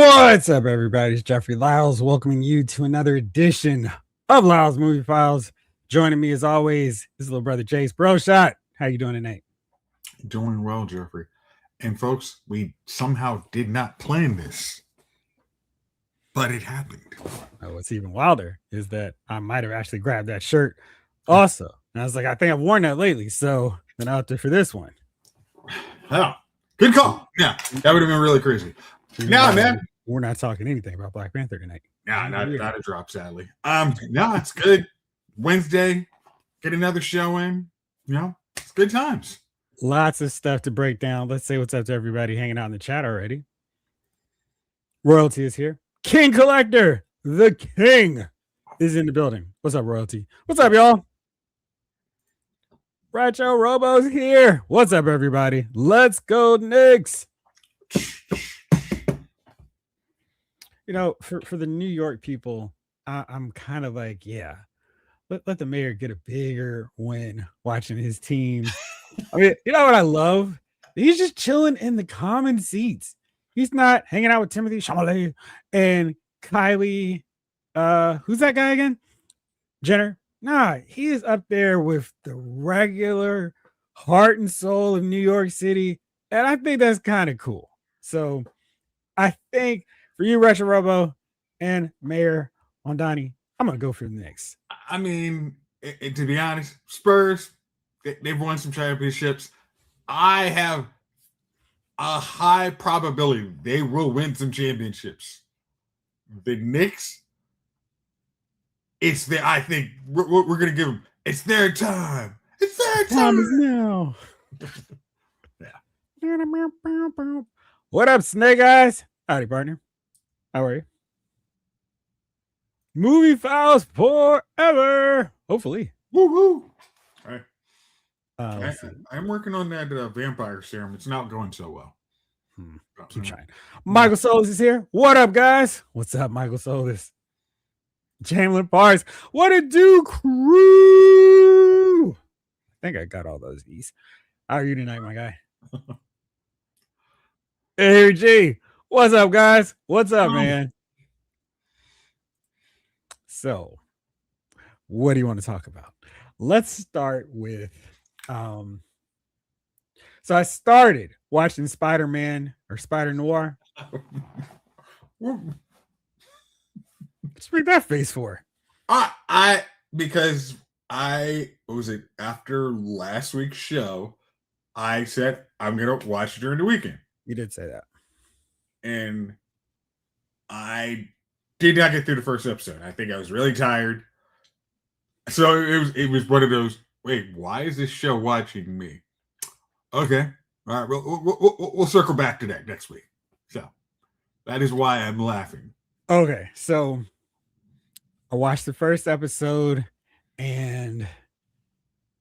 What's up, everybody? It's Jeffrey Lyles welcoming you to another edition of Lyles Movie Files. Joining me, as always, his little brother Jace. Bro Shot, how you doing tonight? Doing well, Jeffrey. And folks, we somehow did not plan this, but it happened. Oh, what's even wilder is that I might have actually grabbed that shirt also. And I was like, I think I've worn that lately, so been out there for this one. Oh, good call. Yeah, that would have been really crazy. Yeah, man. We're not talking anything about Black Panther tonight. Nah, not a drop, sadly. No, it's good. Wednesday, get another show in. You know, it's good times. Lots of stuff to break down. Let's say what's up to everybody hanging out in the chat already. Royalty is here. King Collector, the king, is in the building. What's up, Royalty? What's up, y'all? Bracho Robo's here. What's up, everybody? Let's go, Knicks. You know, for the New York people, I'm kind of like, yeah, let the mayor get a bigger win watching his team. I mean, you know what I love? He's just chilling in the common seats. He's not hanging out with Timothy Chalamet and Kylie. Who's that guy again? Jenner. Nah, he is up there with the regular heart and soul of New York City. And I think that's kind of cool. So I think for you, Retro Robo and Mayor Ondani, I'm going to go for the Knicks. I mean, to be honest, Spurs, they've won some championships. I have a high probability they will win some championships. The Knicks, I think we're going to give them, it's their time. It's their time. Is now. Yeah. What up, Snake Eyes? Howdy, partner. How are you? Movie Files forever. Hopefully. Woo-hoo. All right. See. I'm working on that vampire serum. It's not going so well. Keep trying. Michael Solis is here. What up, guys? What's up, Michael Solis? Chamberlain Parks. What a do, crew? I think I got all those E's. How are you tonight, my guy? Hey, G. What's up, guys? What's up, man? So, what do you want to talk about? Let's start with so I started watching Spider-Man or Spider Noir. What's make that face for? Because what was it, after last week's show, I said I'm gonna watch it during the weekend. You did say that. And I did not get through the first episode. I think I was really tired. So it was one of those, wait, why is this show watching me? Okay. All right. We'll circle back to that next week. So that is why I'm laughing. Okay. So I watched the first episode and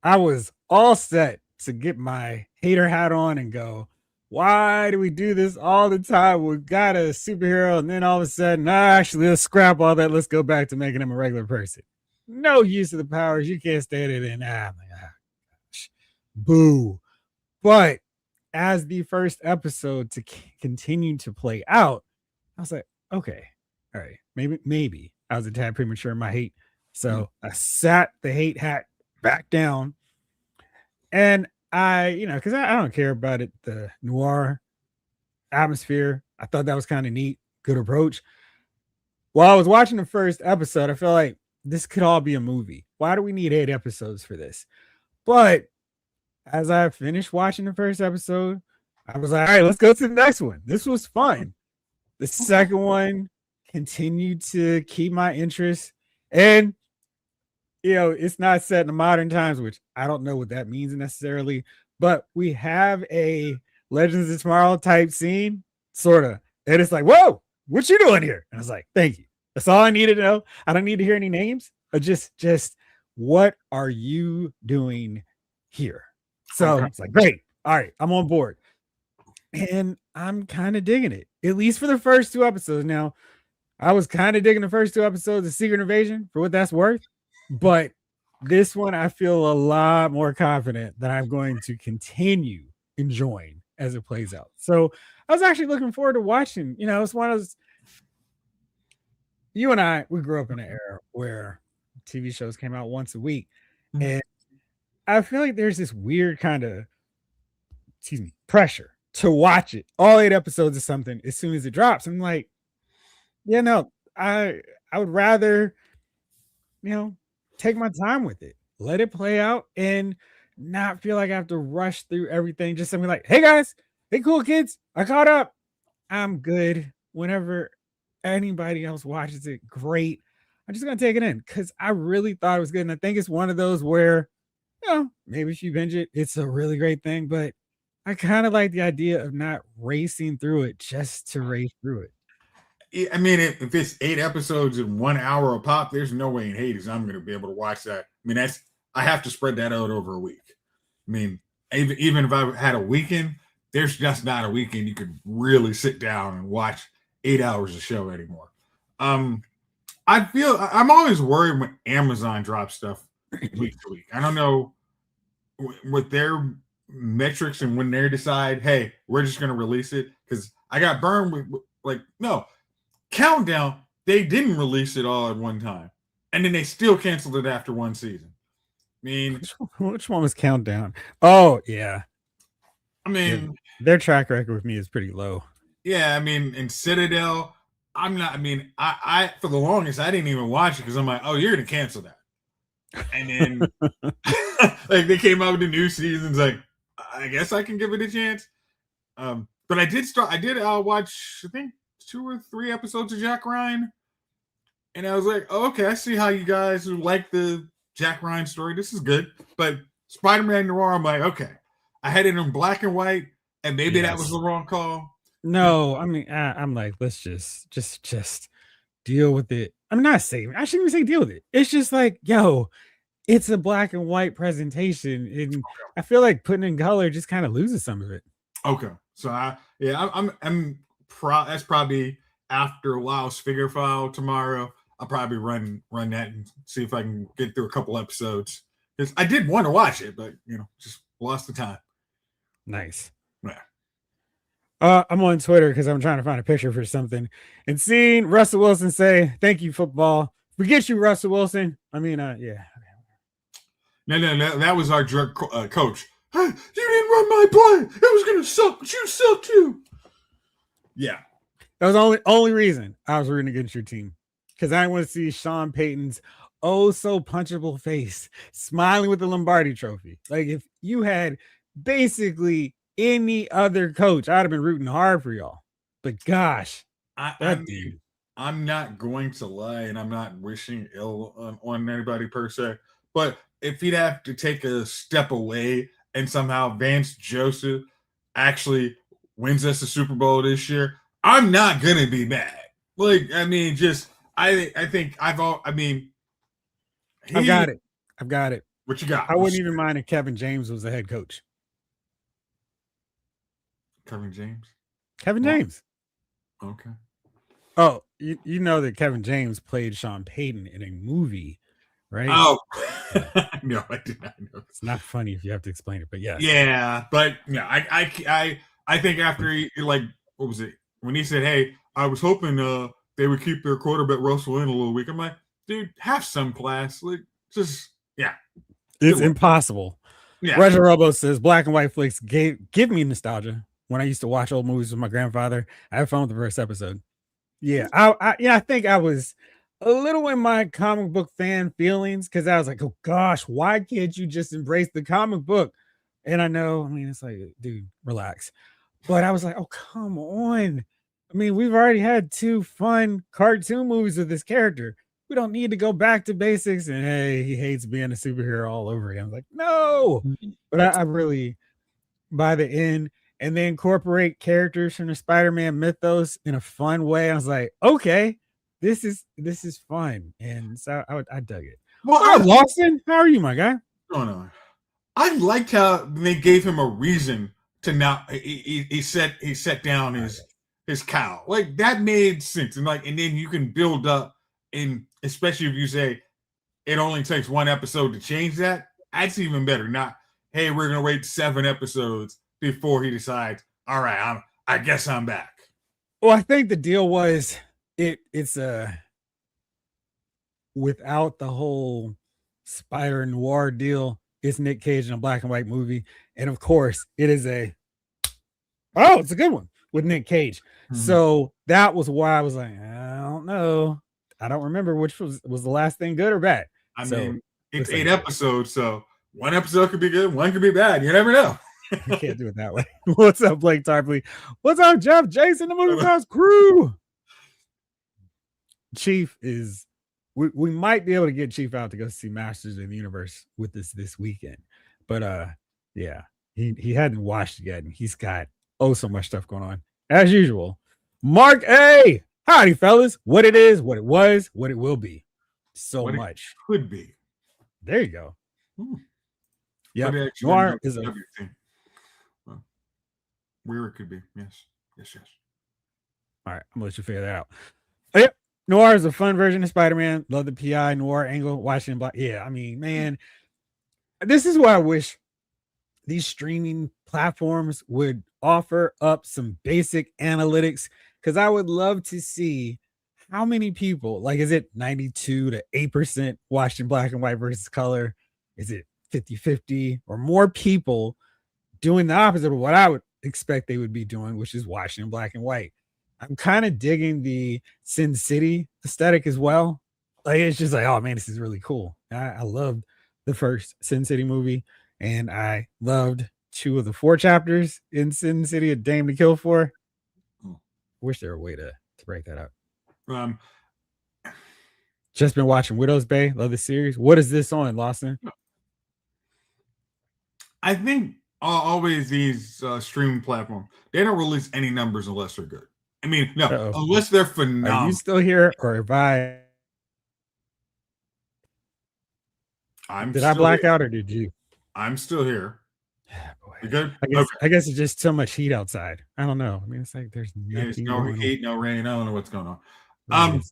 I was all set to get my hater hat on and go, why do we do this all the time? We got a superhero, and then all of a sudden, actually, let's scrap all that. Let's go back to making him a regular person. No use of the powers. You can't stand it. And gosh, boo. But as the first episode to continue to play out, I was like, okay, all right, maybe I was a tad premature in my hate. So I sat the hate hat back down, and because I don't care about it, the noir atmosphere. I thought that was kind of neat. Good approach. While I was watching the first episode, I felt like this could all be a movie. Why do we need 8 episodes for this? But as I finished watching the first episode, I was like, all right, let's go to the next one. This was fun. The second one continued to keep my interest. And it's not set in the modern times, which I don't know what that means necessarily, but we have a Legends of Tomorrow type scene, sort of. And it's like, whoa, what you doing here? And I was like, thank you. That's all I need to know. I don't need to hear any names, but just what are you doing here? So it's like, great. All right, I'm on board. And I'm kind of digging it, at least for the first 2 episodes. Now, I was kind of digging the first 2 episodes of Secret Invasion for what that's worth. But this one, I feel a lot more confident that I'm going to continue enjoying as it plays out. So I was actually looking forward to watching. It's one of those you and I, we grew up in an era where TV shows came out once a week. And I feel like there's this weird kind of, excuse me, pressure to watch it, all 8 episodes of something as soon as it drops. I'm like, yeah, no, I would rather, you know, take my time with it, let it play out, and not feel like I have to rush through everything. Just something like, hey guys, hey cool kids, I caught up. I'm good. Whenever anybody else watches it, great. I'm just gonna take it in because I really thought it was good. And I think it's one of those where, maybe if you binge it, it's a really great thing. But I kind of like the idea of not racing through it just to race through it. I mean, if it's 8 episodes in 1 hour a pop, there's no way in Hades I'm going to be able to watch that. I mean, I have to spread that out over a week. I mean, even if I had a weekend, there's just not a weekend you could really sit down and watch 8 hours of show anymore. I'm always worried when Amazon drops stuff week to week. I don't know with their metrics and when they decide, hey, we're just going to release it, because I got burned with like, no, Countdown, they didn't release it all at one time, and then they still canceled it after one season. I mean, which one was Countdown? Oh yeah, I mean, their track record with me is pretty low. Yeah, I mean, in Citadel, I'm not. I mean, I for the longest I didn't even watch it because I'm like, oh, you're gonna cancel that, and then like they came out with the new seasons. Like, I guess I can give it a chance. But I did start. I did watch. I think 2 or 3 episodes of Jack Ryan, and I was like, oh, okay, I see how you guys like the Jack Ryan story. This is good. But Spider-Man Noir, I'm like, okay, I had it in black and white, and maybe that was the wrong call. No, I mean, I'm like, let's just deal with it. I'm not saying I shouldn't even say deal with it. It's just like, yo, it's a black and white presentation, and I feel like putting in color just kind of loses some of it. Okay, so that's probably after Lau's figure file tomorrow. I'll probably run that and see if I can get through a couple episodes, because I did want to watch it, but just lost the time. Nice. Yeah. I'm on Twitter because I'm trying to find a picture for something, and seeing Russell Wilson say, "Thank you, football." Forget you, Russell Wilson. I mean, yeah. No, that was our drug coach. Hey, you didn't run my play. It was gonna suck, but you suck too. Yeah, that was the only reason I was rooting against your team, because I want to see Sean Payton's oh so punchable face smiling with the Lombardi Trophy. Like, if you had basically any other coach, I'd have been rooting hard for y'all. But gosh, I'm not going to lie, and I'm not wishing ill on anybody per se, but if he'd have to take a step away and somehow Vance Joseph actually wins us the Super Bowl this year, I'm not gonna be mad. Like, I mean, I think I've got it. I've got it. What you got? I wouldn't even mind if Kevin James was the head coach. Kevin James. Okay. Oh, you know that Kevin James played Sean Payton in a movie, right? Oh, no, I did not know. It's not funny if you have to explain it, but yes. Yeah, but yeah, I think after he, like, what was it when he said, "Hey, I was hoping they would keep their quarterback Russell in a little week." I'm like, dude, have some class. Like, just it's impossible. Yeah. Roger Robo says black and white flicks give me nostalgia. When I used to watch old movies with my grandfather, I had fun with the first episode. Yeah, I think I was a little in my comic book fan feelings, because I was like, oh gosh, why can't you just embrace the comic book? And I know, I mean, it's like, dude, relax. But I was like, oh, come on. I mean, we've already had 2 fun cartoon movies with this character. We don't need to go back to basics. And hey, he hates being a superhero all over again. I was like, no. But I really, by the end, and they incorporate characters from the Spider-Man mythos in a fun way, I was like, okay, this is fun. And so I dug it. Well, Lawson, how are you, my guy? Oh no, I liked how they gave him a reason to not. He set down his cow. Like, that made sense, and then you can build up, and especially if you say it only takes 1 episode to change that. That's even better. Not, hey, we're gonna wait 7 episodes before he decides, all right, I guess I'm back. Well, I think the deal was it's a without the whole spider noir deal, it's Nick Cage in a black and white movie. And of course, it's a good one with Nick Cage. Mhm. So that was why I was like, I don't know. I don't remember which was the last thing, good or bad. I So mean, it's looks like 8 it's good. episodes, so one episode could be good, one could be bad. You never know. I can't do it that way. What's up, Blake Tarpley? What's up, Jeff? Jason, the Movie Pass crew. Chief is we might be able to get Chief out to go see Masters of the Universe with us this weekend. But yeah, he hadn't watched yet, and he's got so much stuff going on. As usual. Mark A. Howdy, fellas. What it is, what it was, what it will be. So What it much. could be. There you go. Yeah. But actually, Noir is a everything. Well, where it could be. Yes. all right. I'm gonna let you figure that out. Yep. Noir is a fun version of Spider-Man. Love the PI Noir angle. Watching Black. Yeah, I mean, man, this is why I wish these streaming platforms would offer up some basic analytics, because I would love to see how many people, like, is it 92 to 8% watched in black and white versus color? Is it 50-50 or more people doing the opposite of what I would expect they would be doing, which is watching in black and white? I'm kind of digging the Sin City aesthetic as well. Like, it's just like, oh man, this is really cool. I loved the first Sin City movie, and I loved 2 of the 4 chapters in Sin City, A Dame to Kill For. Wish there were a way to break that up. Just been watching Widow's Bay. Love the series. What is this on, Lawson? I think always these streaming platforms, they don't release any numbers unless they're good. I mean, no, unless they're phenomenal. Are you still here, or have I? Did I black out, or did you? I'm still here. Boy. You good? I guess it's just so much heat outside. I don't know. I mean, it's like there's nothing. No heat, no rain. I don't know what's going on.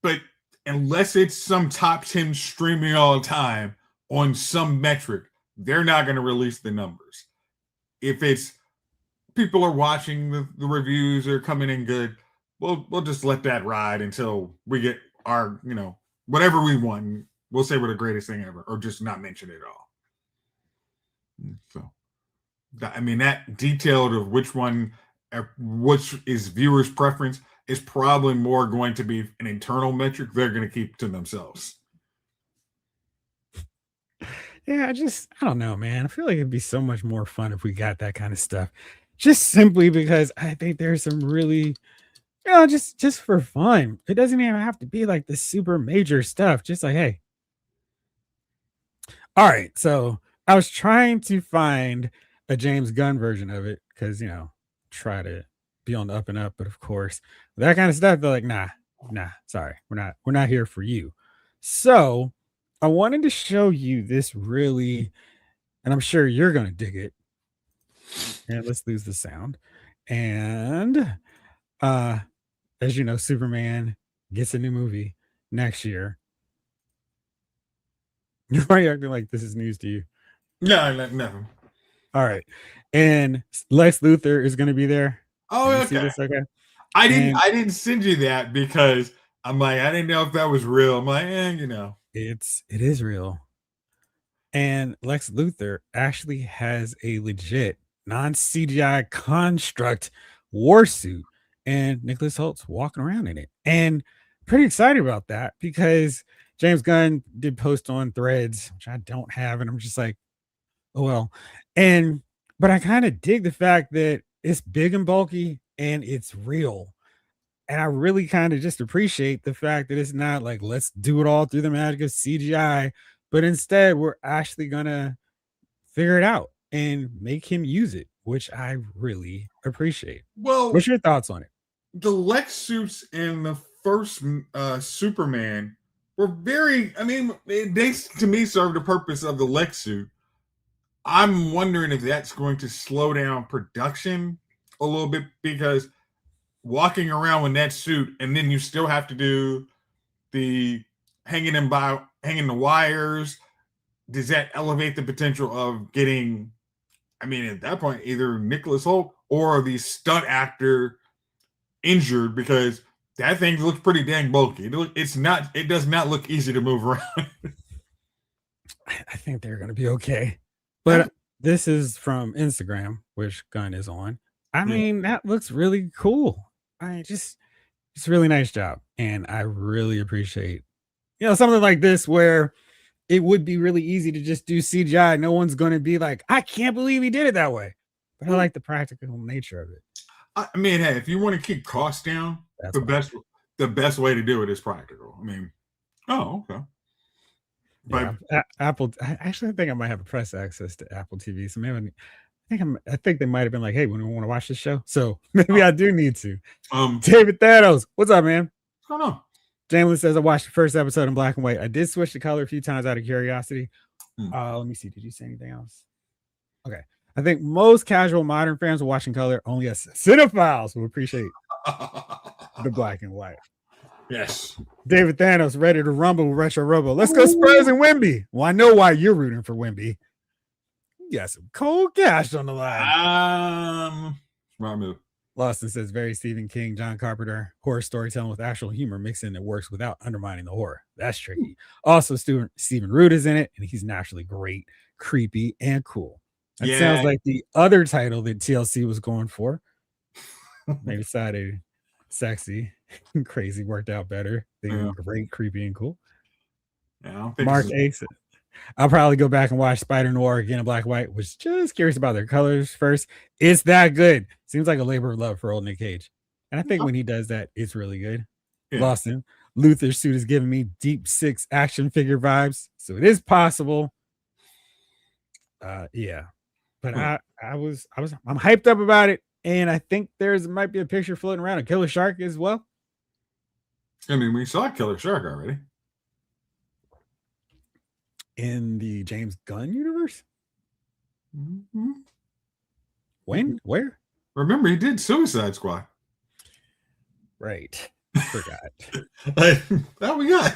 But unless it's some top 10 streaming all the time on some metric, they're not going to release the numbers. If it's people are watching, the reviews are coming in good, we'll just let that ride until we get our, whatever we want. We'll say we're the greatest thing ever, or just not mention it at all. So, I mean, that detailed of which is viewers' preference is probably more going to be an internal metric they're going to keep to themselves. Yeah, I don't know, man. I feel like it'd be so much more fun if we got that kind of stuff. Just simply because I think there's some really, just for fun. It doesn't even have to be like the super major stuff. Just like, hey. All right. So I was trying to find a James Gunn version of it because, try to be on the up and up. But of course, that kind of stuff, they're like, nah, sorry. We're not here for you. So I wanted to show you this really, and I'm sure you're going to dig it. And let's lose the sound. And as you know, Superman gets a new movie next year. You're probably acting like this is news to you. No, never. All right. And Lex Luthor is going to be there. Oh, okay. See this? Okay. I didn't send you that because I'm like, I didn't know if that was real. I'm like, it is real. And Lex Luthor actually has a legit non-CGI construct war suit, and Nicholas Holt's walking around in it. And pretty excited about that because James Gunn did post on Threads, which I don't have, and I'm just like, oh well. But I kind of dig the fact that it's big and bulky and it's real. And I really kind of just appreciate the fact that it's not like, let's do it all through the magic of CGI, but instead we're actually gonna figure it out and make him use it, which I really appreciate. Well, what's your thoughts on it? The Lex suits in the first Superman were very, they to me served the purpose of the Lex suit. I'm wondering if that's going to slow down production a little bit, because walking around with that suit and then you still have to do the hanging the wires, does that elevate the potential of getting, at that point, either Nicholas Hoult or the stunt actor injured, because that thing looks pretty dang bulky. It's not. It does not look easy to move around. I think they're gonna be okay. But this is from Instagram, which Gunn is on. I Yeah. mean, that looks really cool. I just it's a really nice job. And I really appreciate, something like this where it would be really easy to just do CGI. No one's gonna be like, I can't believe he did it that way. But I like the practical nature of it. I mean, hey, if you want to keep costs down, That's the why. best way to do it is practical. I mean, oh, okay. But Yeah, Apple. I think I might have a press access to Apple TV, so maybe I think they might have been like, "Hey, when we want to watch this show," so maybe I do need to. um, David Thanos, what's up, man? what's going on? Jamlin says I watched the first episode in black and white. I did switch the color a few times out of curiosity. Hmm. Let me see. Did you say anything else? Okay. I think most casual modern fans will watch in color. Only us cinephiles will appreciate the black and white. Yes. David Thanos ready to rumble with Retro Robo. Let's go Spurs and Wemby. Well, I know why you're rooting for Wemby. You got some cold cash on the line. Right move. Lawson says very Stephen King, John Carpenter horror storytelling with actual humor mixed in that works without undermining the horror. That's tricky. Also, Stephen Root is in it, and he's naturally great, creepy, and cool. That sounds like the other title that TLC was going for. They decided sexy and crazy worked out better than great, creepy, and cool. Yeah, Mark Ace. I'll probably go back and watch Spider Noir again in black and white. Was just curious about their colors first. It's that good. Seems like a labor of love for old Nick Cage. And I think when he does that, it's really good. Yeah. Lawson, Luther's suit is giving me Deep Six action figure vibes. So it is possible. Yeah. But I'm hyped up about it. And I think might be a picture floating around of Killer Shark as well. I mean, we saw Killer Shark already. In the James Gunn universe? Mm-hmm. When? Where? Remember, he did Suicide Squad. Right. Forgot. That we got.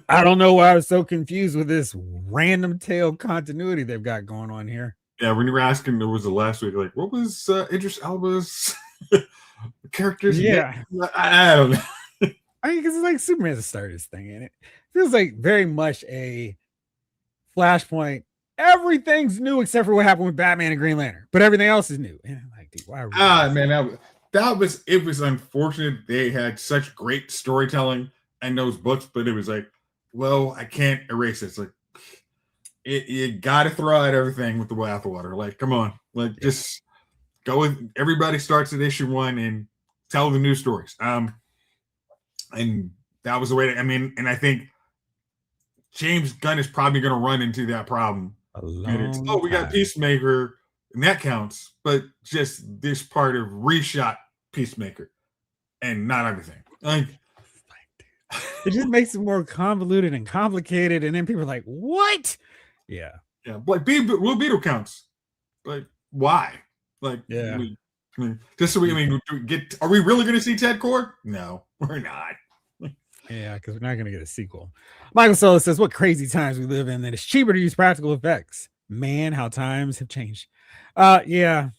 I don't know why I was so confused with this random tail continuity they've got going on here. Yeah, when you were asking, there was the last week, like, what was Idris Elba's characters? Yeah. I don't know. I mean, because it's like Superman's started this thing, and it feels like very much a Flashpoint. Everything's new except for what happened with Batman and Green Lantern, but everything else is new. And I'm like, dude, why? Man, it was unfortunate. They had such great storytelling in those books, but it was like, well, I can't erase it. It's like you got to throw out everything with the bathwater. Like, come on, like just go with everybody. Starts at issue 1 and tell the new stories. And that was the way. And I think James Gunn is probably going to run into that problem. We got Peacemaker, and that counts, but just this part of reshot Peacemaker and not everything. Like, it just makes it more convoluted and complicated, and then people are like, "What?" Yeah. Like Will Beetle counts, but why? Like, yeah. Just so we get. Are we really going to see Ted Core? No, we're not. Yeah, because we're not going to get a sequel. Michael Sola says, what crazy times we live in that it's cheaper to use practical effects. Man, how times have changed. Yeah.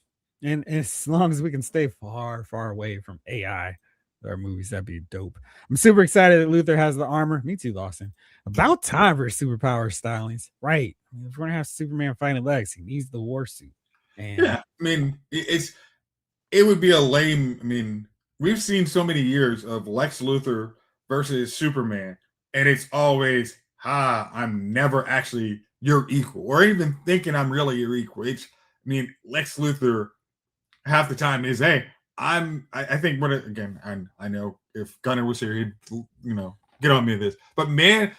And as long as we can stay far, far away from AI, our movies, that'd be dope. I'm super excited that Luther has the armor. Me too, Lawson. About time for superpower stylings. Right. I mean, if we're going to have Superman fighting Lex, he needs the war suit. And yeah. I mean, it would be a lame. I mean, we've seen so many years of Lex Luthor versus Superman, and it's always, I'm never actually your equal, or even thinking I'm really your equal. Lex Luthor half the time is, hey, I think again, I know if Gunner was here, he'd get on me this, but man,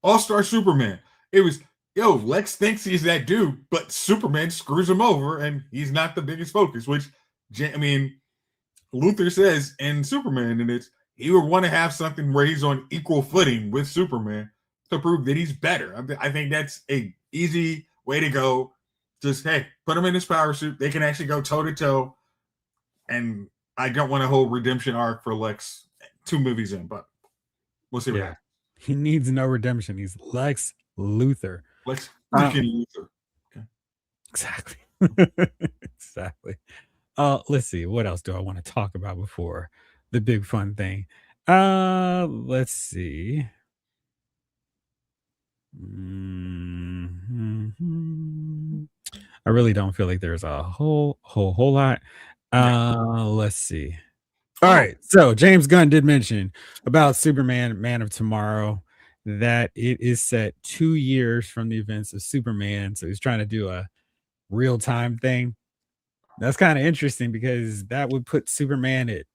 All-Star Superman, it was, Lex thinks he's that dude, but Superman screws him over, and he's not the biggest focus, which, Luther says in Superman, and he would want to have something where he's on equal footing with Superman to prove that he's better. I think that's a easy way to go. Just, hey, put him in his power suit. They can actually go toe to toe. And I don't want a whole redemption arc for Lex 2 movies in, but we'll see what happens. He needs no redemption. He's Lex Luthor. Lex freaking Luthor. Okay. Exactly. Exactly. Let's see. What else do I want to talk about before the big fun thing? Let's see. Mhm. I really don't feel like there's a whole lot. Yeah. Let's see. All Oh, right. So James Gunn did mention about Superman, Man of Tomorrow, that it is set 2 years from the events of Superman. So he's trying to do a real time thing. That's kind of interesting because that would put Superman at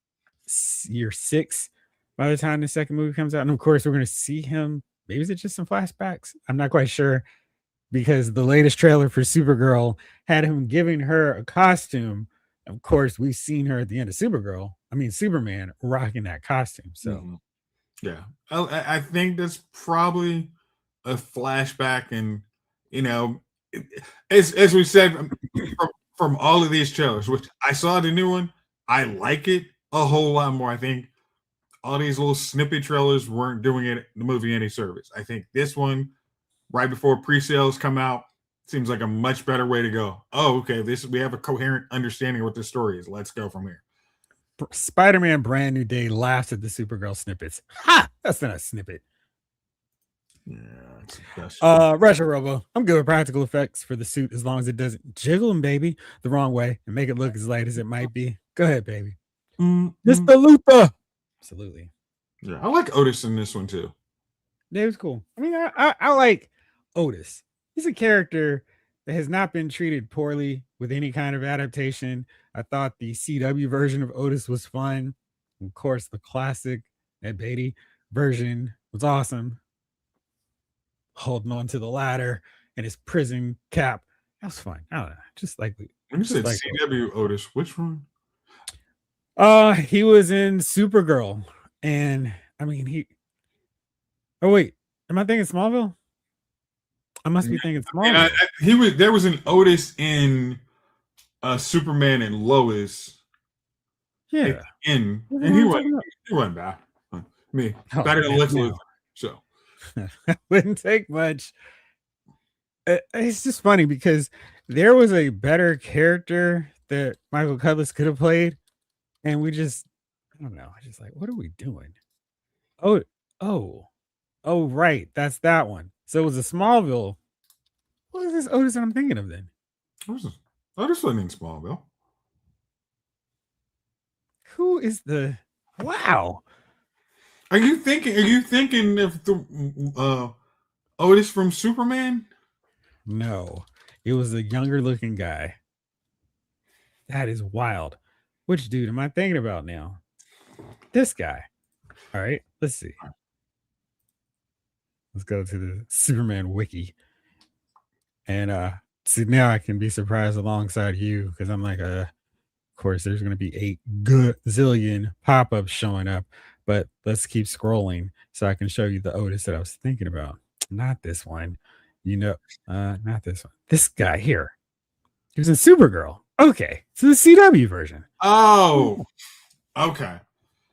year 6 by the time the second movie comes out. And of course, we're going to see him. Maybe is it just some flashbacks? I'm not quite sure because the latest trailer for Supergirl had him giving her a costume. Of course, we've seen her at the end of Superman rocking that costume. So mhm. Yeah. I think that's probably a flashback, and you know, as we said from all of these trailers, which I saw the new one, I like it a whole lot more. I think all these little snippet trailers weren't doing it the movie any service. I think this one, right before pre-sales come out, seems like a much better way to go. Oh, okay, this we have a coherent understanding of what this story is. Let's go from here. Spider-Man Brand New Day laughs at the Supergirl snippets. Ha! That's not a snippet. Yeah, it's the best. Retro Robo. I'm good with practical effects for the suit as long as it doesn't jiggle him, baby, the wrong way and make it look as light as it might be. Go ahead, baby. Mm-hmm. Mr. Luther. Absolutely. Yeah, I like Otis in this one too. That was cool. I mean, I like Otis. He's a character that has not been treated poorly with any kind of adaptation. I thought the CW version of Otis was fun. Of course, the classic Ed Beatty version was awesome. Holding on to the ladder and his prison cap. That was fun. I don't know. When you Just said like CW Otis, which one? he was in Supergirl. And I mean oh wait, am I thinking Smallville? I must be thinking And Smallville. he was there was an Otis in Superman and Lois at Yeah. the end, What and am I talking about? he wasn't bad. Me Oh better than man, Lex Luthor. no. So Wouldn't take much. It's just funny because there was a better character that Michael Cudlitz could have played, and I don't know. I just like, what are we doing? Oh, oh, oh, right. That's that one. So it was a Smallville. What is this Otis that I'm thinking of then? Otis wasn't in Smallville. Who is the wow? Are you thinking? Are you thinking of the Otis from Superman? No, it was a younger looking guy. That is wild. Which dude am I thinking about now? This guy. All right, let's see. Let's go to the Superman wiki. And see now I can be surprised alongside you because I'm like, of course, there's gonna be 8 gazillion pop-ups showing up, but let's keep scrolling so I can show you the Otis that I was thinking about. Not this one, you know, not this one. This guy here. He was in Supergirl. Okay, so the CW version. Oh, okay.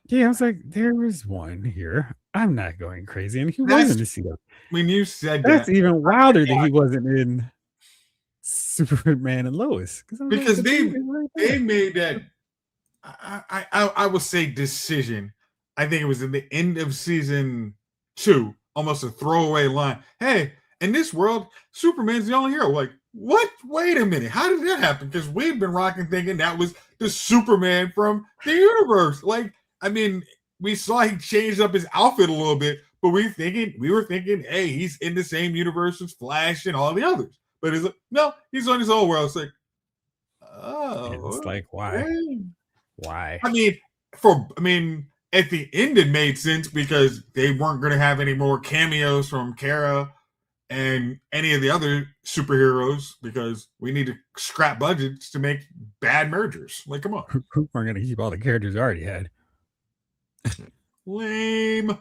Yeah, I was like, there was one here. I'm not going crazy, and he was That's in the CW. when you said That's that even wilder that he wasn't in Superman and Lois because I was like, because the dude is right they there. made that I would say decision. I think it was in the end of season 2, almost a throwaway line. Hey, in this world, Superman's the only hero. Like, what? Wait a minute. How did that happen? Because we've been rocking thinking that was the Superman from the universe. Like, I mean, we saw he changed up his outfit a little bit, but we were thinking, hey, he's in the same universe as Flash and all the others. But it's like, no, he's on his own world. It's like, And it's oh, like, why? okay. Why? I mean, at the end it made sense because they weren't going to have any more cameos from Kara and any of the other superheroes because we need to scrap budgets to make bad mergers. Like, come on, Who are going to keep all the characters I already had? lame.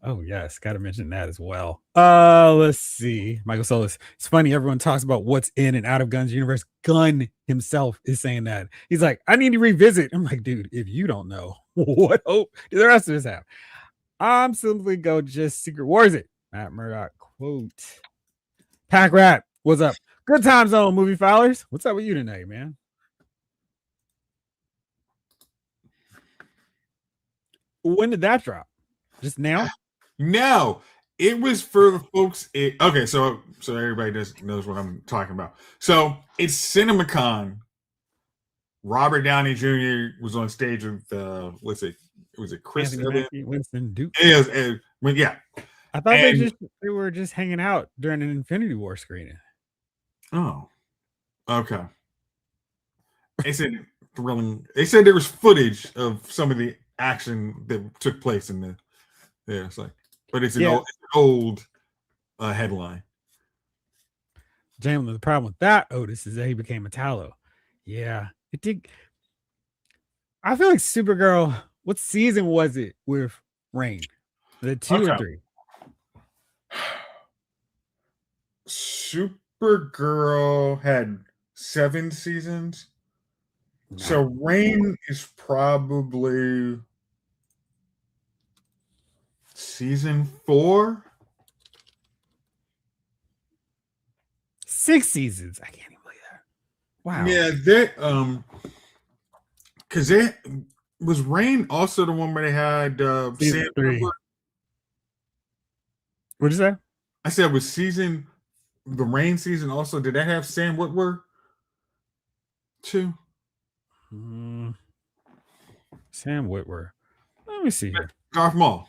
Oh yes, got to mention that as well. Let's see. Michael Solis. It's funny everyone talks about what's in and out of Gunn's universe. Gunn himself is saying that. He's like, I need to revisit. I'm like, dude, if you don't know, what hope do the rest of us have? I'm simply go just Secret Wars it. Matt Murdock quote. Pack Rat, what's up? Good time zone, movie filers. What's up with you tonight, man? When did that drop? Just now? No, it was for the folks. Okay, so everybody knows what I'm talking about. So it's CinemaCon. Robert Downey Jr. was on stage with was it Chris Anthony Evans? Mackie, Winston Duke. Yeah. I thought And they were just hanging out during an Infinity War screening. oh, okay. They said thrilling. They said there was footage of some of the action that took place in the there. It's like, but it's an Yeah, old headline. Jam. The problem with that, Otis, is that he became a Tallow. Yeah, it did. I feel like Supergirl. What season was it with Rain? The 2 or Okay. 3? Supergirl had 7 seasons. So No. Rain is probably season 4. 6 seasons. I can't even believe that. Wow. Yeah, they because they was Rain also the one where they had Season Sam 3. Witwer? What'd you say? I said was the Rain season also did that have Sam Witwer too? Sam Witwer. Let me see here. Darth Maul.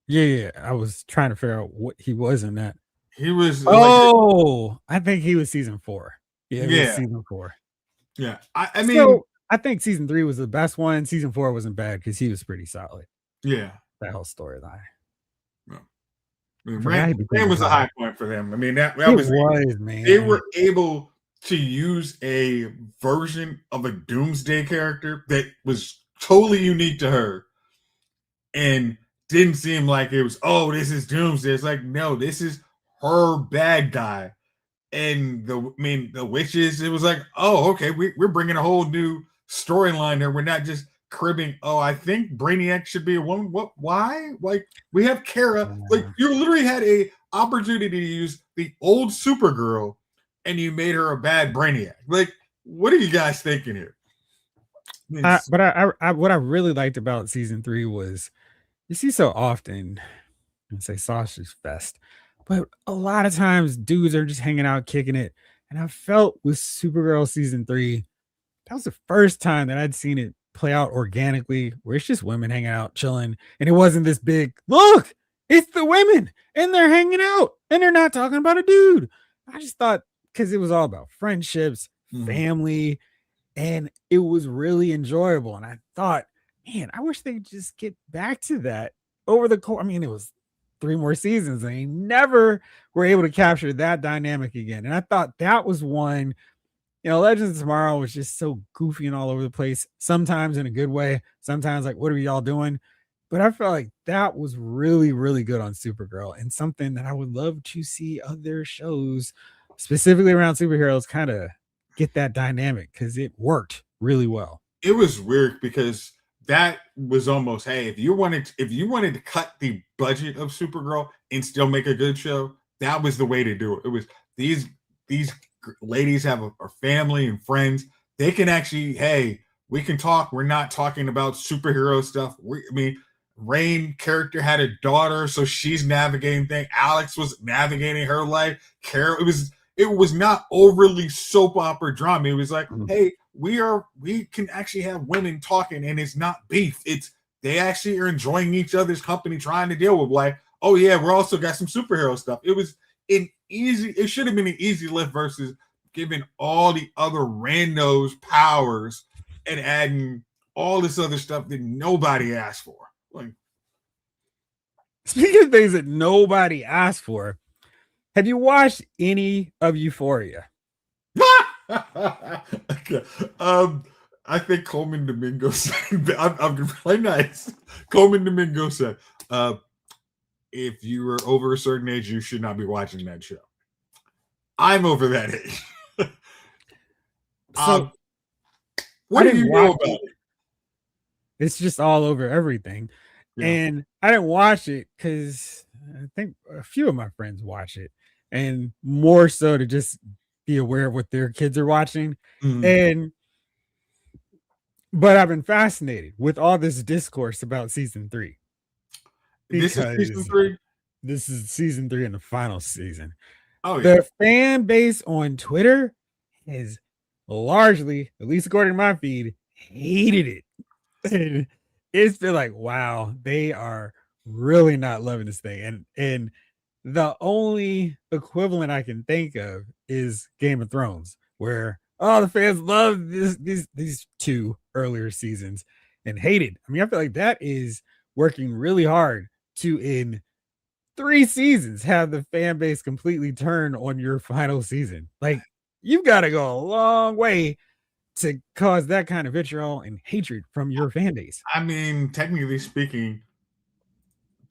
Yeah. I was trying to figure out what he was in that. He was I think he was season 4. Yeah, it was yeah, season 4. yeah. I mean, So I think season 3 was the best one. Season 4 wasn't bad because he was pretty solid. yeah. That whole storyline. I mean, Forgot he became Rain a was a Tallow. high point for them. I mean, that It was was, they man. were able to use a version of a Doomsday character that was totally unique to her and didn't seem like it was, oh, this is Doomsday. It's like, no, this is her bad guy. And the witches, it was like, oh, okay, we're bringing a whole new storyline there. We're not just cribbing, oh, I think Brainiac should be a woman. What? Why? Like, we have Kara. Like, Yeah. you literally had a opportunity to use the old Supergirl and you made her a bad Brainiac. Like, what are you guys thinking here? But what I really liked about season 3 was you see so often, I say sausage fest, but a lot of times dudes are just hanging out, kicking it. And I felt with Supergirl season 3, that was the first time that I'd seen it play out organically, where it's just women hanging out, chilling, and it wasn't this big, look, it's the women, and they're hanging out, and they're not talking about a dude. I just thought because it was all about friendships, Mhm. family, and it was really enjoyable. And I thought, man, I wish they'd just get back to that over the course. I mean, it was 3 more seasons, and they never were able to capture that dynamic again. And I thought that was one, Legends of Tomorrow was just so goofy and all over the place, sometimes in a good way, sometimes like, what are y'all doing? But I felt like that was really, really good on Supergirl and something that I would love to see other shows, specifically around superheroes, kind of get that dynamic because it worked really well. It was weird because that was almost, hey, if you wanted to cut the budget of Supergirl and still make a good show, that was the way to do it. It was these ladies have a family and friends. They can actually, hey, we can talk. We're not talking about superhero stuff. I mean, Rain character had a daughter, so she's navigating things. Alex was navigating her life. Carol, it was not overly soap opera drama. It was like, Mhm. hey, we can actually have women talking and it's not beef. It's they actually are enjoying each other's company, trying to deal with like, oh yeah, we're also got some superhero stuff. It should have been an easy lift versus giving all the other randos powers and adding all this other stuff that nobody asked for. Like, Speaking of things that nobody asked for, have you watched any of Euphoria? okay. I think Coleman Domingo said, I'm gonna play nice. Coleman Domingo said, if you are over a certain age, you should not be watching that show. I'm over that age. So What I do didn't you know watch about it. it? It's just all over everything. Yeah. And I didn't watch it because I think a few of my friends watch it, and more so to just be aware of what their kids are watching. Mhm. And But I've been fascinated with all this discourse about season 3 This is season because 3. this is season 3 and the final season. Oh yeah. The fan base on Twitter is largely, at least according to my feed, hated it. And it's been like, wow, they are really not loving this thing. And the only equivalent I can think of is Game of Thrones, where the fans love these two earlier seasons and hated. I mean, I feel like that is working really hard to in 3 seasons have the fan base completely turn on your final season. Like you've got to go a long way to cause that kind of vitriol and hatred from your fan base. I mean, technically speaking,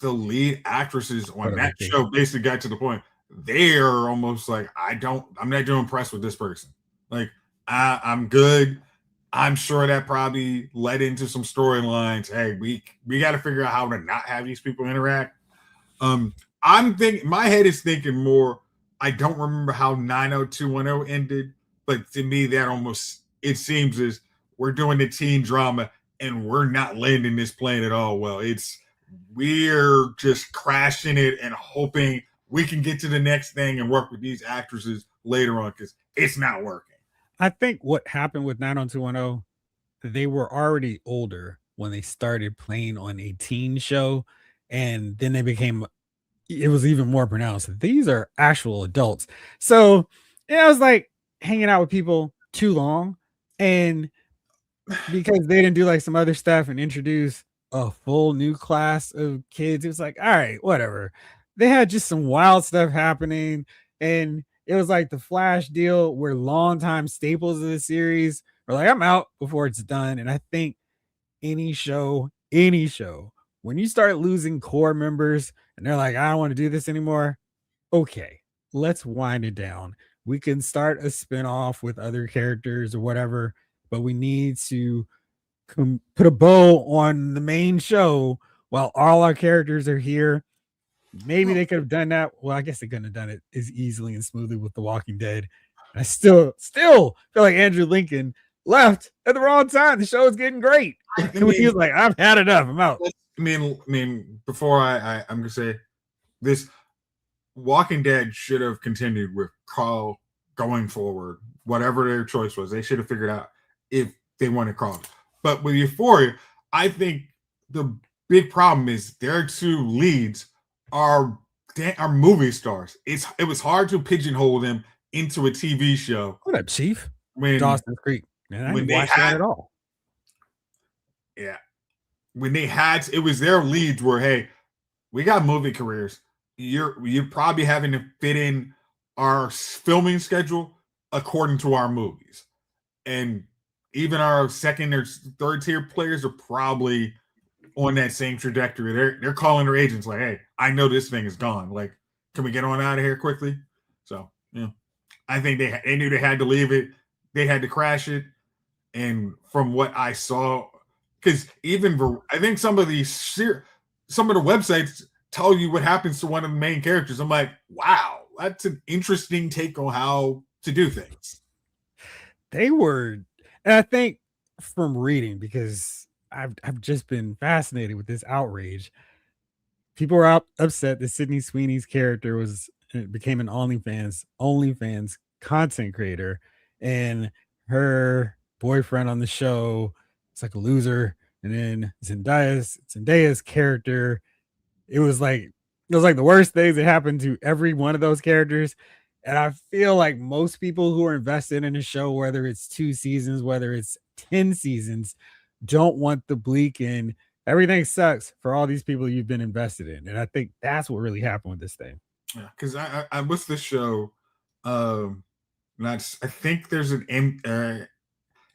the lead actresses on What a that vacation. show basically got to the point they are almost like, I'm not too impressed with this person. Like, I'm good. I'm sure that probably led into some storylines. Hey, we got to figure out how to not have these people interact. I'm thinking, my head is thinking more. I don't remember how 90210 ended, but to me, that almost, it seems as we're doing the teen drama and we're not landing this plane at all. Well, we're just crashing it and hoping we can get to the next thing and work with these actresses later on because it's not working. I think what happened with 90210, they were already older when they started playing on a teen show, and then they became it was even more pronounced. These are actual adults. So yeah, I was like hanging out with people too long. And because they didn't do like some other stuff and introduce a full new class of kids, it was like, all right, whatever. They had just some wild stuff happening. And it was like the Flash deal where longtime staples of the series are like, I'm out before it's done. And I think any show, when you start losing core members and they're like, I don't want to do this anymore, okay, let's wind it down. We can start a spinoff with other characters or whatever, but we need to put a bow on the main show while all our characters are here. Maybe they could have done that. Well, I guess they couldn't have done it as easily and smoothly with The Walking Dead. I still feel like Andrew Lincoln left at the wrong time. The show is getting great. I When he mean, was like, I've had enough. I'm out. before I'm gonna say this, Walking Dead should have continued with Carl going forward. Whatever their choice was, they should have figured out if they wanted Carl. But with Euphoria, I think the big problem is their two leads are are movie stars. It was hard to pigeonhole them into a TV show What up, Chief? when Dawson's Creek. Man, I when didn't they watch that had at all. yeah when they had it was their leads were, hey, we got movie careers. You're probably having to fit in our filming schedule according to our movies, and even our second or third tier players are probably on that same trajectory. They're calling their agents like, "Hey, I know this thing is gone. Like, can we get on out of here quickly?" So, yeah, I think they knew they had to leave it. They had to crash it. And from what I saw, because I think some of some of the websites tell you what happens to one of the main characters. I'm like, wow, that's an interesting take on how to do things. They were, and I think from reading, because I've just been fascinated with this outrage. People were upset that Sydney Sweeney's character became an OnlyFans content creator, and her boyfriend on the show is like a loser. And then Zendaya's character, it was like the worst things that happened to every one of those characters. And I feel like most people who are invested in a show, whether it's 2 seasons, whether it's 10 seasons, don't want the bleak and everything sucks for all these people you've been invested in. And I think that's what really happened with this thing. Yeah, because I what's the show? Um, not I think there's an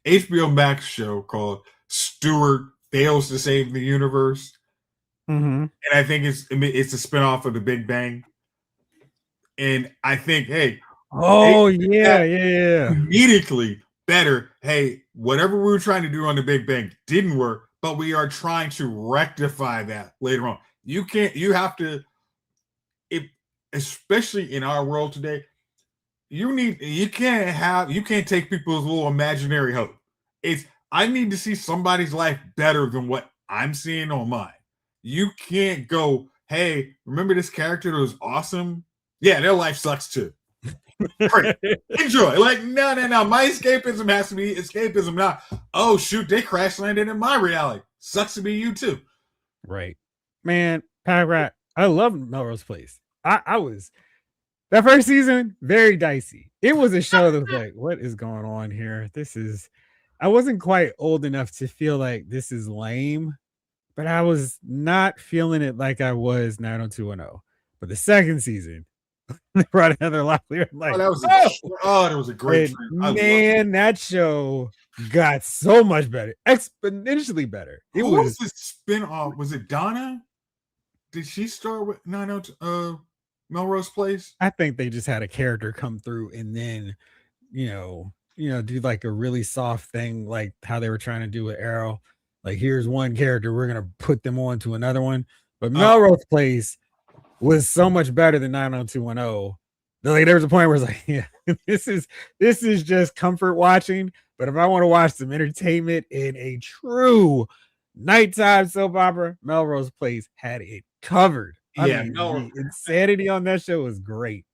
HBO Max show called Stewart Fails to Save the Universe, Mm-hmm. and I think it's a spinoff of The Big Bang. And I think, hey, they Oh did yeah, that yeah, yeah. immediately better. Hey, whatever we were trying to do on The Big Bang didn't work, but we are trying to rectify that later on. You have to, if, especially in our world today, you can't take people's little imaginary hope. It's I need to see somebody's life better than what I'm seeing on mine. You can't go, hey, remember this character that was awesome? Yeah, their life sucks too. Great. Enjoy. Like, no. My escapism has to be escapism, not, oh, shoot, they crash landed in my reality. Sucks to be you too. Right. Man, Pat Rat, I love Melrose Place. I was that first season, very dicey. It was a show that was like, what is going on here? I wasn't quite old enough to feel like this is lame, but I was not feeling it like I was 90210. But the second season, they brought another lively. I'm Oh, like, that was that was a great and I man, that show got so much better, exponentially better. It Who was was the spin-off? Was it Donna? Did she start with 902 Melrose Place? I think they just had a character come through and then, do like a really soft thing, like how they were trying to do with Arrow. Like, here's one character, we're gonna put them on to another one. But Melrose Place was so much better than 90210. Like, there was a point where it's like, yeah, this is just comfort watching. But if I want to watch some entertainment in a true nighttime soap opera, Melrose Place had it covered. I mean, the insanity on that show was great.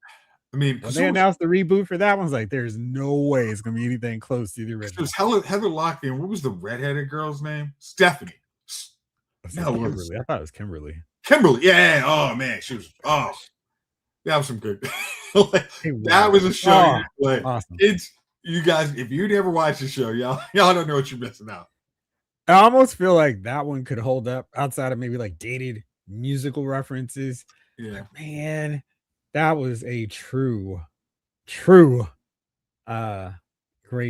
I mean, when they announced the reboot for that, one's like, there's no way it's gonna be anything close to the original. It was Heather Locklear. What was the redheaded girl's name? Stephanie. No, Kimberly. I thought it was Kimberly. Kimberly, yeah. Oh man, she was. Oh, that was some good. That was a show. Awesome. It's you guys. If you never watched the show, y'all don't know what you're missing out. I almost feel like that one could hold up outside of maybe like dated musical references. Yeah, but man, that was a true great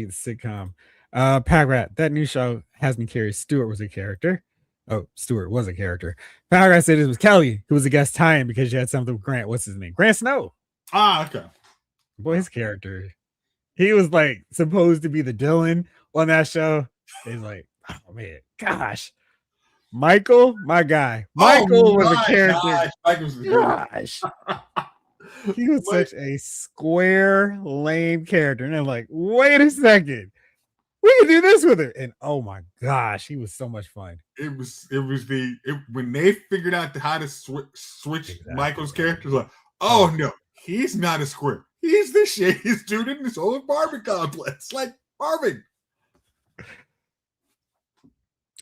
sitcom. Pat Rat, that new show has me curious. Stewart was a character. Oh, Stewart was a character. Pat Rat said it was Kelly who was a guest tie-in because she had something with Grant. What's his name? Grant Snow. Ah, okay. Boy, his character. He was like supposed to be the Dylan on that show. He's like, oh man, gosh. Michael, my guy. Michael was a character. Gosh. He was such a square, lame character. And I'm like, wait a second. We can do this with it. And oh my gosh, he was so much fun. It was when they figured out how to switch Michael's character, like, oh no, he's not a square. He's the shadiest dude in this whole apartment complex. Like Marvin.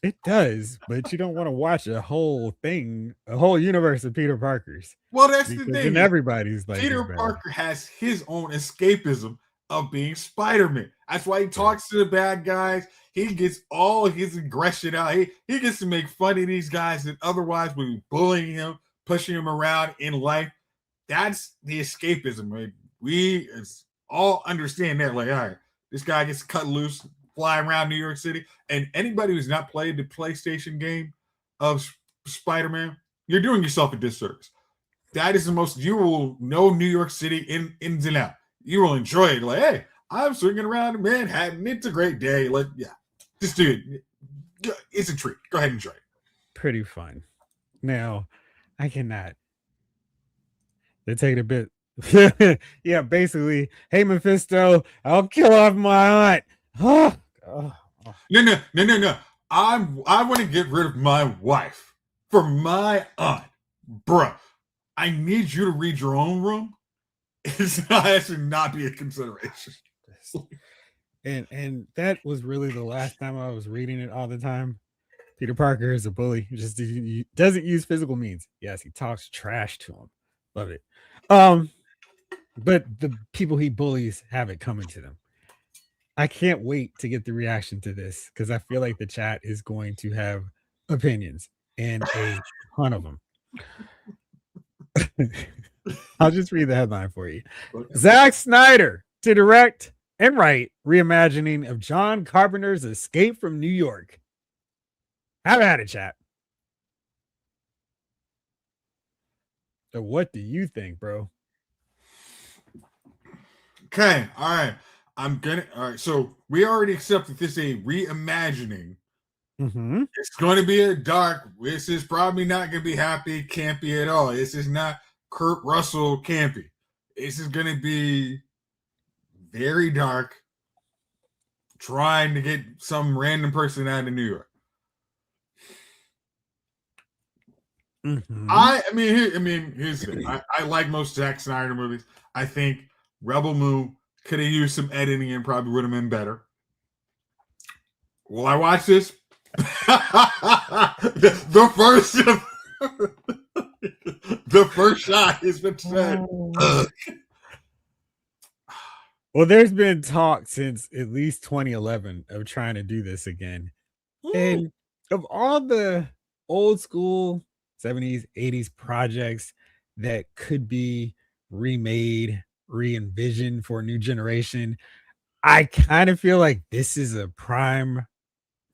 It does, but you don't want to watch a whole thing, a whole universe of Peter Parkers. Well, that's the thing. And everybody's like, Peter Parker has his own escapism of being Spider-Man. That's why he talks to the bad guys. He gets all his aggression out. He gets to make fun of these guys that otherwise would be bullying him, pushing him around in life. That's the escapism. Right? We all understand that. Like, all right, this guy gets cut loose, fly around New York City. And anybody who's not played the PlayStation game of Spider-Man, you're doing yourself a disservice. That is the most, you will know New York City ins and out. You will enjoy it. Like, hey, I'm swinging around in Manhattan. It's a great day. Like, yeah, just do it. It's a treat. Go ahead and enjoy it. Pretty fun. Now, I cannot. They take it a bit. Yeah, basically, hey, Mephisto, I'll kill off my aunt. Oh. No. I want to get rid of my wife for my aunt. Bruh, I need you to read your own room. That should not be a consideration. And that was really the last time I was reading it all the time. Peter Parker is a bully. He just doesn't use physical means. Yes, he talks trash to him. Love it. But the people he bullies have it coming to them. I can't wait to get the reaction to this because I feel like the chat is going to have opinions and a ton of them. I'll just read the headline for you. Okay. Zack Snyder to direct and write reimagining of John Carpenter's Escape from New York. Have at it, chat. So what do you think, bro? Okay, all right. All right. So we already accepted this a reimagining. Mm-hmm. It's going to be a dark. This is probably not going to be happy, campy at all. This is not Kurt Russell campy. This is going to be very dark, trying to get some random person out of New York. Mm-hmm. I mean, here's the thing. I like most Zack Snyder movies. I think Rebel Moon could have used some editing and probably would have been better. Will I watch this? the first the first shot has been said. Well, there's been talk since at least 2011 of trying to do this again. And of all the old school 70s, 80s projects that could be remade, re-envisioned for a new generation, I kind of feel like this is a prime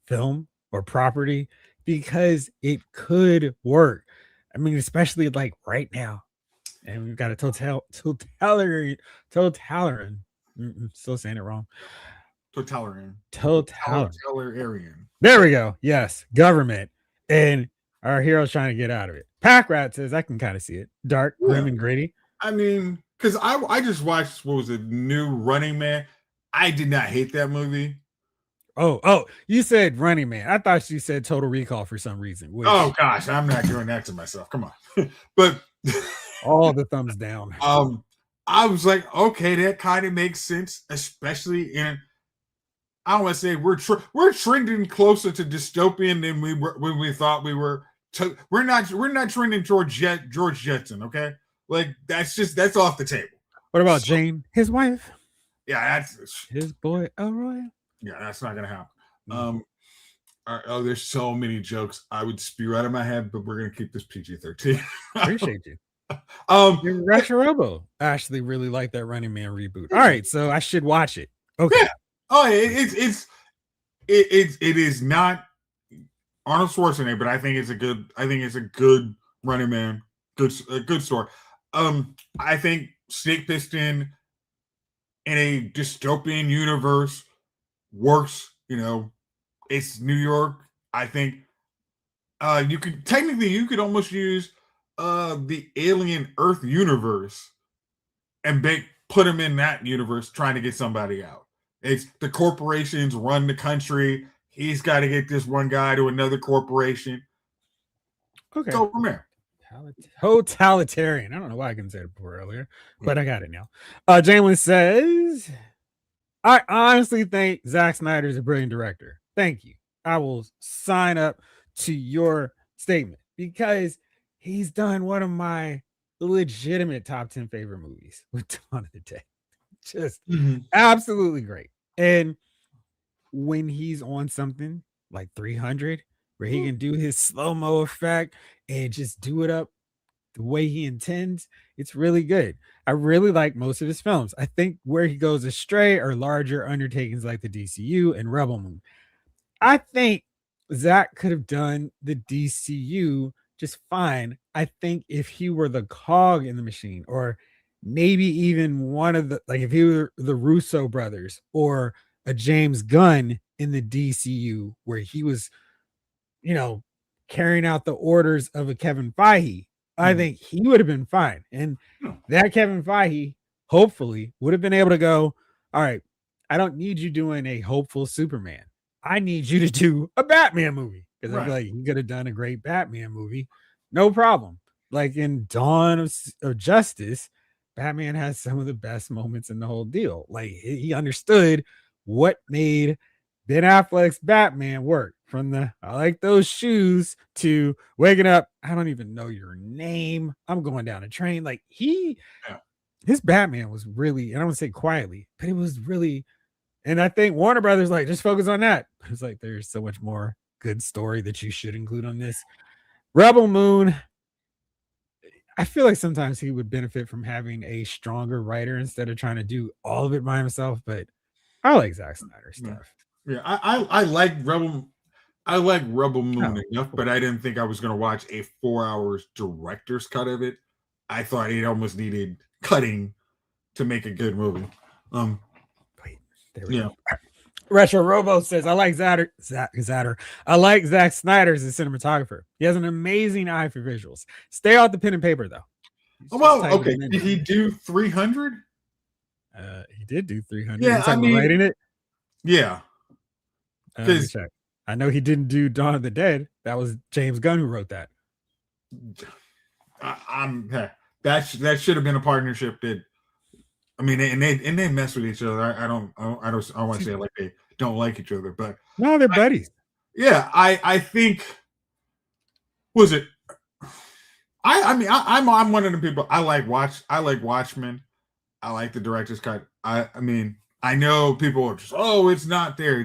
film or property because it could work. I mean, especially like right now. And we've got a totalitarian. Still saying it wrong. Totalitarian. There we go. Yes, government. And our hero's trying to get out of it. Pack Rat says, I can kind of see it. Dark, grim, and gritty. I mean, because I just watched, what was it, New Running Man. I did not hate that movie. Oh, you said Running Man. I thought you said Total Recall for some reason. Which, oh gosh, I'm not doing that to myself. Come on. But all the thumbs down. I was like, okay, that kind of makes sense, especially in, I don't want to say we're trending closer to dystopian than we were when we thought we were. We're not trending towards George Jetson, okay? Like that's off the table. What about Jane, his wife? Yeah, that's his boy Elroy. Yeah, that's not gonna happen. There's so many jokes I would spew out of my head, but we're gonna keep this PG-13. Appreciate you. Retro Robo actually really liked that Running Man reboot. All right, so I should watch it. Okay. Yeah. Oh, it is not Arnold Schwarzenegger, but I think it's a good Running Man, a good story. I think Snake Piston in a dystopian universe works. You know, it's New York. I think you could almost use the Alien Earth universe and put him in that universe trying to get somebody out. It's the corporations run the country. He's got to get this one guy to another corporation. Okay. Go from there. Totalitarian. I don't know why I couldn't say it before earlier, but I got it now. Jalen says, I honestly think Zack Snyder is a brilliant director. Thank you. I will sign up to your statement because he's done one of my legitimate top 10 favorite movies with Dawn of the Dead. Just absolutely great. And when he's on something like 300, where he can do his slow-mo effect and just do it up the way he intends, it's really good. I really like most of his films. I think where he goes astray are larger undertakings like the DCU and Rebel Moon. I think Zach could have done the DCU just fine. I think if he were the cog in the machine, or maybe even one of the, like if he were the Russo brothers or a James Gunn in the DCU, where he was, carrying out the orders of a Kevin Feige, I think he would have been fine. And that Kevin Feige hopefully would have been able to go, all right, I don't need you doing a hopeful Superman. I need you to do a Batman movie. Because I feel like he could have done a great Batman movie. No problem. Like in Dawn of Justice, Batman has some of the best moments in the whole deal. Like he understood what made Ben Affleck's Batman work, from the I like those shoes to waking up, I don't even know your name, I'm going down a train. Like his Batman was really, and I don't say quietly, but it was really, and I think Warner Brothers like just focus on that. It's like there's so much more good story that you should include on this. Rebel Moon, I feel like sometimes he would benefit from having a stronger writer instead of trying to do all of it by himself, but I like Zack Snyder stuff. Yeah, I like Rebel. I like Rebel Moon enough, but I didn't think I was going to watch a 4 hours director's cut of it. I thought it almost needed cutting to make a good movie. Wait, there we go. Retro Robo says, I like Zatter. I like Zack Snyder as a cinematographer. He has an amazing eye for visuals. Stay off the pen and paper, though. Okay. Did he do 300? He did do 300. Yeah, I mean, writing it. Yeah. Let me Because check. I know he didn't do Dawn of the Dead. That was James Gunn who wrote that. I'm that should have been a partnership that I mean, and they mess with each other. I don't want to say it like they don't like each other, but No, they're buddies. yeah, I think was it. I mean I'm one of the people I like Watchmen. I like the director's cut. I mean I know people are just it's not there.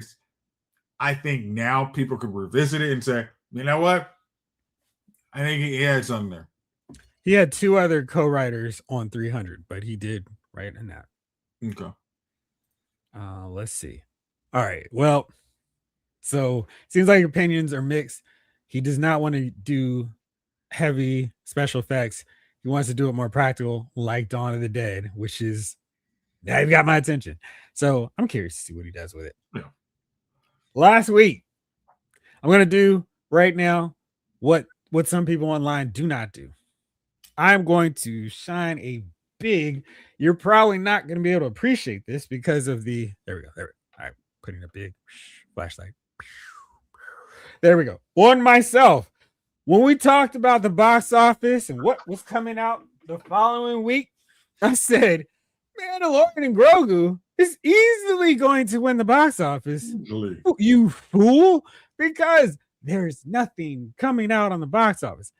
I think now people could revisit it and say, you know what? I think he had something there. He had 2 other co-writers on 300, but he did write in that. Okay. Let's see. All right. Well, so seems like opinions are mixed. He does not want to do heavy special effects. He wants to do it more practical, like Dawn of the Dead, which is now you've got my attention. So I'm curious to see what he does with it. Yeah. Last week, I'm gonna do right now what some people online do not do. I'm going to shine a big. You're probably not going to be able to appreciate this because of the. There we go. There. All right, putting a big flashlight. There we go. On myself. When we talked about the box office and what was coming out the following week, I said, Mandalorian and Grogu is easily going to win the box office. Easily. You fool. Because there's nothing coming out on the box office.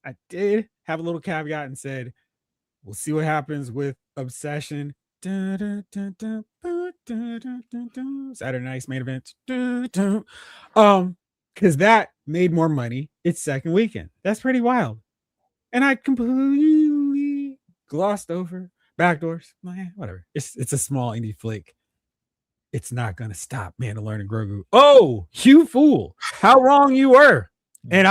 I did have a little caveat and said, we'll see what happens with Obsession. Saturday night's main event. Because that made more money its second weekend. That's pretty wild. And I completely glossed over Backdoors. Whatever. It's a small indie flick. It's not gonna stop Mandalorian and Grogu. Oh, you fool! How wrong you were. And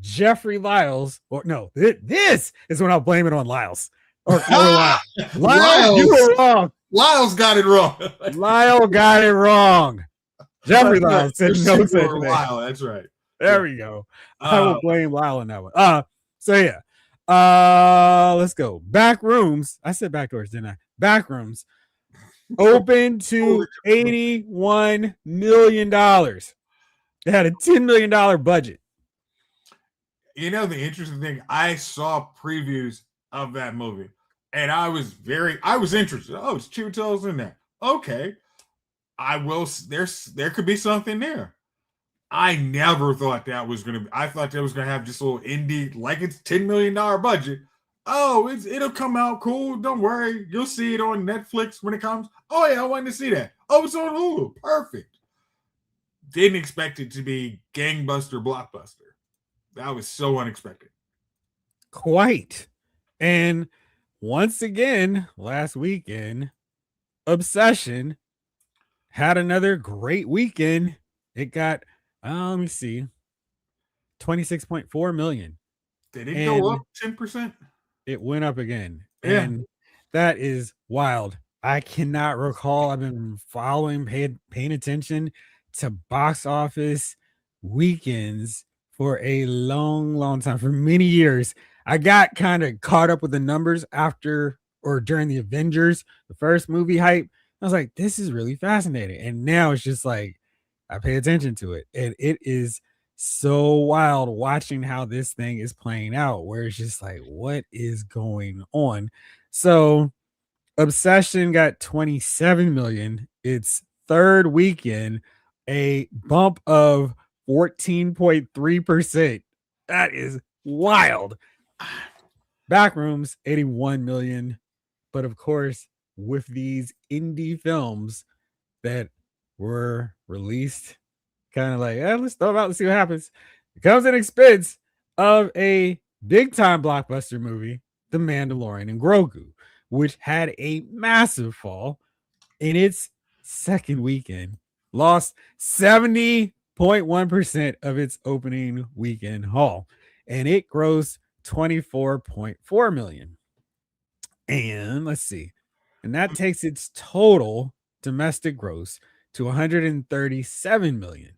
Jeffrey Lyles, or no, this is when I'll blame it on Lyles. Or Lyles. Lyles, you were wrong. Lyles got it wrong. Lyle got it wrong. Jeffrey Lyles said no such thing. Lyle, that's right. There we go. I will blame Lyle on that one. So yeah. Let's go. Backrooms. I said Backdoors, didn't I? Backrooms. Open to $81 million. They had a $10 million budget. You know, the interesting thing, I saw previews of that movie and I was interested. Oh, it's Chiwetel's in there. Okay. There could be something there. I never thought that was going to, I thought that was going to have just a little indie, like it's $10 million budget. Oh, it'll come out cool. Don't worry. You'll see it on Netflix when it comes. Oh, yeah, I wanted to see that. Oh, it's on Hulu. Perfect. Didn't expect it to be gangbuster blockbuster. That was so unexpected. Quite. And once again, last weekend, Obsession had another great weekend. It got, let me see, 26.4 million. Did it go up 10%? It went up again. Yeah. And that is wild. I cannot recall. I've been following, paying attention to box office weekends for a long, long time, for many years. I got kind of caught up with the numbers after or during the Avengers, the first movie hype. I was like, this is really fascinating. And now it's just like, I pay attention to it. And it is so wild watching how this thing is playing out, where it's just like, what is going on? So Obsession got 27 million. Its third weekend, a bump of 14.3%. That is wild. Backrooms, 81 million. But of course, with these indie films that were released, kind of like, let's throw them out and see what happens. It comes at expense of a big time blockbuster movie, The Mandalorian and Grogu, which had a massive fall in its second weekend, lost 70.1% of its opening weekend haul, and it grossed 24.4 million. And let's see, and that takes its total domestic gross to 137 million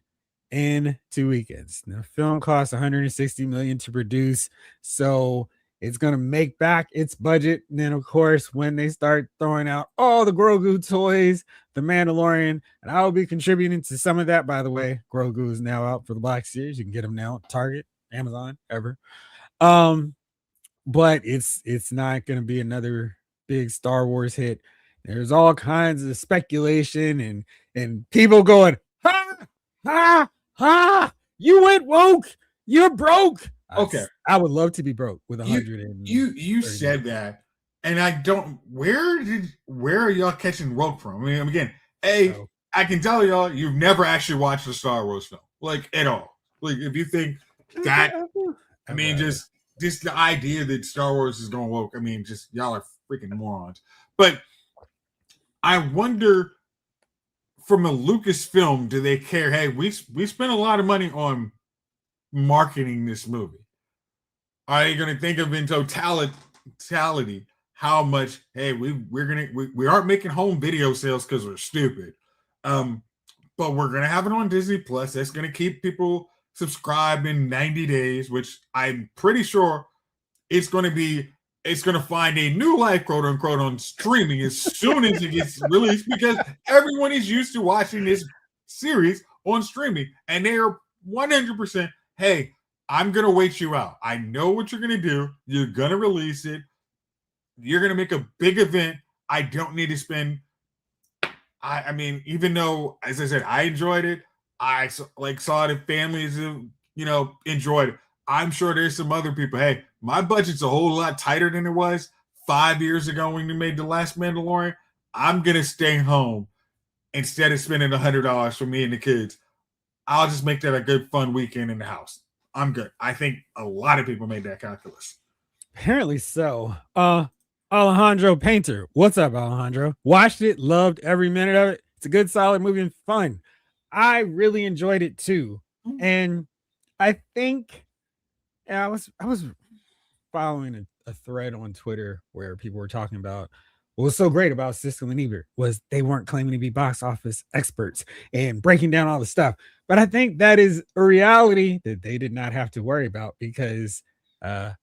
in 2 weekends. Now, film costs 160 million to produce, so It's going to make back its budget. And then, of course, when they start throwing out all the Grogu toys, the Mandalorian, and I will be contributing to some of that, by the way. Grogu is now out for the Black Series. You can get them now at Target, Amazon, ever. But it's not going to be another big Star Wars hit. There's all kinds of speculation and people going, ha, ha, ha, you went woke, you're broke. Okay, I would love to be broke with 100. You said that, and I don't. Where are y'all catching woke from? I mean, again, I can tell y'all you've never actually watched a Star Wars film, like at all. Like if you think that, I mean, just the idea that Star Wars is going woke. I mean, just y'all are freaking morons. But I wonder, from a Lucasfilm, do they care? Hey, we spent a lot of money on marketing this movie. Are you going to think of in totality how much? Hey, we aren't making home video sales because we're stupid, but we're going to have it on Disney Plus. That's going to keep people subscribed in 90 days, which I'm pretty sure it's going to find a new life, quote unquote, on streaming as soon as it gets released, because everyone is used to watching this series on streaming, and they are 100%. Hey, I'm going to wait you out. I know what you're going to do. You're going to release it. You're going to make a big event. I don't need to spend. I mean, even though, as I said, I enjoyed it. I saw it. Families, enjoyed it. I'm sure there's some other people. Hey, my budget's a whole lot tighter than it was 5 years ago when we made The Last Mandalorian. I'm going to stay home instead of spending $100 for me and the kids. I'll just make that a good, fun weekend in the house. I'm good. I think a lot of people made that calculus. Apparently so. Alejandro Painter. What's up, Alejandro? Watched it, loved every minute of it. It's a good, solid movie and fun. I really enjoyed it too. And I think I was following a thread on Twitter where people were talking about what was so great about Siskel and Ebert was they weren't claiming to be box office experts and breaking down all the stuff. But I think that is a reality that they did not have to worry about because there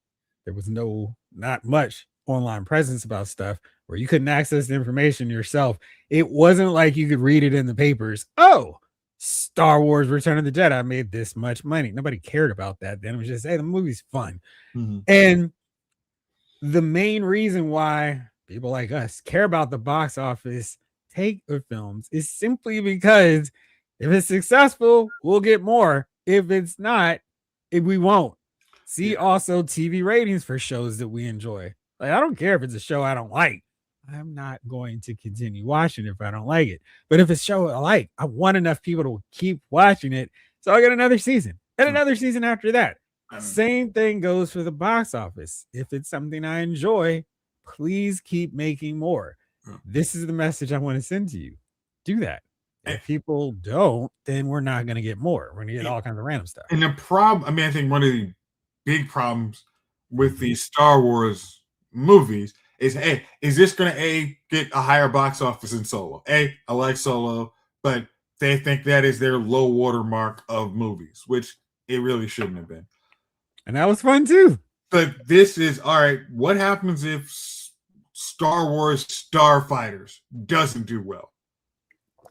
was not much online presence about stuff where you couldn't access the information yourself. It wasn't like you could read it in the papers. Oh, Star Wars Return of the Jedi made this much money. Nobody cared about that then. It was just, hey, the movie's fun. Mm-hmm. And the main reason why people like us care about the box office take of films is simply because if it's successful, we'll get more. If it's not, we won't. See also TV ratings for shows that we enjoy. Like, I don't care if it's a show I don't like. I'm not going to continue watching it if I don't like it. But if it's a show I like, I want enough people to keep watching it. So I get another season and another season after that. Same thing goes for the box office. If it's something I enjoy, please keep making more. This is the message I want to send to you. Do that. If people don't, then we're not going to get more. We're going to get all kinds of random stuff. And the problem, I think one of the big problems with the Star Wars movies is, hey, is this going to get a higher box office than Solo? I like Solo, but they think that is their low watermark of movies, which it really shouldn't have been. And that was fun too. But this is, all right, what happens if Star Wars Starfighters doesn't do well?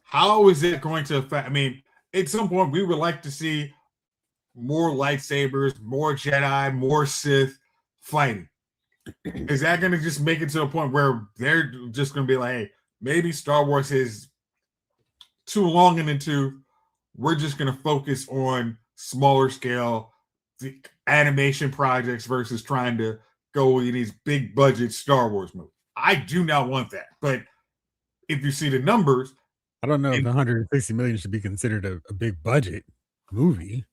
How is it going to affect? I mean, at some point, we would like to see more lightsabers, more Jedi, more Sith fighting. Is that going to just make it to a point where they're just going to be like, hey, maybe Star Wars is too long in the tooth. We're just going to focus on smaller scale animation projects versus trying to go with these big budget Star Wars movies. I do not want that. But if you see the numbers, I don't know if 160 million should be considered a big budget movie.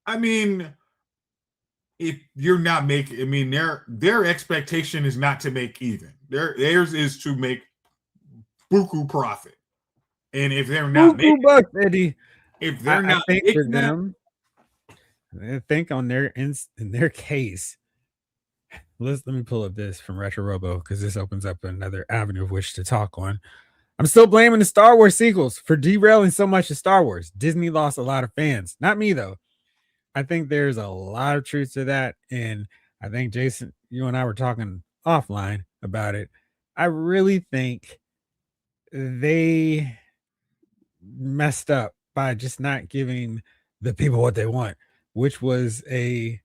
I mean, if you're not making, I mean, their expectation is not to make even. Theirs is to make buku profit. And if they're not making, bucks, Eddie, if they're not making them, I think on in their case, let me pull up this from Retro Robo because this opens up another avenue of which to talk on. I'm still blaming the Star Wars sequels for derailing so much of Star Wars. Disney lost a lot of fans. Not me, though. I think there's a lot of truth to that. And I think Jason, you and I were talking offline about it. I really think they messed up by just not giving the people what they want, which was a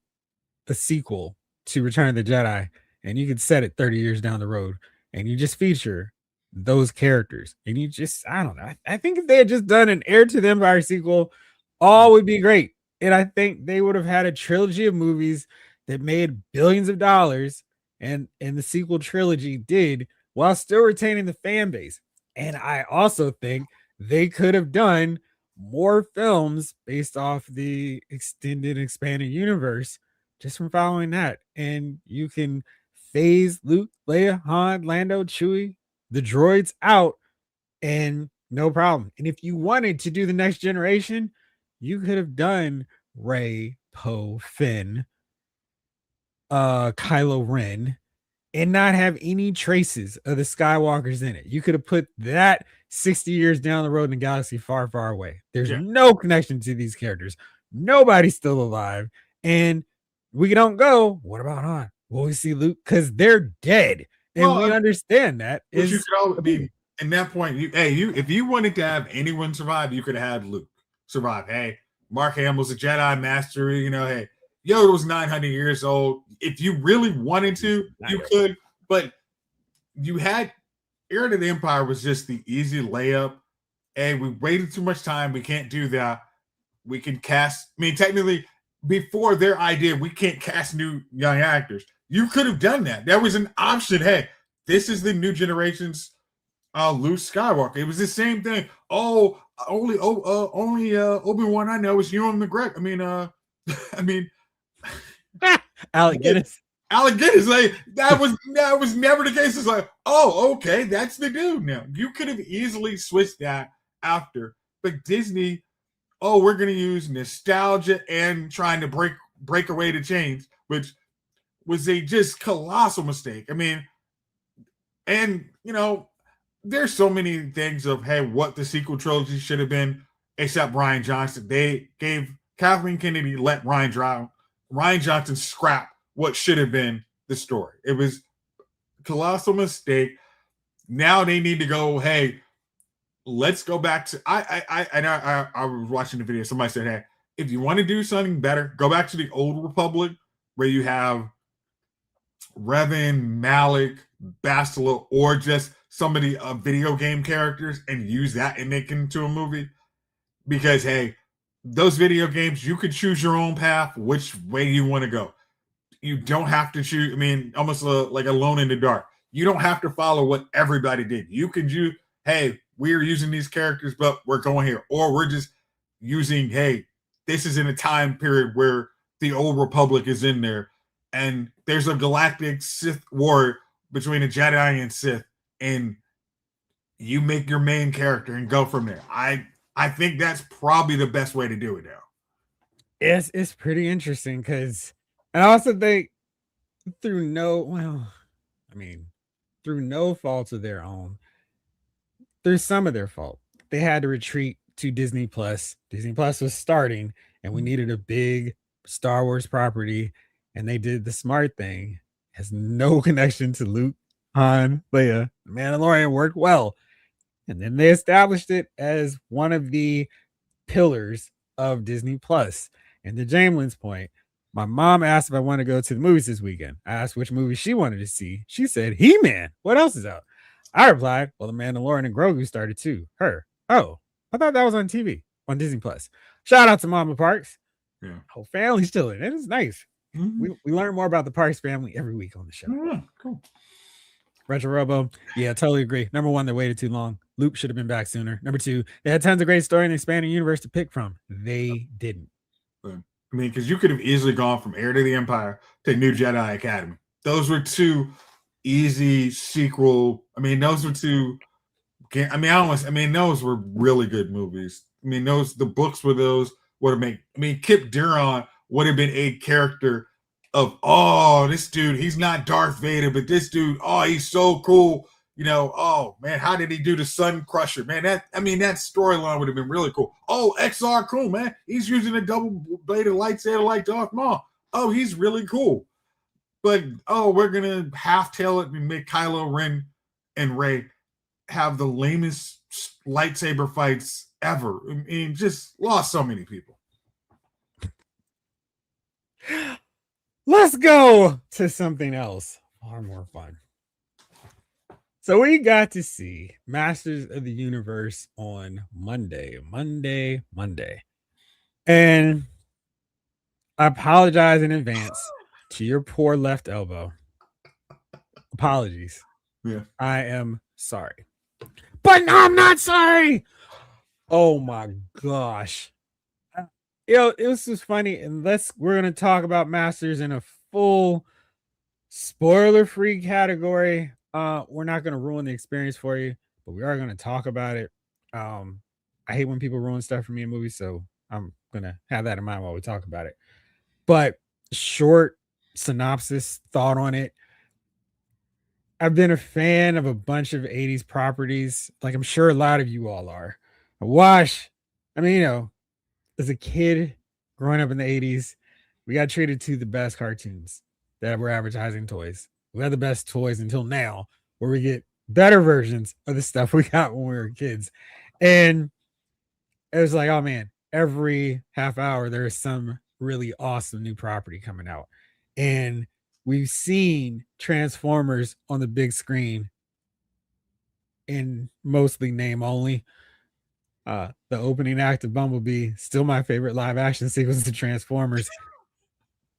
sequel to Return of the Jedi, and you could set it 30 years down the road, and you just feature those characters, and you just I don't know. I think if they had just done an Heir to the Empire sequel, all would be great, and I think they would have had a trilogy of movies that made billions of dollars, and the sequel trilogy did while still retaining the fan base. And I also think they could have done more films based off the extended expanded universe just from following that. And you can phase Luke, Leia, Han, Lando, Chewie, the droids out, and no problem. And if you wanted to do the next generation, you could have done Rey, Poe, Finn, Kylo Ren, and not have any traces of the Skywalkers in it. You could have put that 60 years down the road in a galaxy far, far away. There's no connection to these characters. Nobody's still alive. And we don't go, what about Han? Will we see Luke? Because they're dead. And we understand that. You could all, I mean, in that point, if you wanted to have anyone survive, you could have had Luke survive. Hey, Mark Hamill's a Jedi Master, hey, Yoda was 900 years old. If you really wanted to, you could, but you had Heir to the Empire was just the easy layup. Hey, we waited too much time. We can't do that. We can cast, I mean, technically, before their idea, we can't cast new young actors. You could have done that. That was an option. Hey, this is the new generation's Luke Skywalker. It was the same thing. Oh, only Obi-Wan I know is Ewan McGregor. I mean, Alec Guinness. Alec Guinness, like that was never the case. It's like, oh, okay, that's the dude now. You could have easily switched that after, but Disney, we're gonna use nostalgia and trying to break away the chains, which was a just colossal mistake. I mean, and there's so many things of what the sequel trilogy should have been, except Rian Johnson. They gave Kathleen Kennedy let Rian Johnson scrap what should have been the story. It was a colossal mistake. Now they need to go, hey, let's go back to I was watching the video. Somebody said, hey, if you want to do something better, go back to the old Republic where you have Revan, Malik, Bastila, or just somebody video game characters and use that and make it into a movie. Because hey, those video games, you could choose your own path, which way you want to go. You don't have to choose. I mean, almost like Alone in the Dark. You don't have to follow what everybody did. You can do, hey, we're using these characters, but we're going here. Or we're just using, hey, this is in a time period where the old Republic is in there. And there's a galactic Sith war between a Jedi and Sith. And you make your main character and go from there. I think that's probably the best way to do it now. It's pretty interesting because, and I also think through no fault of their own, there's some of their fault. They had to retreat to Disney Plus. Disney Plus was starting, and we needed a big Star Wars property, and they did the smart thing. Has no connection to Luke, Han, Leia. The Mandalorian worked well. And then they established it as one of the pillars of Disney Plus. And to Jamelin's point, my mom asked if I wanted to go to the movies this weekend. I asked which movie she wanted to see. She said, He-Man. What else is out? I replied, well, The Mandalorian and Grogu started too. Her. Oh, I thought that was on TV on Disney Plus. Shout out to Mama Parks. Yeah. Whole family's still in it. It's nice. Mm-hmm. We learn more about the Parks family every week on the show. Oh, cool. Retro Robo. Yeah, totally agree. Number one, they waited too long. Luke should have been back sooner. Number two, they had tons of great story and expanding universe to pick from. They didn't. I mean, because you could have easily gone from Heir to the Empire to New Jedi Academy. Those were two easy sequel. I mean, those were two. Those were really good movies. I mean, the books were those would have made. I mean, Kip Duron would have been a character of, this dude, he's not Darth Vader, but this dude, he's so cool. Oh man, how did he do the Sun Crusher? Man, that storyline would have been really cool. Oh, XR cool, man. He's using a double-bladed lightsaber like Darth Maul. Oh, he's really cool. But we're gonna half tail it and make Kylo Ren and Rey have the lamest lightsaber fights ever. I mean, just lost so many people. Let's go to something else far more fun. So we got to see Masters of the Universe on Monday. And I apologize in advance to your poor left elbow. Apologies. Yeah. I am sorry. But no, I'm not sorry. Oh my gosh. It was just funny. And we're gonna talk about Masters in a full spoiler-free category. We're not gonna ruin the experience for you, but we are gonna talk about it. I hate when people ruin stuff for me in movies, so I'm gonna have that in mind while we talk about it. But short synopsis, thought on it. I've been a fan of a bunch of 80s properties, like I'm sure a lot of you all are. I mean, as a kid growing up in the 80s, we got treated to the best cartoons that were advertising toys. We had the best toys until now, where we get better versions of the stuff we got when we were kids. And it was like, oh man, every half hour there's some really awesome new property coming out. And we've seen Transformers on the big screen in mostly name only. The opening act of Bumblebee, still my favorite live action sequence to Transformers.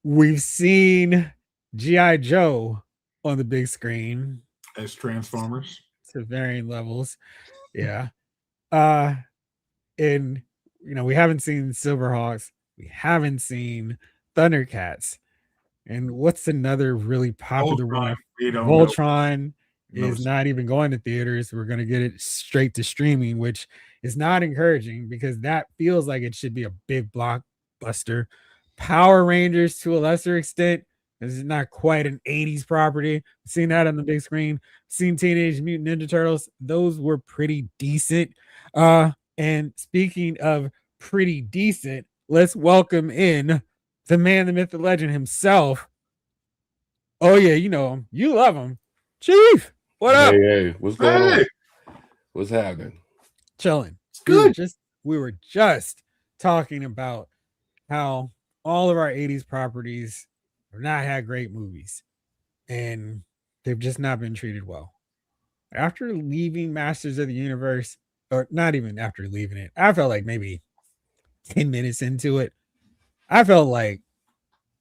We've seen G.I. Joe on the big screen as Transformers to varying levels. Yeah. And we haven't seen Silverhawks. We haven't seen Thundercats. And what's another really popular one? Voltron is not even going to theaters. We're going to get it straight to streaming, which is not encouraging because that feels like it should be a big blockbuster. Power Rangers, to a lesser extent, this is not quite an 80s property. Seen that on the big screen. Seen Teenage Mutant Ninja Turtles. Those were pretty decent. And speaking of pretty decent, let's welcome in the man, the myth, the legend himself. Oh yeah, you know him. You love him. Chief, what up? Hey, what's going on? What's happening? Chilling. Good. We were just talking about how all of our 80s properties have not had great movies. And they've just not been treated well. After leaving Masters of the Universe, or not even after leaving it, I felt like maybe 10 minutes into it, I felt like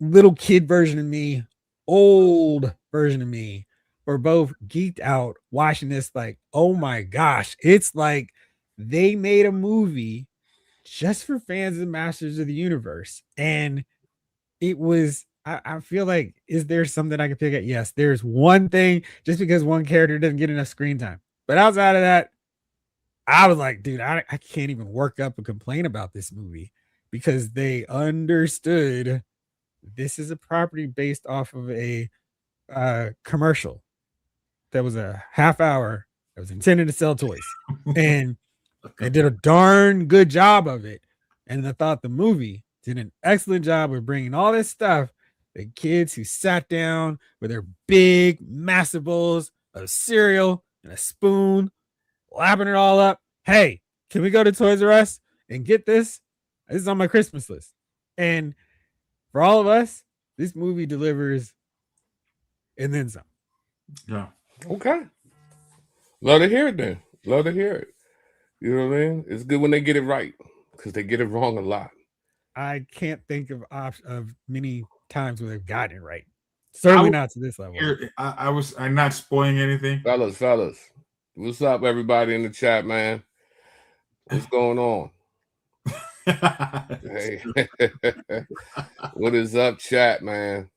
little kid version of me, old version of me were both geeked out watching this, like, oh my gosh, it's like they made a movie just for fans of Masters of the Universe. And it was, I feel like, is there something I can pick at? Yes, there's one thing, just because one character doesn't get enough screen time. But outside of that, I was like, dude, I can't even work up a complaint about this movie because they understood this is a property based off of a commercial that was a half hour that was intended to sell toys. And they did a darn good job of it. And I thought the movie did an excellent job of bringing all this stuff. The kids who sat down with their big, massive bowls of cereal and a spoon, lapping it all up. Hey, can we go to Toys R Us and get this? This is on my Christmas list. And for all of us, this movie delivers and then some. Yeah. Okay. Love to hear it then. Love to hear it. You know what I mean? It's good when they get it right because they get it wrong a lot. I can't think of many times where they've gotten it right. Certainly not to this level. I'm not spoiling anything. Fellas. What's up, everybody in the chat, man? What's going on? Hey. What is up, chat, man?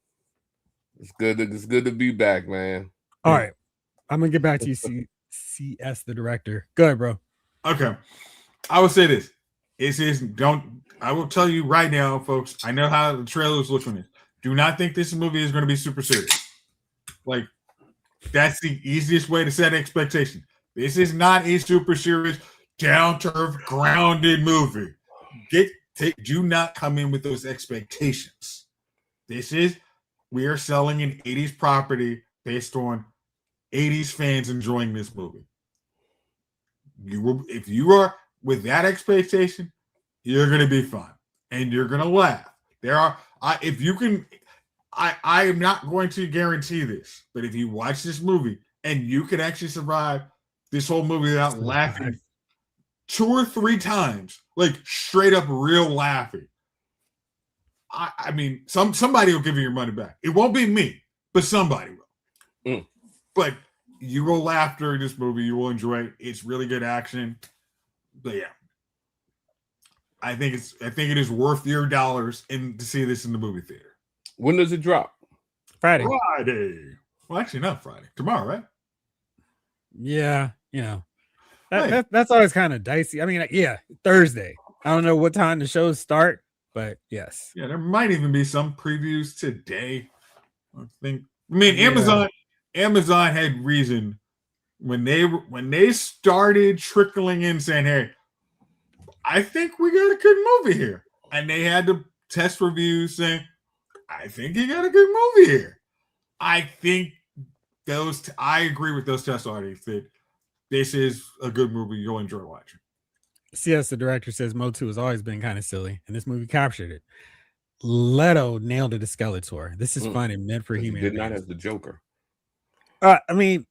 It's good to be back, man. All right. I'm gonna get back to you, CS the director. Go ahead, bro. Okay. I will say this. I will tell you right now, folks. I know how the trailers look on this. Do not think this movie is going to be super serious. Like, that's the easiest way to set expectation. This is not a super serious, down-to-earth, grounded movie. Do not come in with those expectations. This is we are selling an 80s property based on 80s fans enjoying this movie. If you are with that expectation, you're going to be fun and you're going to laugh. If you can, I am not going to guarantee this, but if you watch this movie and you can actually survive this whole movie without laughing 2 or 3 times, like straight up real laughing, I mean, somebody will give you your money back. It won't be me, but somebody will. But you will laugh during this movie. You will enjoy it. It's really good action. But yeah, I think it is worth your dollars to see this in the movie theater. When does it drop? Friday. Well, actually, not Friday. Tomorrow, right? Yeah, that's always kind of dicey. I mean, yeah, Thursday. I don't know what time the shows start, but yes. Yeah, there might even be some previews today. Amazon had reason when they started trickling in saying, "Hey, I think we got a good movie here," and they had the test reviews saying, "I think you got a good movie here." I think I agree with those test audience that this is a good movie you'll enjoy watching. CS, the director, says Motu has always been kind of silly, and this movie captured it. Leto nailed it as Skeletor. This is fun and meant for He-Man. Did not as the Joker. I mean,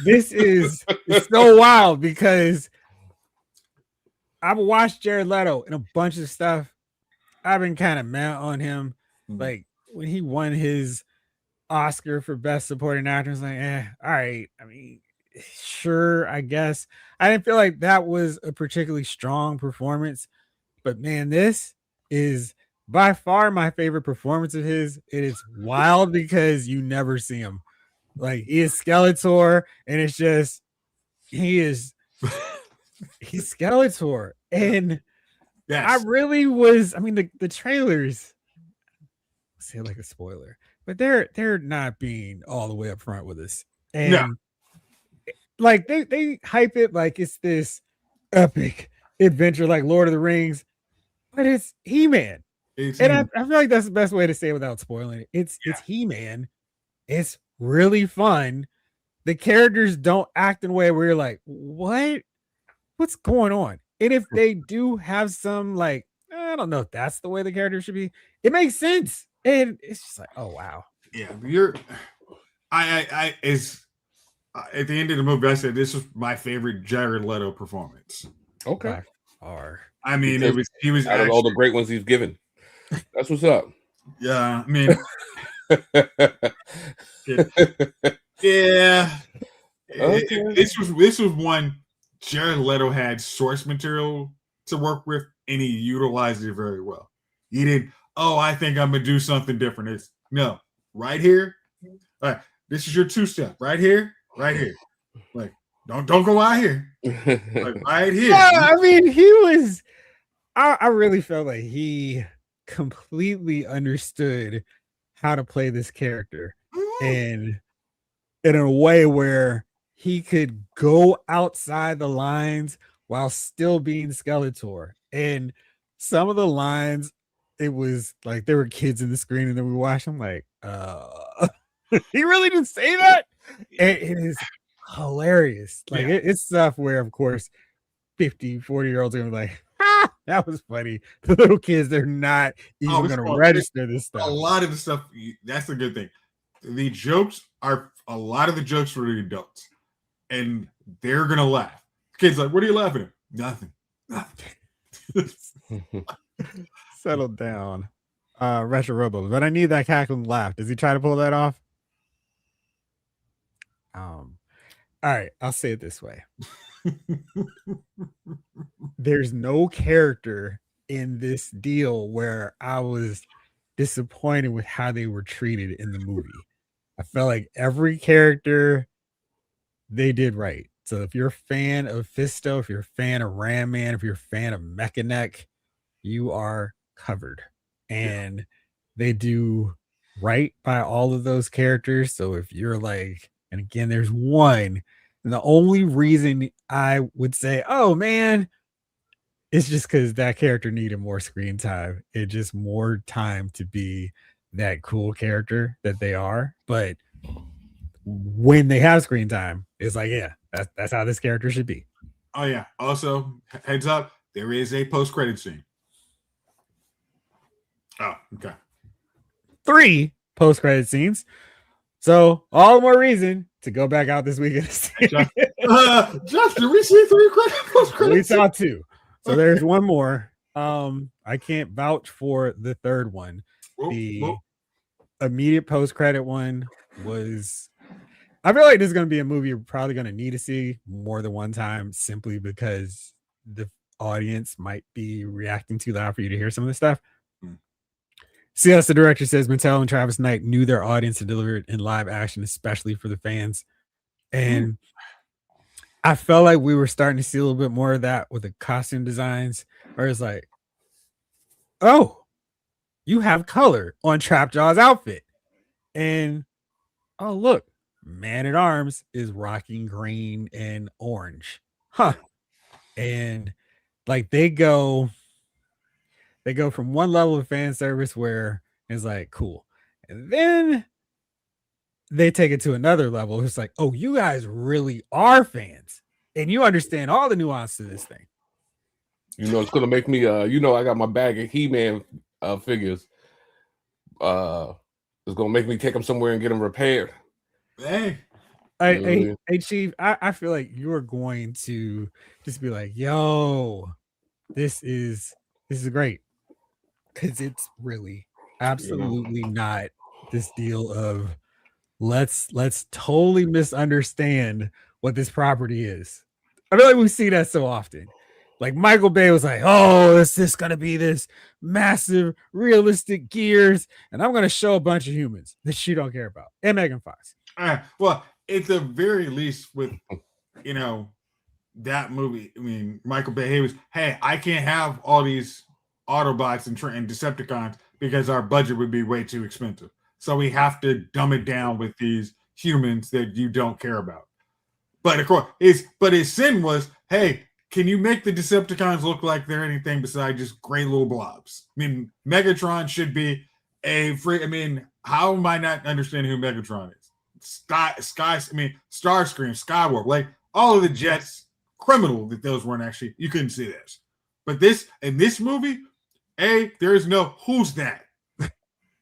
this is so wild because I've watched Jared Leto in a bunch of stuff. I've been kind of mad on him. Like when he won his Oscar for Best Supporting Actor, I was like, all right. I mean, sure, I guess. I didn't feel like that was a particularly strong performance, but man, this is by far my favorite performance of his. It is wild because you never see him. Like he is Skeletor, and it's just he's Skeletor. And yes. I really was, I mean, the trailers say like a spoiler, but they're not being all the way up front with us. And like they hype it like it's this epic adventure like Lord of the Rings, but it's He-Man. I feel like that's the best way to say it without spoiling it. It's He-Man. It's really fun. The characters don't act in a way where you're like, what's going on? And if they do have some like, I don't know if that's the way the character should be, it makes sense. And it's just like, oh wow. Yeah, at the end of the movie, I said this was my favorite Jared Leto performance. Okay. I mean, because he was out of all the great ones he's given. That's what's up. Yeah, I mean, yeah. Okay. This was one Jared Leto had source material to work with, and he utilized it very well. He didn't. Oh, I think I'm gonna do something different. It's no, right here. All right, this is your 2-step. Right here. Like, don't go out here. Like, right here. Yeah, I mean, he was. I really felt like he completely understood how to play this character, and in a way where he could go outside the lines while still being Skeletor. And some of the lines, it was like there were kids in the screen, and then we watched. I'm like, he really didn't say that. And it is hilarious. Like it's stuff where, of course, 50, 40-year-olds are gonna be like, that was funny. The little kids, they're not even gonna register this stuff. A lot of the stuff, that's a good thing. The jokes are a lot of the jokes for the adults, and they're gonna laugh. Kids like, what are you laughing at? Nothing. Settle down. Retro Robo, but I need that cackling laugh. Does he try to pull that off? All right, I'll say it this way. There's no character in this deal where I was disappointed with how they were treated in the movie. I felt like every character they did right. So if you're a fan of Fisto, if you're a fan of Ram Man, if you're a fan of Mechanic, you are covered. And they do right by all of those characters. So if you're like, and again, there's one, and the only reason I would say, oh man, it's just because that character needed more screen time. It just more time to be that cool character that they are, but when they have screen time, it's like, yeah, that's how this character should be. Oh yeah. Also, heads up, there is a post-credit scene. Oh, okay. 3 post-credit scenes. So all the more reason to go back out this weekend. Josh, did we see 3 post-credit We scenes? saw 2. So there's one more. I can't vouch for the third one. The immediate post-credit one was, I feel like this is going to be a movie you're probably going to need to see more than one time, simply because the audience might be reacting too loud for you to hear some of the stuff. CS, the director, says Mattel and Travis Knight knew their audience to deliver it in live action, especially for the fans. And I felt like we were starting to see a little bit more of that with the costume designs, where it's like, oh, you have color on Trapjaw's outfit. And oh, look, Man at Arms is rocking green and orange. Huh. And like they go from one level of fan service where it's like, cool. And then they take it to another level. It's like, oh, you guys really are fans. And you understand all the nuance to this thing. You know, it's gonna make me I got my bag of He-Man figures. It's gonna make me take them somewhere and get them repaired. Hey. Hey, Chief, I feel like you're going to just be like, yo, this is great. Because it's really absolutely not this deal of let's totally misunderstand what this property is. I feel like we see that so often. Like Michael Bay was like, oh, is this gonna be this massive realistic gears, and I'm gonna show a bunch of humans that you don't care about, and Megan Fox. Well, at the very least, with that movie, I mean, Michael Bay was, hey, I can't have all these Autobots and Decepticons because our budget would be way too expensive. So we have to dumb it down with these humans that you don't care about. But of course, his sin was, hey, can you make the Decepticons look like they're anything besides just gray little blobs? I mean, Megatron should be a free. I mean, how am I not understanding who Megatron is? Starscream, Skywarp, like all of the Jets, criminal that those weren't actually. You couldn't see this, but in this movie, there's no who's that.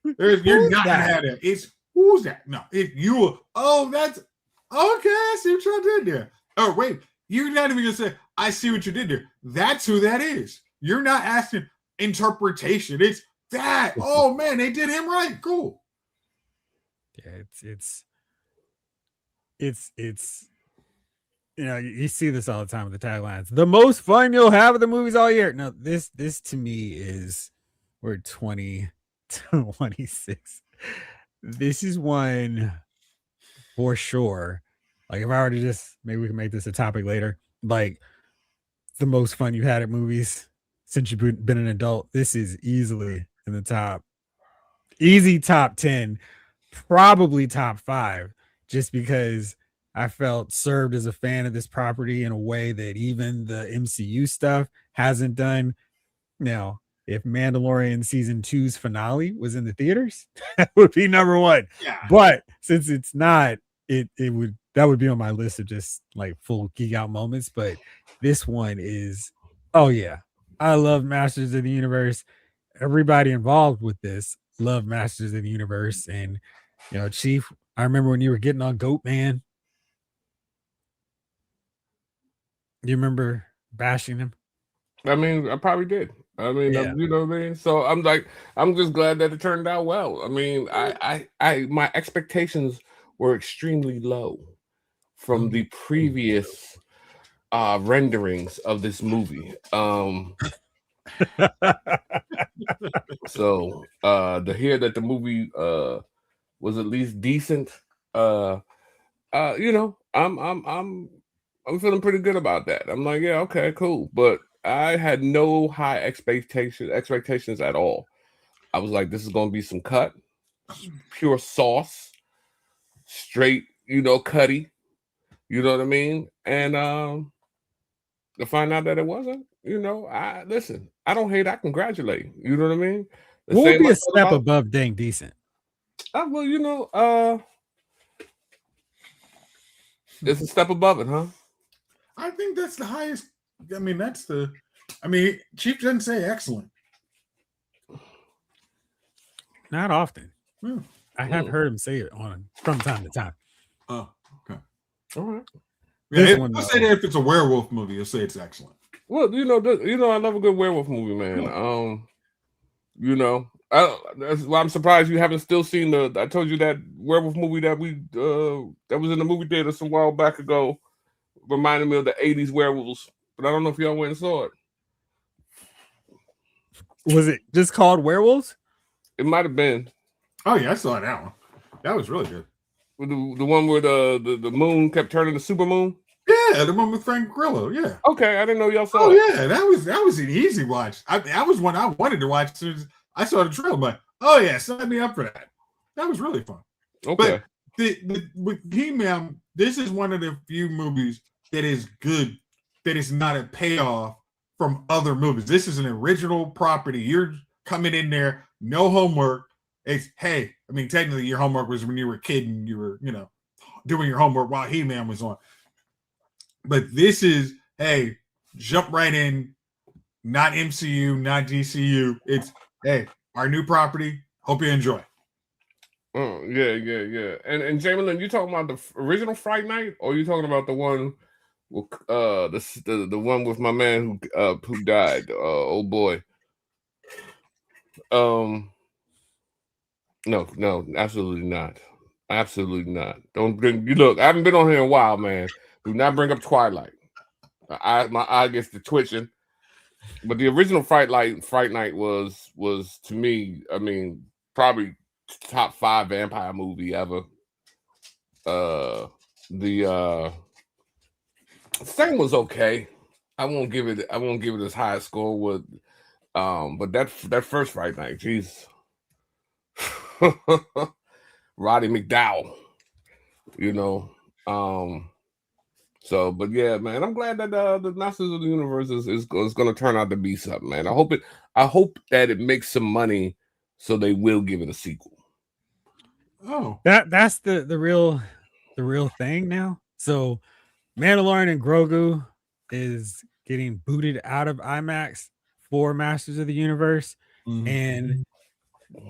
You're not gonna have that. It's who's that? No, you. Oh, that's okay. I see what y'all did there. Oh wait, you're not even gonna say I see what you did there. That's who that is. You're not asking interpretation. It's that. Oh man, they did him right. Cool. Yeah, it's you see this all the time with the taglines. The most fun you'll have at the movies all year. No, this to me is we're 2026. This is one for sure. Like if I were to just, maybe we can make this a topic later. Like the most fun you had at movies since you've been an adult. This is easily in the top 10, probably top 5, just because I felt served as a fan of this property in a way that even the MCU stuff hasn't done. Now, if Mandalorian season 2's finale was in the theaters, that would be number 1. Yeah. But since it's not, that would be on my list of just like full geek out moments. But this one is, oh yeah, I love Masters of the Universe. Everybody involved with this love Masters of the Universe. And Chief, I remember when you were getting on Goat Man. You remember bashing him? I mean, I probably did. I mean, Yeah. you know what I mean? So I'm just glad that it turned out well. I mean, I my expectations were extremely low from the previous renderings of this movie. So to hear that the movie was at least decent, I'm feeling pretty good about that. I'm like, yeah, okay, cool. But I had no high expectations at all. I was like, this is gonna be some cut, pure sauce, straight, cutty. You know what I mean? And to find out that it wasn't, I don't hate, I congratulate. You know what I mean? What would be a step above dang decent? Well, it's a step above it, huh? I think that's the highest. I mean, that's the. I mean, Chief doesn't say excellent. Not often. Yeah. I have heard him say it from time to time. Oh, okay. All right. Yeah, This one, I'll say that if it's a werewolf movie, you'll say it's excellent. Well, I love a good werewolf movie, man. That's why I'm surprised you haven't still seen I told you that werewolf movie that that was in the movie theater some while back ago, reminded me of the 80s werewolves, but I don't know if y'all went and saw it. Was it just called Werewolves? It might have been. Oh yeah, I saw that one. That was really good. The one where the moon kept turning to super moon. Yeah, the one with Frank Grillo. Yeah. Okay, I didn't know y'all saw. Oh yeah, that was an easy watch. That was one I wanted to watch as soon as I saw the trailer. But oh yeah, sign me up for that. That was really fun. Okay. But with He-Man, this is one of the few movies that is good, that is not a payoff from other movies. This is an original property. You're coming in there, no homework. It's hey, I mean, technically your homework was when you were a kid and you were, doing your homework while He-Man was on. But this is, hey, jump right in, not MCU, not DCU. It's, hey, our new property. Hope you enjoy. Oh, yeah. And Jamelin, you talking about the original Fright Night, or you talking about the one with the one with my man who died? Oh boy. No, absolutely not. Absolutely not. Don't bring you look. I haven't been on here in a while, man. Do not bring up Twilight. My eye gets to twitching. But the original Fright Night was to me, I mean, probably top 5 vampire movie ever. The thing was okay. I won't give it as high a score with but that first Fright Night, jeez. Roddy McDowell, So, but yeah, man, I'm glad that the Masters of the Universe is going to turn out to be something, man. I hope that it makes some money, so they will give it a sequel. Oh, that's the real thing now. So, Mandalorian and Grogu is getting booted out of IMAX for Masters of the Universe, and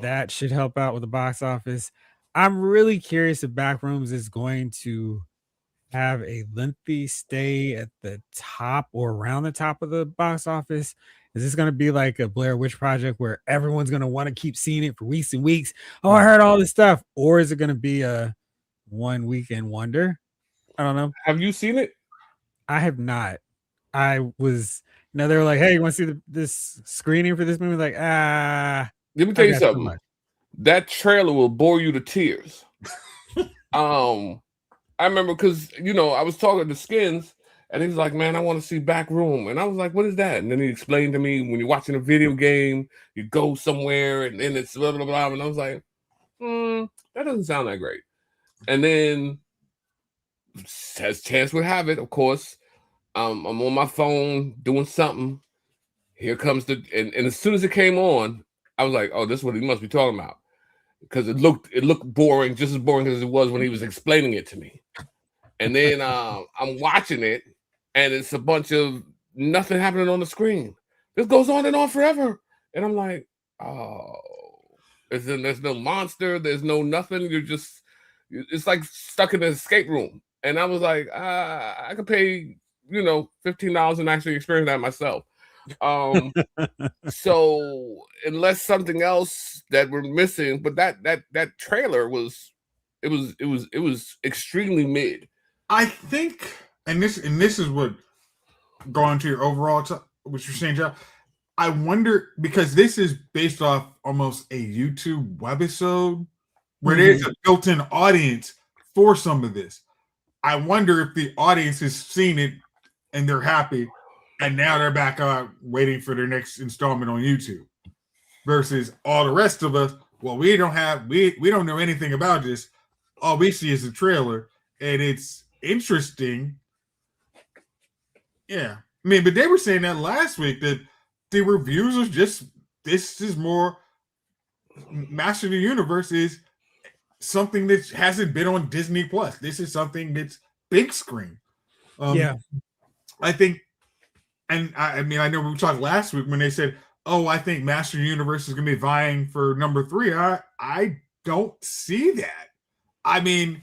that should help out with the box office. I'm really curious if Backrooms is going to have a lengthy stay at the top or around the top of the box office. Is this going to be like a Blair Witch Project where everyone's going to want to keep seeing it for weeks and weeks? Oh, I heard all this stuff. Or is it going to be a one weekend wonder? I don't know. Have you seen it? I have not. I was, they were like, hey, you want to see this screening for this movie? Like, let me tell you something. That trailer will bore you to tears. I remember because, I was talking to Skins and he was like, man, I want to see Backroom. And I was like, what is that? And then he explained to me, when you're watching a video game, you go somewhere and then it's blah, blah, blah. And I was like, that doesn't sound that great. And then, as chance would have it, of course, I'm on my phone doing something. Here comes and as soon as it came on, I was like, oh, this is what he must be talking about. Because it looked boring, just as boring as it was when he was explaining it to me. And then I'm watching it, and it's a bunch of nothing happening on the screen. This goes on and on forever. And I'm like, oh, there's no monster, there's no nothing. It's like stuck in an escape room. And I was like, I could pay, $15 and actually experience that myself. So unless something else that we're missing, but that trailer was extremely mid. I think, and this is what going to your overall what you're saying, John. I wonder, because this is based off almost a YouTube webisode where there's a built-in audience for some of this. I wonder if the audience has seen it and they're happy, and now they're back waiting for their next installment on YouTube. Versus all the rest of us, well, we don't know anything about this. All we see is the trailer, and it's interesting. Yeah. I mean, but they were saying that last week that the reviews was just, this is more, Master of the Universe is something that hasn't been on Disney Plus. This is something that's big screen. Yeah. I think, and I mean, I know we talked last week when they said, "Oh, I think Master Universe is going to be vying for number 3." I don't see that. I mean,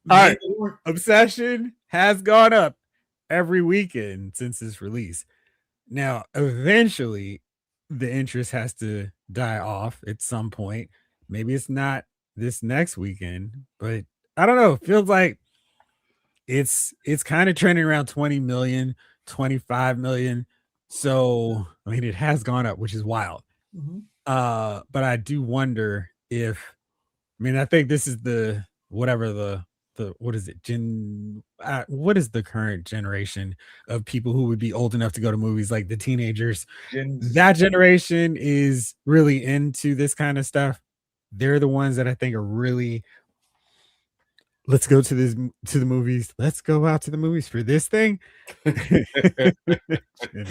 All right. Obsession has gone up every weekend since its release. Now, eventually, the interest has to die off at some point. Maybe it's not this next weekend, but I don't know. It feels like it's kind of trending around 20 million, 25 million. So, I mean, it has gone up, which is wild. But I do wonder if, I mean, I think this is the whatever the what is it? What is the current generation of people who would be old enough to go to movies, like the teenagers? That generation is really into this kind of stuff. They're the ones that I think are really, let's go to the movies. Let's go out to the movies for this thing.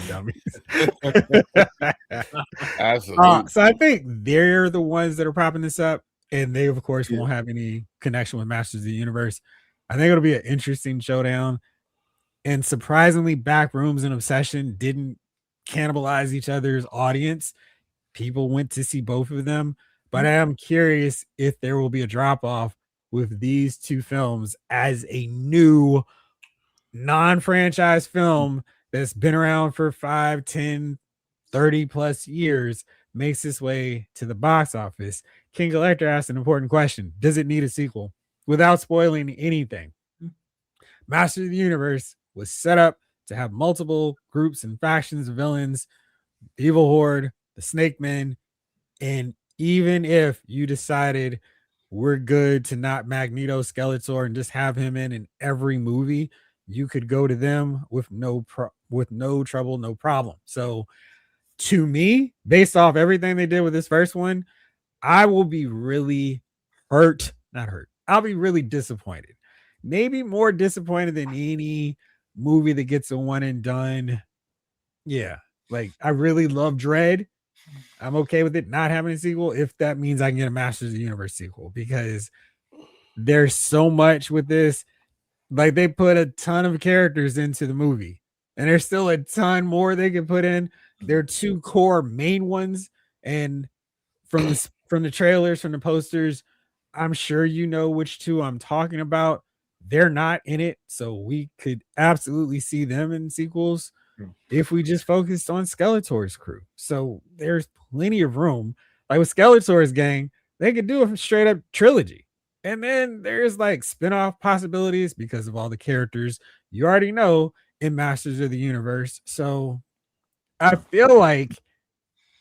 Dummies. Absolutely. So I think they're the ones that are propping this up, and they of course won't have any connection with Masters of the Universe. I think it'll be an interesting showdown. And surprisingly, Backrooms and Obsession didn't cannibalize each other's audience. People went to see both of them, but I am curious if there will be a drop off with these two films as a new non-franchise film that's been around for 5, 10, 30 plus years makes its way to the box office. King Collector asked an important question. Does it need a sequel? Without spoiling anything, Master of the Universe was set up to have multiple groups and factions of villains, the Evil Horde, the Snake Men, and even if you decided we're good to not Magneto, Skeletor, and just have him in every movie, you could go to them with no trouble, no problem. So to me, based off everything they did with this first one, I will be really not hurt. I'll be really disappointed. Maybe more disappointed than any movie that gets a one and done. Yeah. Like, I really love Dread. I'm okay with it not having a sequel if that means I can get a Masters of the Universe sequel, because there's so much with this. Like, they put a ton of characters into the movie, and there's still a ton more they can put in. There are two core main ones, and from the trailers, from the posters, I'm sure you know which two I'm talking about. They're not in it, so we could absolutely see them in sequels if we just focused on Skeletor's crew. So there's plenty of room. Like with Skeletor's gang, they could do a straight up trilogy. And then there's like spin-off possibilities because of all the characters you already know in Masters of the Universe. So I feel like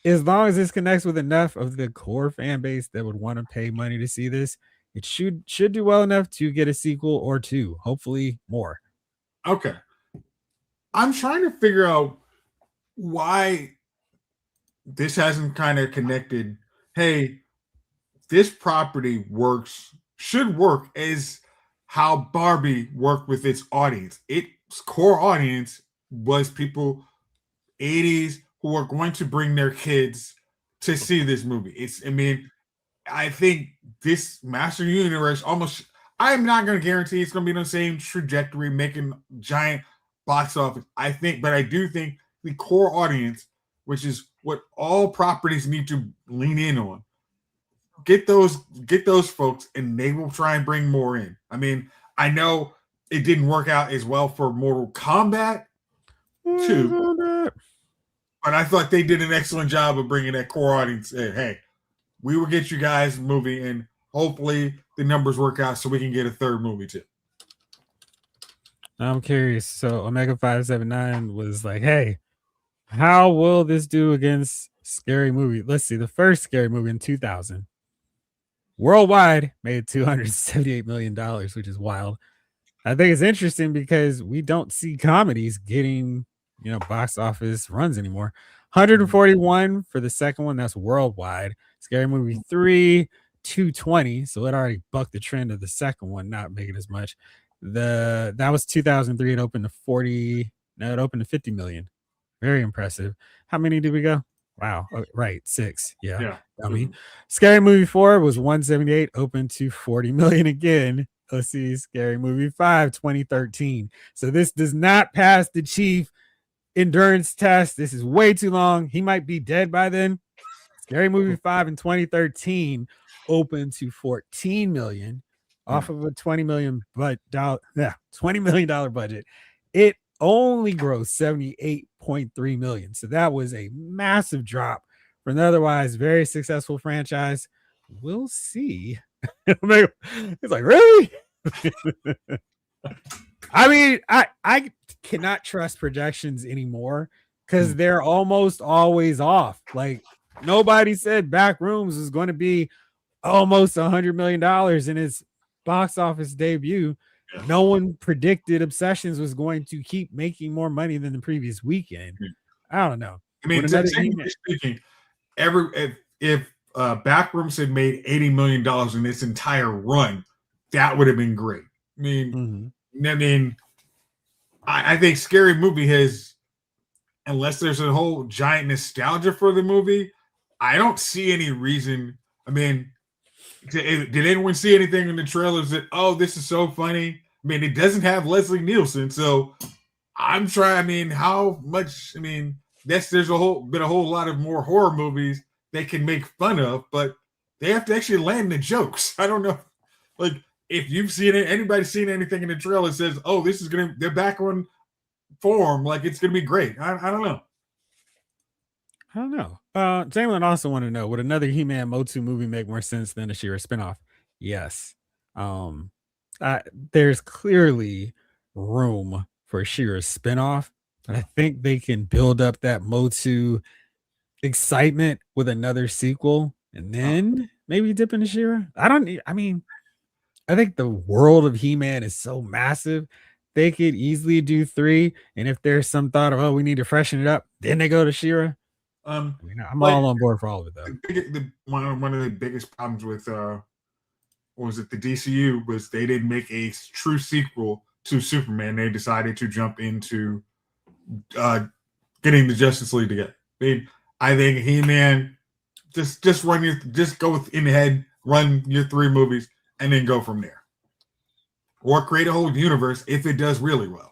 as long as this connects with enough of the core fan base that would want to pay money to see this, it should do well enough to get a sequel or two, hopefully more. Okay. I'm trying to figure out why this hasn't kind of connected. Hey, this property should work as how Barbie worked with its audience. Its core audience was people 80s who are going to bring their kids to see this movie. I think this Master Universe I'm not going to guarantee it's going to be on the same trajectory, making giant box office. But I do think the core audience, which is what all properties need to lean in on, get those folks, and they will try and bring more in. I mean, I know it didn't work out as well for Mortal Kombat 2, but I thought they did an excellent job of bringing that core audience in. Hey, we will get you guys a movie, and hopefully the numbers work out so we can get a third movie too. I'm curious. So Omega 579 was like, hey, how will this do against Scary Movie? Let's see. The first Scary Movie in 2000 worldwide made $278 million, which is wild. I think it's interesting because we don't see comedies getting, box office runs anymore. 141 for the second one. That's worldwide. Scary Movie 3, 220. So it already bucked the trend of the second one, not making as much. That was 2003. It opened to 50 million. Very impressive. How many did we go? Wow. Oh, right. 6. Yeah. Yeah. Dummy. Scary Movie 4 was 178, open to 40 million again. Let's see. Scary Movie 5, 2013. So this does not pass the chief endurance test. This is way too long. He might be dead by then. Scary Movie 5 in 2013 open to 14 million off of a $20 million $20 million budget. It only grossed 78.3 million. So that was a massive drop for an otherwise very successful franchise. We'll see. It's like, really? I mean, I cannot trust projections anymore because they're almost always off. Like, nobody said Backrooms was going to be almost $100 million in its box office debut. Yeah. No one predicted Obsessions was going to keep making more money than the previous weekend. I don't know. I mean, technically speaking, if Backrooms had made $80 million in its entire run, that would have been great. I mean, I think Scary Movie has, unless there's a whole giant nostalgia for the movie, I don't see any reason. I mean, did anyone see anything in the trailers that, oh, this is so funny? I mean, it doesn't have Leslie Nielsen, so I'm trying. I mean, how much? I mean, there's been a whole lot of more horror movies they can make fun of, but they have to actually land the jokes. I don't know, like if you've seen it, anybody's seen anything in the trailer that says, oh, this is they're back on form, like it's gonna be great. I don't know. I don't know. Jalen also wanted to know, would another He-Man Motu movie make more sense than a She-Ra spinoff? Yes. There's clearly room for a She-Ra spinoff, but I think they can build up that Motu excitement with another sequel and then maybe dip into She-Ra. I think the world of He-Man is so massive. They could easily do 3. And if there's some thought of, oh, we need to freshen it up, then they go to She-Ra. I'm all on board for all of it, though. One of the biggest problems with the DCU was they didn't make a true sequel to Superman. They decided to jump into getting the Justice League together. I think He-Man just go in the head, run your 3 movies, and then go from there, or create a whole universe if it does really well.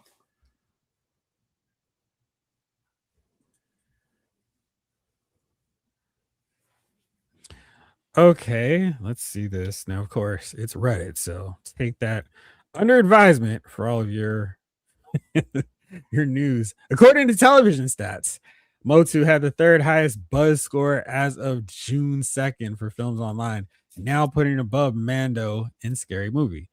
Okay, let's see this. Now, of course, it's Reddit, so take that under advisement for all of your your news. According to television stats, Motu had the 3rd highest buzz score as of June 2nd for films online, now putting above Mando and Scary Movie,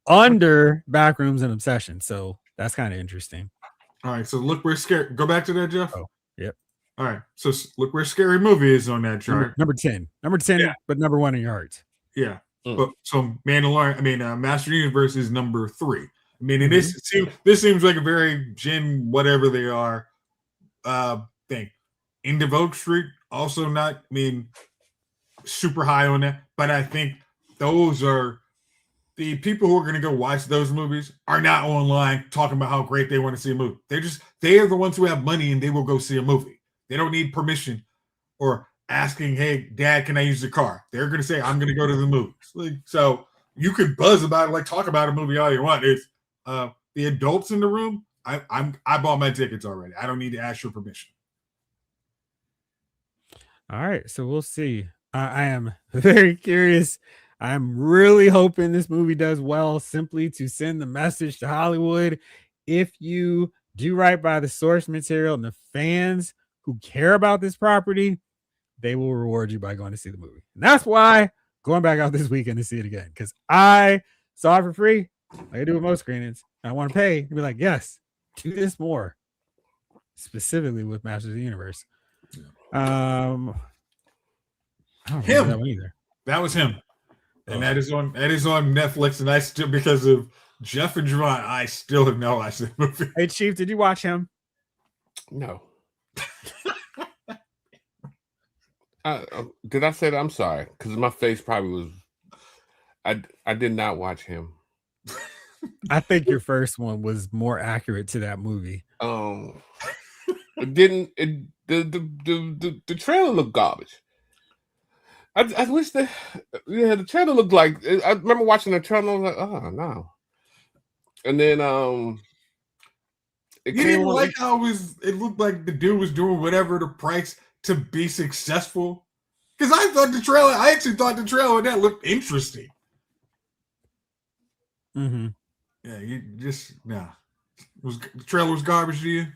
under Backrooms and Obsession. So that's kind of interesting. All right, so look where go back to that, Jeff. Oh, yep. All right, so look where Scary Movie is on that chart. Number 10, yeah. But number 1 in your heart. Yeah. But so Mandalorian, Master Universe is number 3. I mean, this seems like a very Gen whatever they are thing. Into Vogue Street, also not, super high on that. But I think those are the people who are going to go watch those movies are not online talking about how great they want to see a movie. They are the ones who have money and they will go see a movie. They don't need permission or asking, hey, Dad, can I use the car? They're going to say, I'm going to go to the movies. So you can buzz about it, talk about a movie all you want. It's the adults in the room. I bought my tickets already. I don't need to ask your permission. All right, so we'll see. I am very curious. I'm really hoping this movie does well, simply to send the message to Hollywood. If you do right by the source material and the fans who care about this property, they will reward you by going to see the movie. And that's why going back out this weekend to see it again, because I saw it for free, like I do with most screenings. I want to pay and be like, yes, do this more, specifically with Masters of the Universe. I don't remember that one either. That was him. And that is on Netflix, and I still, because of Jeff and Javon, I still have not watched that movie. Hey, Chief, did you watch him? No. Did I say that? I'm sorry, because my face probably was. I did not watch him. I think your first one was more accurate to that movie. It the trailer looked garbage. I wish the trailer looked like. I remember watching the trailer. I was like, oh no. And then you didn't like how it looked like the dude was doing whatever the price to be successful. Because I actually thought the trailer that looked interesting. Mm-hmm. Yeah, you just the trailer was garbage to you.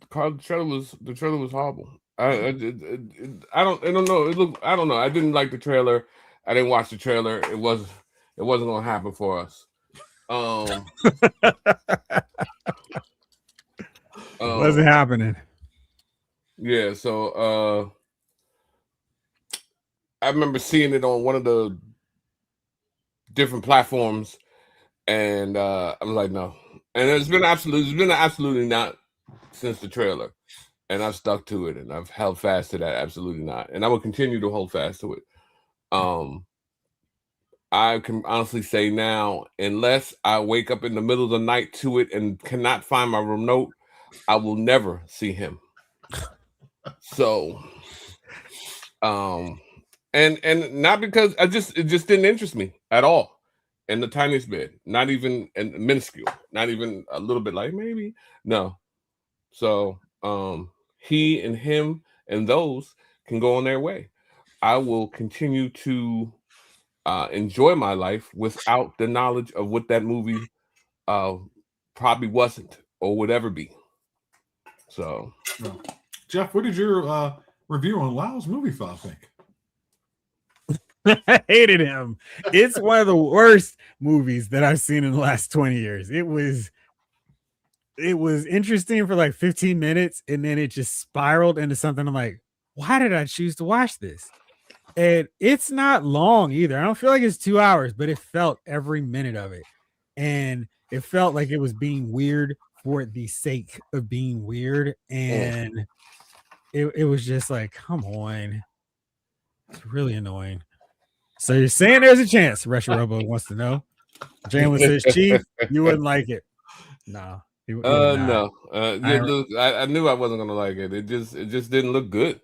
The trailer was horrible. I don't know. I don't know. I didn't like the trailer. I didn't watch the trailer. It wasn't gonna happen for us. Wasn't happening. Yeah, so I remember seeing it on one of the different platforms, and I was like, no. And it's been absolutely not since the trailer. And I've stuck to it, and I've held fast to that. Absolutely not, and I will continue to hold fast to it. I can honestly say now, unless I wake up in the middle of the night to it and cannot find my remote, I will never see him. So, and not because it just didn't interest me at all. In the tiniest bit, not even minuscule, not even a little bit like maybe no. So, he and him and those can go on their way. I will continue to enjoy my life without the knowledge of what that movie probably wasn't or would ever be. So, Jeff, what did your review on Lyle's movie file think? I hated him. It's one of the worst movies that I've seen in the last 20 years. It was interesting for like 15 minutes, and then it just spiraled into something. I'm like, why did I choose to watch this? And it's not long either. I don't feel like it's 2 hours, but it felt every minute of it. And it felt like it was being weird for the sake of being weird. And it was just like, come on. It's really annoying. So you're saying there's a chance? Russia Robo wants to know. Jalen says, Chief, you wouldn't like it. No. No. Look, I knew I wasn't gonna like it. It just didn't look good.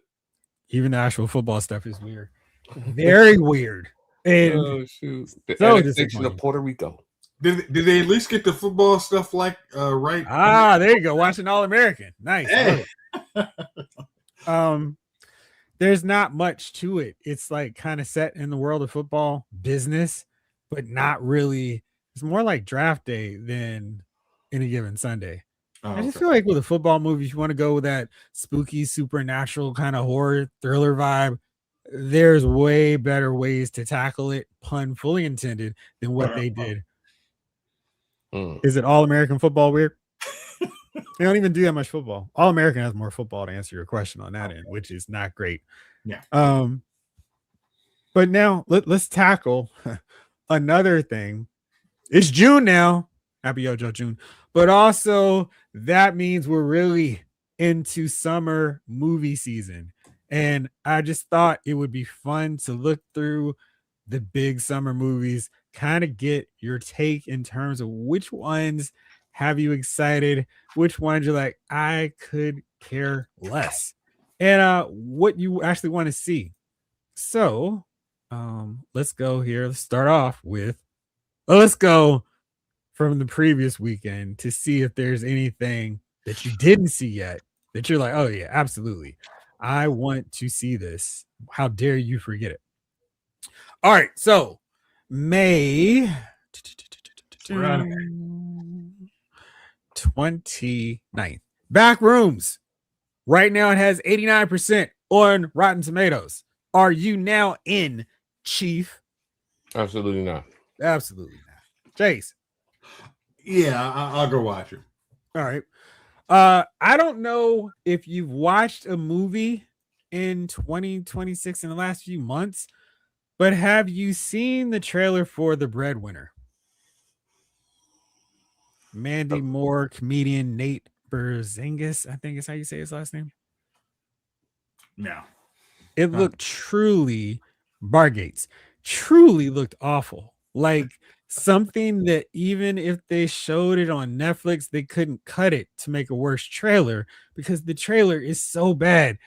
Even the actual football stuff is weird. Very weird. And shoot. The so annexation of Puerto Rico. Did they at least get the football stuff right? There you go. Watching All American. Nice. Hey. There's not much to it. It's like kind of set in the world of football business, but not really. It's more like draft day than Any Given Sunday. I just feel like with a football movie, if you want to go with that spooky, supernatural kind of horror thriller vibe, there's way better ways to tackle it, pun fully intended, than what they did. Is it All American Football weird? They don't even do that much football. All American has more football, to answer your question on that end, which is not great. Yeah. But now let's tackle another thing. It's June now. Happy Yojo June. But also that means we're really into summer movie season. And I just thought it would be fun to look through the big summer movies, kind of get your take in terms of which ones have you excited, which ones you're like, I could care less, and what you actually want to see. So let's go here. Let's start off with, let's go from the previous weekend to see if there's anything that you didn't see yet that you're like, oh yeah, absolutely, I want to see this. How dare you forget it? All right, so May 29th. Backrooms. Right now it has 89% on Rotten Tomatoes. Are you now in, Chief? Absolutely not. Absolutely not. Jace? Yeah, I'll go watch it. All right. I don't know if you've watched a movie in 2026 in the last few months, but have you seen the trailer for The Breadwinner? Mandy Moore, comedian Nate Berzingis, I think is how you say his last name. No. It looked truly, Bargates, truly looked awful. Like something that even if they showed it on Netflix, they couldn't cut it to make a worse trailer because the trailer is so bad.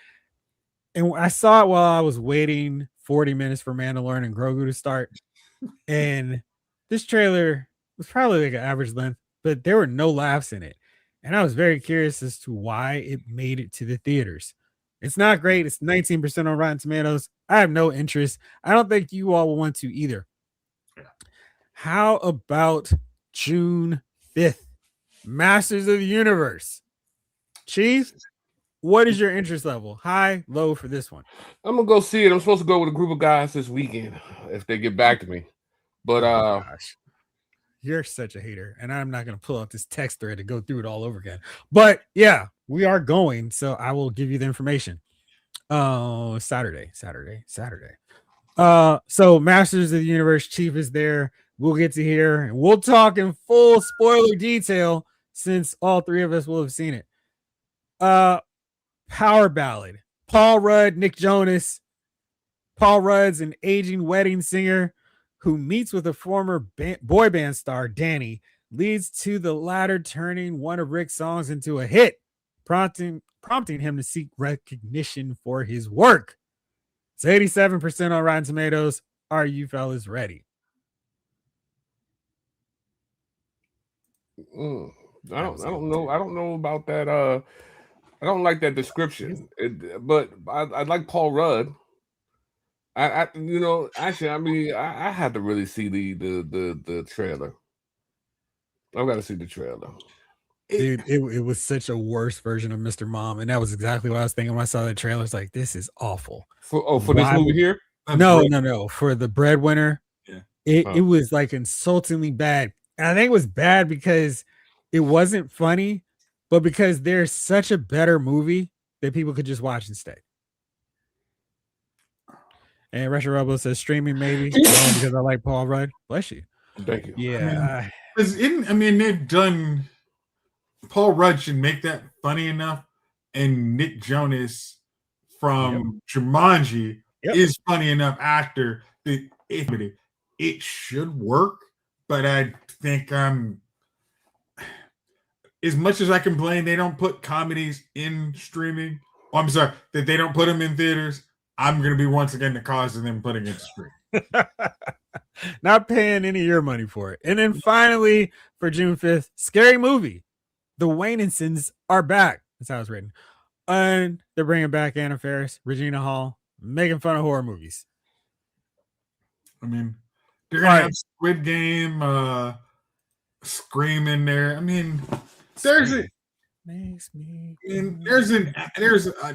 And I saw it while I was waiting 40 minutes for Mandalorian and Grogu to start. And this trailer was probably like an average length, but there were no laughs in it. And I was very curious as to why it made it to the theaters. It's not great. It's 19% on Rotten Tomatoes. I have no interest. I don't think you all will want to either. How about June 5th? Masters of the Universe. Chief, what is your interest level? High, low for this one? I'm gonna go see it. I'm supposed to go with a group of guys this weekend if they get back to me. But gosh, you're such a hater, and I'm not gonna pull out this text thread to go through it all over again. But yeah, we are going, so I will give you the information. Oh, Saturday. So Masters of the Universe, Chief is there. We'll get to hear, and we'll talk in full spoiler detail since all three of us will have seen it. Power ballad. Paul Rudd, Nick Jonas. Paul Rudd's an aging wedding singer who meets with a former boy band star, Danny, leads to the latter turning one of Rick's songs into a hit, prompting him to seek recognition for his work. It's 87% on Rotten Tomatoes. Are you fellas ready? I don't know about that. I don't like that description. But I like Paul Rudd. I had to really see the trailer. I've got to see the trailer. Dude, it was such a worse version of Mr. Mom, and that was exactly what I was thinking when I saw the trailer. It's like, this is awful. For this movie here? No. For the Breadwinner, yeah, it was like insultingly bad. And I think it was bad because it wasn't funny, but because there's such a better movie that people could just watch instead. And Russia Robo says streaming maybe because I like Paul Rudd. Bless you. Thank you. Yeah. They've done. Paul Rudd should make that funny enough, and Nick Jonas from Jumanji is funny enough actor that it should work. But I think as much as I complain they don't put comedies in streaming. Oh, I'm sorry that they don't put them in theaters. I'm going to be once again the cause of them putting it to stream. Not paying any of your money for it. And then finally, for June 5th, Scary Movie. The Waynesons are back. That's how it's written. And they're bringing back Anna Faris, Regina Hall, making fun of horror movies. I mean, they're going to have Squid Game, Scream in there. I mean, there's an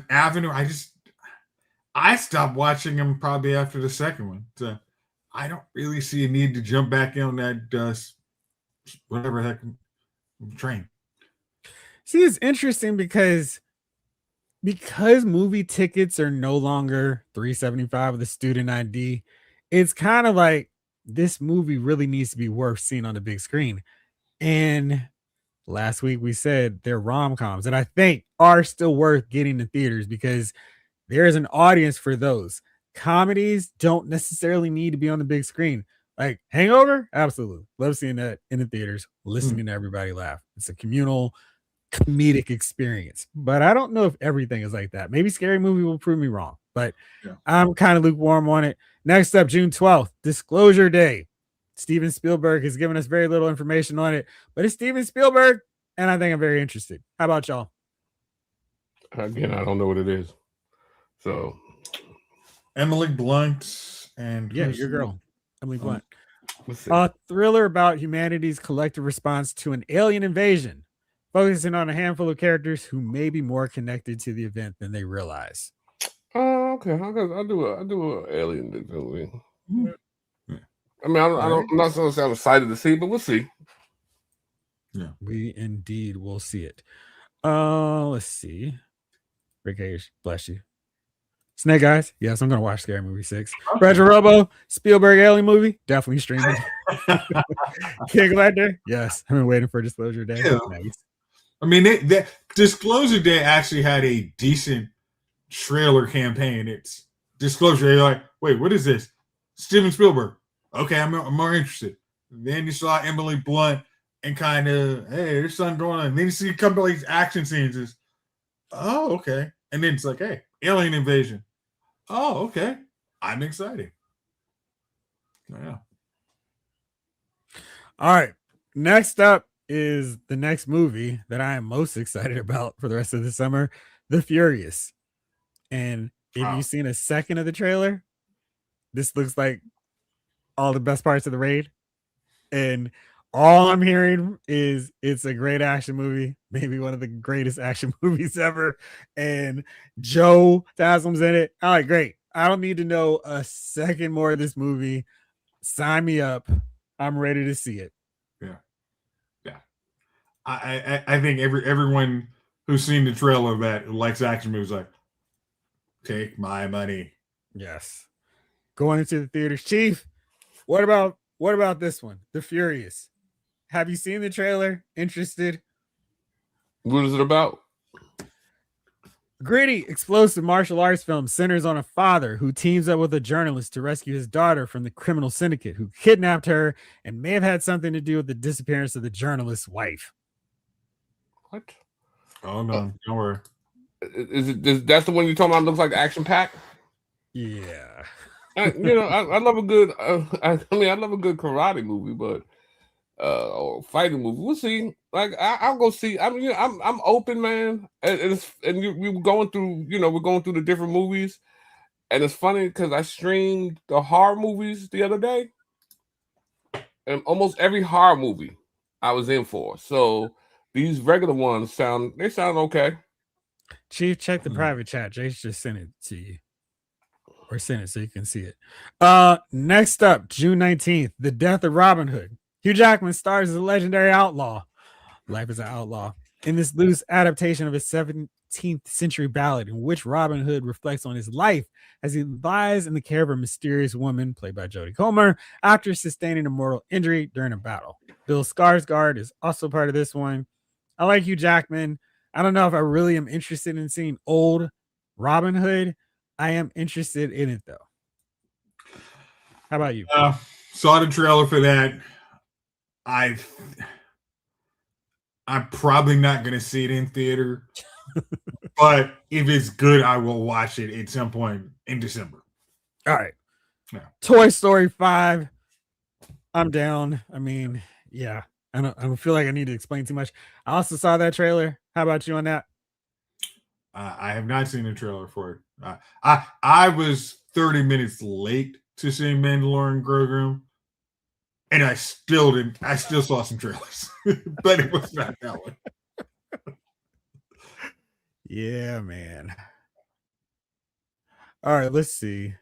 avenue. I stopped watching them probably after the second one. So I don't really see a need to jump back on that whatever heck train. See, it's interesting because movie tickets are no longer $375 with a student ID. It's kind of like this movie really needs to be worth seeing on the big screen. And last week we said they're rom-coms, and I think are still worth getting to theaters because there is an audience for those. Comedies don't necessarily need to be on the big screen. Like Hangover, absolutely. Love seeing that in the theaters, listening to everybody laugh. It's a communal comedic experience, but I don't know if everything is like that. Maybe Scary Movie will prove me wrong, but I'm kind of lukewarm on it. Next up, June 12th, Disclosure Day. Steven Spielberg has given us very little information on it, but it's Steven Spielberg, and I think I'm very interested. How about y'all? Again, I don't know what it is. So Emily Blunt and your girl, Emily Blunt. A thriller about humanity's collective response to an alien invasion, focusing on a handful of characters who may be more connected to the event than they realize. Okay. I'll do an alien movie. I mean, I'm not so I'm excited to see, but we'll see. Yeah, we indeed will see it. Let's see. Rick, bless you. Snake Eyes. Yes, I'm gonna watch Scary Movie 6. Roger Robo, Spielberg alien movie, definitely streaming. King Lecter. Yes, I've been waiting for Disclosure Day. Yeah. Nice. I mean, that Disclosure Day actually had a decent trailer campaign. It's Disclosure Day. You're like, wait, what is this? Steven Spielberg. Okay, I'm more interested. Then you saw Emily Blunt and kind of, hey, there's something going on. And then you see a couple of these action scenes. Is, oh, okay. And then it's like, hey, alien invasion. Oh, okay. I'm excited. Yeah. All right. Next up is the next movie that I am most excited about for the rest of the summer, The Furious. And if you've seen a second of the trailer, this looks like all the best parts of the raid. And all I'm hearing is it's a great action movie, maybe one of the greatest action movies ever. And Joe Taslim's in it. I'm like, great. I don't need to know a second more of this movie. Sign me up. I'm ready to see it. Yeah. Yeah. I think everyone who's seen the trailer of that who likes action movies like, take my money. Yes. Going into the theaters. Chief, what about this one? The Furious. Have you seen the trailer? Interested? What is it about? Gritty, explosive martial arts film centers on a father who teams up with a journalist to rescue his daughter from the criminal syndicate who kidnapped her and may have had something to do with the disappearance of the journalist's wife. What? Oh no, don't worry. That's the one you're talking about? Looks like action pack. Yeah. I love a good. I love a good karate movie, but or fighting movie. We'll see. Like I'll go see. I mean, I'm open, man. And we're going through. We're going through the different movies, and it's funny because I streamed the horror movies the other day, and almost every horror movie I was in for. So these regular ones sound okay. Chief, check the private chat. Jace just sent it to you. Or send it so you can see it. Next up, June 19th, The Death of Robin Hood. Hugh Jackman stars as a legendary outlaw. Life is an outlaw. In this loose adaptation of a 17th century ballad in which Robin Hood reflects on his life as he lies in the care of a mysterious woman, played by Jodie Comer, after sustaining a mortal injury during a battle. Bill Skarsgård is also part of this one. I like Hugh Jackman. I don't know if I really am interested in seeing old Robin Hood. I am interested in it though. How about you? Saw the trailer for that. I'm probably not going to see it in theater, but if it's good, I will watch it at some point in December. All right. Yeah. Toy Story 5. I'm down. I mean, yeah. I don't feel like I need to explain too much. I also saw that trailer. How about you on that? I have not seen the trailer for it. I was 30 minutes late to seeing Mandalorian Grogu, and I still didn't. I still saw some trailers, but it was not that one. Yeah, man. All right, let's see.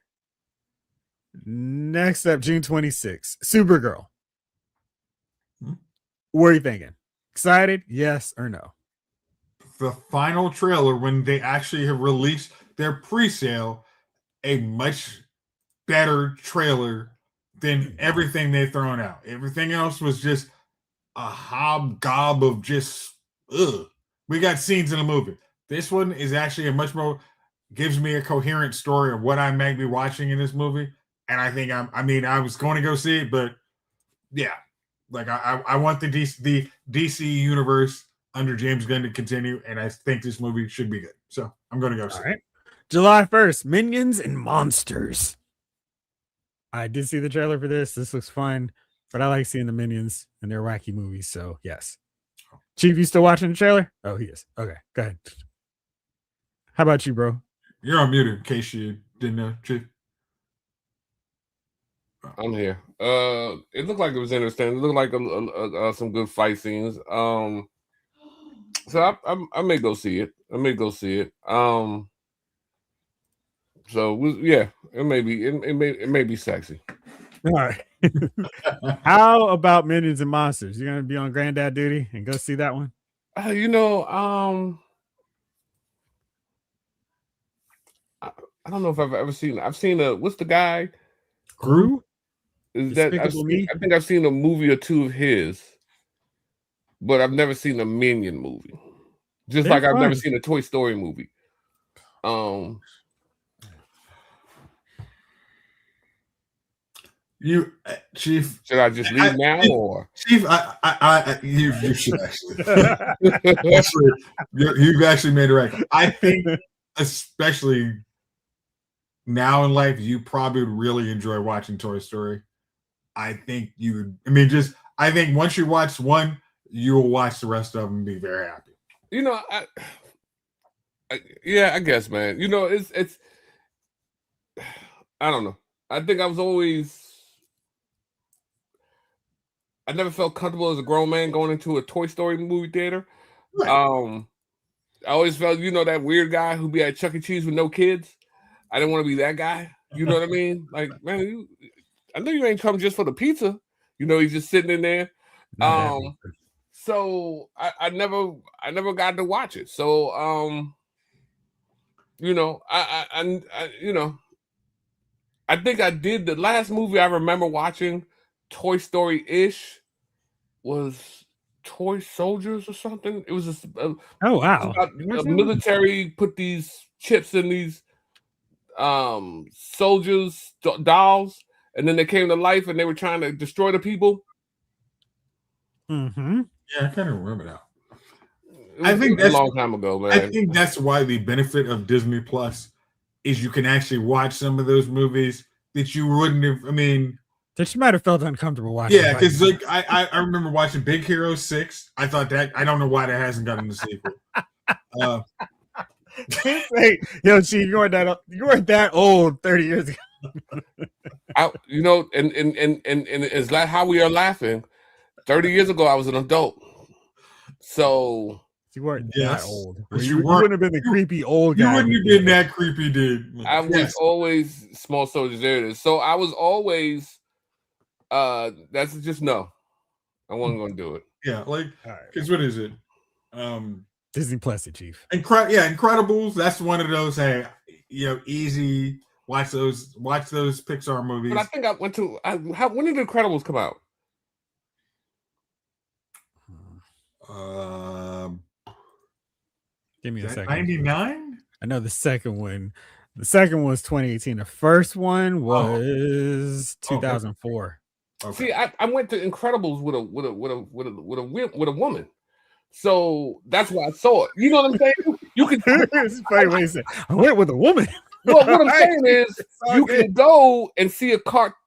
Next up, June 26th, Supergirl. What are you thinking? Excited? Yes or no? The final trailer, when they actually have released their pre-sale, a much better trailer than everything they've thrown out. Everything else was just a hobgob of just ugh. We got scenes in the movie. This one is actually a much more gives me a coherent story of what I might be watching in this movie. And I think I was going to go see it, but yeah, like I want the DC universe under James Gunn to continue, and I think this movie should be good. So I'm going to go see it. July 1st, Minions and Monsters. I did see the trailer for this. This looks fun, but I like seeing the Minions and their wacky movies. So yes. Chief, you still watching the trailer? Oh, he is. Okay, go ahead. How about you, bro? You're on mute in case you didn't know, Chief. I'm here. It looked like it was interesting. It looked like some good fight scenes. So I may go see it. So yeah, it may be sexy. All right. How about Minions and Monsters? You're gonna be on granddad duty and go see that one? I don't know if I've ever seen. I've seen what's the guy? Gru? I think I've seen a movie or two of his, but I've never seen a Minion movie. Just like I've never seen a Toy Story movie. You, Chief. Should I just leave now or? Chief, you should actually. You've actually made it right. I think, especially now in life, you probably would really enjoy watching Toy Story. I think you. I mean, I think once you watch one, you will watch the rest of them and be very happy. You know, I guess, man. You know, it's. I don't know. I think I never felt comfortable as a grown man going into a Toy Story movie theater. Right. I always felt, that weird guy who be at Chuck E. Cheese with no kids. I didn't want to be that guy. You know what I mean? Like, man, I know you ain't come just for the pizza. He's just sitting in there. So I never got to watch it. So I think I did. The last movie I remember watching Toy Story-ish was Toy Soldiers or something. It was oh wow, a military put these chips in these soldiers dolls, and then they came to life and they were trying to destroy the people. Mm-hmm. Yeah, I kind of remember that. I think that's a long time ago, man. I think that's why the benefit of Disney Plus is you can actually watch some of those movies that you wouldn't have. I mean, that you might have felt uncomfortable watching. Yeah, because like I remember watching Big Hero 6. I thought that I don't know why that hasn't gotten the sequel. Hey, yo, Chief, you weren't that old 30 years ago. And it's like how we are laughing. 30 years ago, I was an adult. So you weren't that old. You wouldn't have been the creepy old guy. You wouldn't have been that creepy, dude. I was always Small Soldiers. There it is. So I was always that's just no. I wasn't gonna do it. Yeah, like because what is it? Disney Plus, Chief. Incredibles. That's one of those. Hey, easy. Watch those Pixar movies. But I think I went to. When did the Incredibles come out? Give me a second. 99. I know the second one. The second one was 2018. The first one was 2004. Okay. See, I went to Incredibles with a woman. So that's why I saw it. You know what I'm saying? You can. It's funny when you say I went with a woman. Well, what I'm saying is you can go and see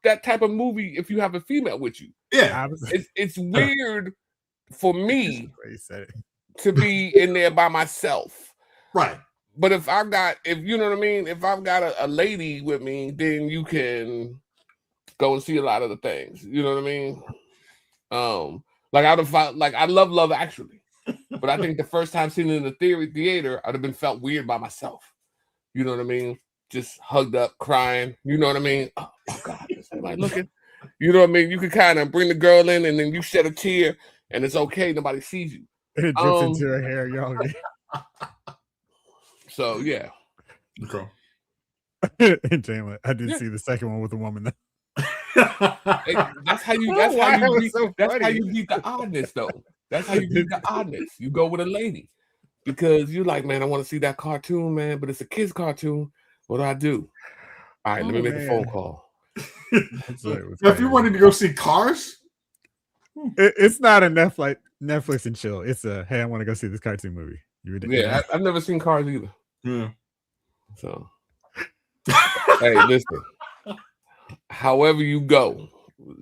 that type of movie if you have a female with you. Yeah, it's weird for me to be in there by myself. Right. But if you know what I mean, if I've got a lady with me, then you can go and see a lot of the things. You know what I mean? I love Love Actually, but I think the first time seeing it in the theater, I'd have been felt weird by myself. You know what I mean? Just hugged up, crying. You know what I mean? Oh God, is somebody looking? You know what I mean? You can kind of bring the girl in, and then you shed a tear, and it's okay. Nobody sees you. It drips into her hair, y'all. So yeah. Okay. Jalen, I did see the second one with a woman. That's how you beat the oddness, though. That's how you beat the oddness. You go with a lady because you're like, man, I want to see that cartoon, man, but it's a kid's cartoon. What do? All right, let me make a phone call. If you wanted to go see Cars, it's not a Netflix and chill. It's a hey, I want to go see this cartoon movie. I've never seen Cars either. Yeah. So, hey, listen. However you go,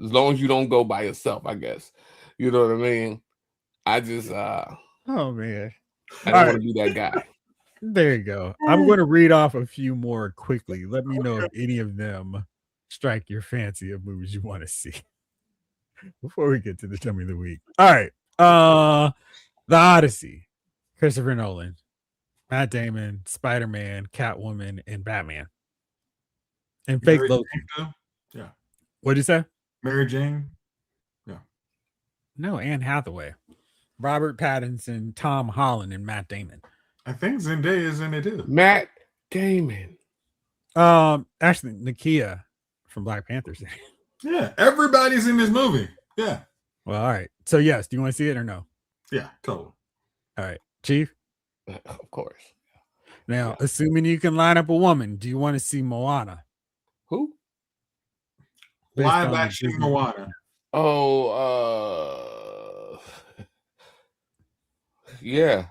as long as you don't go by yourself, I guess. You know what I mean? I just oh man, I don't want to be that guy. There you go. I'm going to read off a few more quickly. Let me know if any of them strike your fancy of movies you want to see before we get to the Dummy of the Week. All right. The Odyssey, Christopher Nolan, Matt Damon, Spider-Man, Catwoman, and Batman. And fake Loki. Yeah. What'd you say? Mary Jane? Yeah. No, Anne Hathaway. Robert Pattinson, Tom Holland, and Matt Damon. I think Zendaya is in it too. Matt Damon. Actually, Nakia from Black Panthers. Yeah, everybody's in this movie. Yeah. Well, all right. So yes, do you want to see it or no? Yeah, totally. All right, Chief. Of course. Now, assuming you can line up a woman, do you want to see Moana? Who? based Live on the action Disney- Moana. Oh, yeah.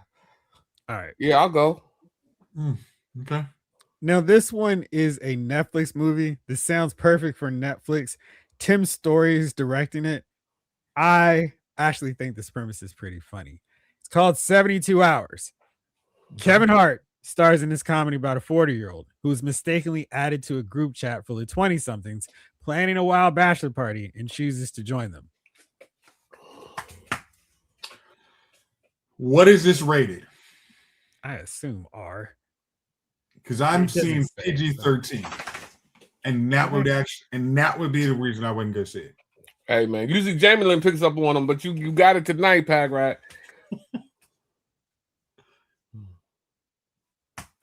All right. Yeah, I'll go. Okay. Now, this one is a Netflix movie. This sounds perfect for Netflix. Tim Story is directing it. I actually think this premise is pretty funny. It's called 72 Hours. Kevin Hart stars in this comedy about a 40-year-old who is mistakenly added to a group chat full of 20-somethings planning a wild bachelor party and chooses to join them. What is this rated? I assume R. Because I'm It doesn't seeing say, PG-13, and that would be the reason I wouldn't go see it. Hey man, usually Jamie Lynn picks up on them, but you got it tonight, Pack Rat.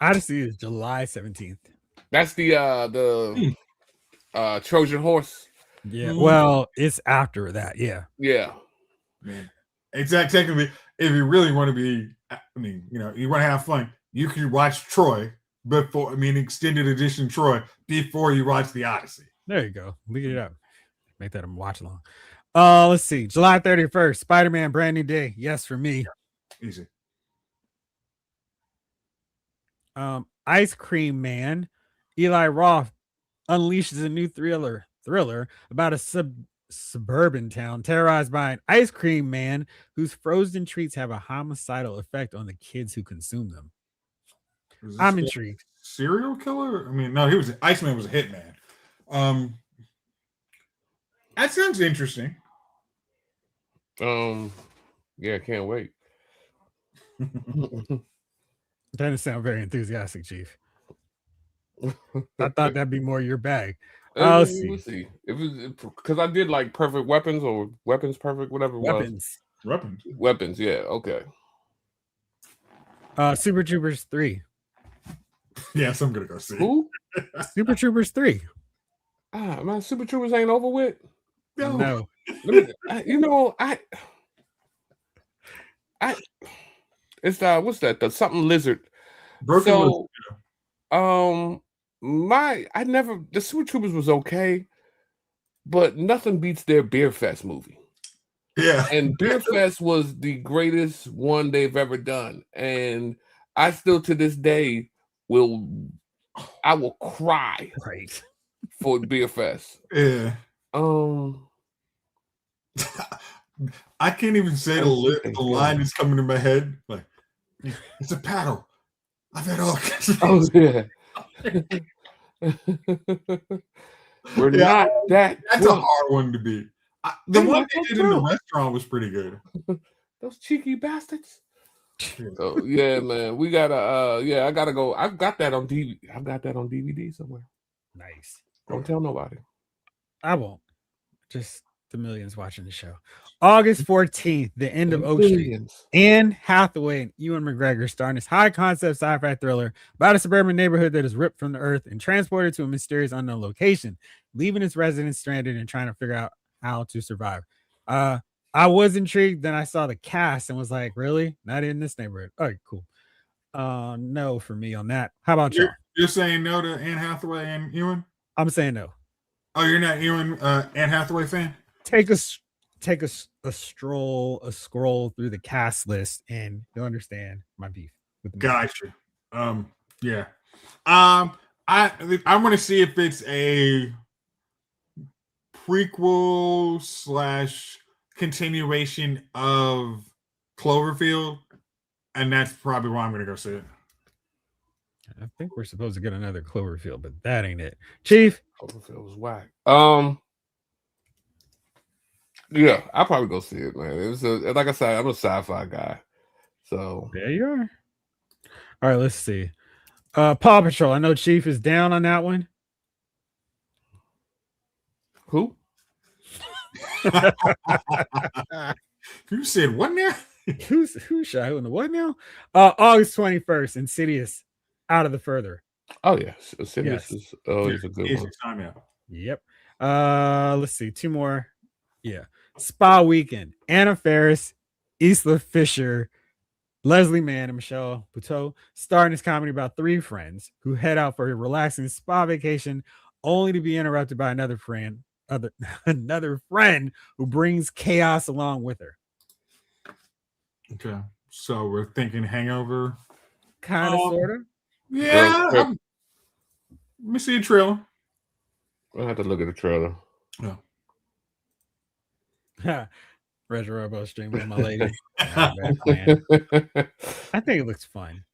Odyssey is July 17th. That's the Trojan horse. Yeah. Well, it's after that. Yeah. Yeah. Man, exactly. Technically, if you really want to be, you want to have fun, you can watch Troy extended edition Troy before you watch the Odyssey. There you go. Look it up. Make that a watch along. Let's see. July 31st, Spider-Man Brand New Day. Yes, for me. Easy. Ice Cream Man. Eli Roth unleashes a new thriller about a suburban town terrorized by an ice cream man whose frozen treats have a homicidal effect on the kids who consume them. I'm intrigued. Serial killer? No, Iceman was a hitman. That sounds interesting. Yeah, can't wait. Doesn't sound very enthusiastic, Chief. I thought that'd be more your bag. We'll see. Because I did like Perfect Weapons or Weapons Perfect, whatever it was. Weapons, yeah, okay. Super Troopers 3. Yes, I'm gonna go see. Who? Super Troopers 3. Man, Super Troopers ain't over with. No. It's what's that? The something lizard. Broken So, Lizard. The Super Troopers was okay, but nothing beats their Beer Fest movie. Yeah. And Beer Fest was the greatest one they've ever done. And I still to this day will cry for Beer Fest. Yeah. I can't even say the line is coming to my head. Like, it's a paddle. I've had all kinds of things. Yeah. We're not that. That's a hard one to beat. The one they did in the restaurant was pretty good. Those cheeky bastards. So yeah, man, we gotta. I gotta go. I've got that on DVD. I've got that on DVD somewhere. Nice. Don't tell nobody. I won't. Just the millions watching the show. August 14th, the end of Oak Street. Anne Hathaway and Ewan McGregor star in this high-concept sci-fi thriller about a suburban neighborhood that is ripped from the earth and transported to a mysterious unknown location, leaving its residents stranded and trying to figure out how to survive. I was intrigued. Then I saw the cast and was like, really? Not in this neighborhood. Oh, cool. No for me on that. How about y'all? You're saying no to Anne Hathaway and Ewan? I'm saying no. Oh, you're not Ewan Anne Hathaway fan? Take a scroll through the cast list and you'll understand my beef with the gotcha. Yeah. I want to see if it's a prequel / continuation of Cloverfield, and that's probably why I'm going to go see it. I think we're supposed to get another Cloverfield, but that ain't it. Chief? Cloverfield was whack. Yeah, I'll probably go see it, man. It was like I said, I'm a sci-fi guy. So there you are. All right, let's see. Paw Patrol. I know Chief is down on that one. Who? Who said what now? Who's shy? Who in the what now? August 21st, Insidious, Out of the Further. Oh yeah, Insidious is always a good one. Yep. Let's see, two more. Yeah. Spa Weekend. Anna Faris, Isla Fisher, Leslie Mann, and Michelle Buteau star in this comedy about three friends who head out for a relaxing spa vacation, only to be interrupted by another friend another friend who brings chaos along with her. Okay, so we're thinking Hangover. Kind of, sort of. Yeah. Let me see a trailer. I have to look at the trailer. No. Retro Robo stream with my lady. Not a bad plan. I think it looks fun.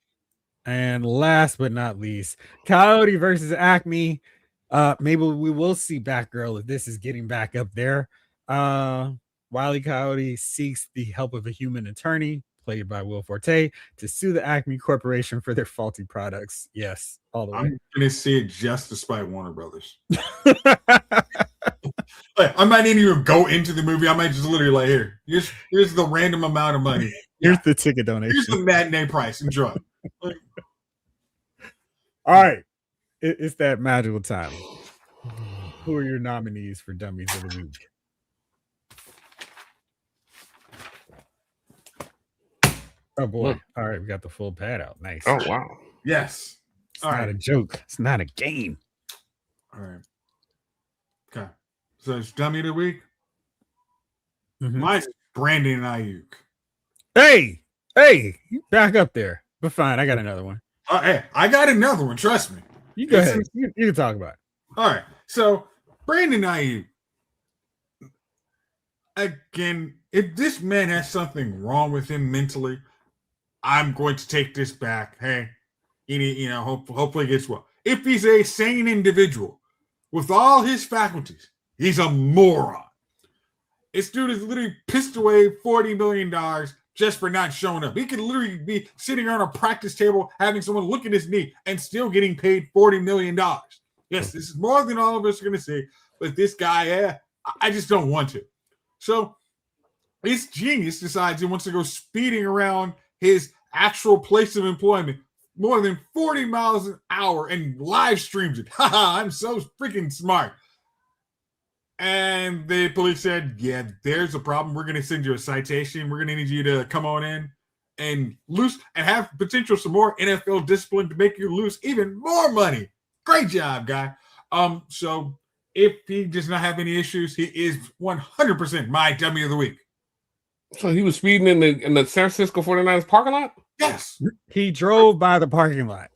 And last but not least, Coyote versus Acme. Maybe we will see Batgirl if this is getting back up there. Wile E. Coyote seeks the help of a human attorney, played by Will Forte, to sue the Acme Corporation for their faulty products. Yes, all the way. I'm gonna see it just to spite Warner Brothers. Like, I might not even go into the movie. I might just literally like, here's the random amount of money. Here's the ticket donation. Here's the matinee price. Enjoy. All right, it's that magical time. Who are your nominees for Dummies of the Week? Oh boy! Look. All right, we got the full pad out. Nice. Oh wow! Yes. It's not a joke. It's not a game. All right. Okay. So it's Dummy of the Week. Mine's Brandon Ayuk. Hey, you back up there. But fine, I got another one. Hey, I got another one. Trust me. You go ahead. You can talk about it. All right. So Brandon Ayuk. Again, if this man has something wrong with him mentally, I'm going to take this back. Hey, hopefully he gets well. If he's a sane individual with all his faculties, he's a moron. This dude is literally pissed away $40 million just for not showing up. He could literally be sitting on a practice table having someone look at his knee and still getting paid $40 million. Yes, this is more than all of us are going to say, but this guy, I just don't want to. So this genius decides he wants to go speeding around his actual place of employment more than 40 miles an hour and live streams it. Haha, I'm so freaking smart. And the police said, yeah, there's a problem. We're going to send you a citation. We're going to need you to come on in and lose and have potential some more NFL discipline to make you lose even more money. Great job, guy. So if he does not have any issues, he is 100% my Dummy of the Week. So he was speeding in the San Francisco 49ers parking lot? Yes. He drove by the parking lot.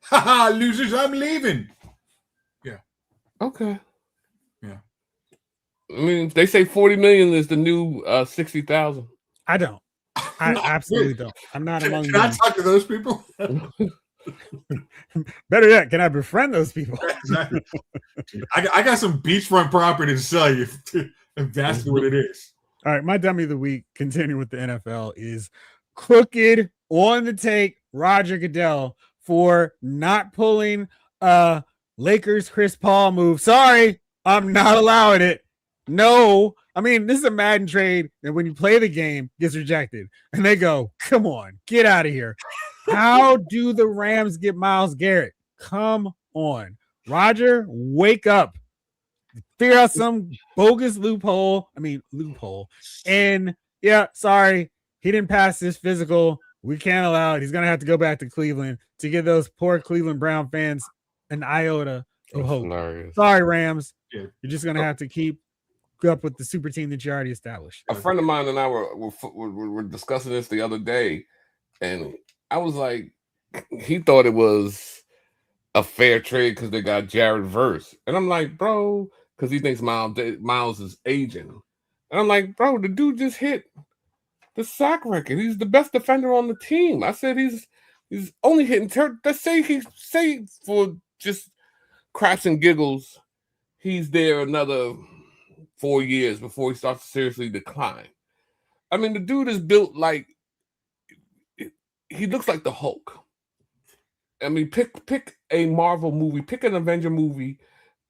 Haha, losers, I'm leaving. Yeah. Okay. Yeah. I mean, they say 40 million is the new 60,000. I don't. I absolutely don't. I'm not among Can I talk to those people? Better yet, can I befriend those people? Exactly. I got some beachfront property to sell you if that's what it is. All right, my Dummy of the Week, continuing with the NFL, is crooked on the take Roger Goodell for not pulling Lakers Chris Paul move. Sorry, I'm not allowing it. No, I mean, this is a Madden trade, and when you play the game, it gets rejected. And they go, come on, get out of here. How do the Rams get Myles Garrett? Come on. Roger, wake up. Figure out some bogus loophole. And yeah, sorry, he didn't pass this physical. We can't allow it. He's going to have to go back to Cleveland to give those poor Cleveland Brown fans an iota of hope. Hilarious. Sorry, Rams. Yeah. You're just going to have to keep up with the super team that you already established. A friend of mine and I were discussing this the other day, and I was like, he thought it was a fair trade because they got Jared Verse. And I'm like, bro, because he thinks Miles is aging. And I'm like, bro, the dude just hit the sack record. He's the best defender on the team. I said he's only hitting let's say for just craps and giggles, he's there another 4 years before he starts to seriously decline. I mean, the dude is built like he looks like the Hulk. I mean, pick a Marvel movie, pick an Avenger movie,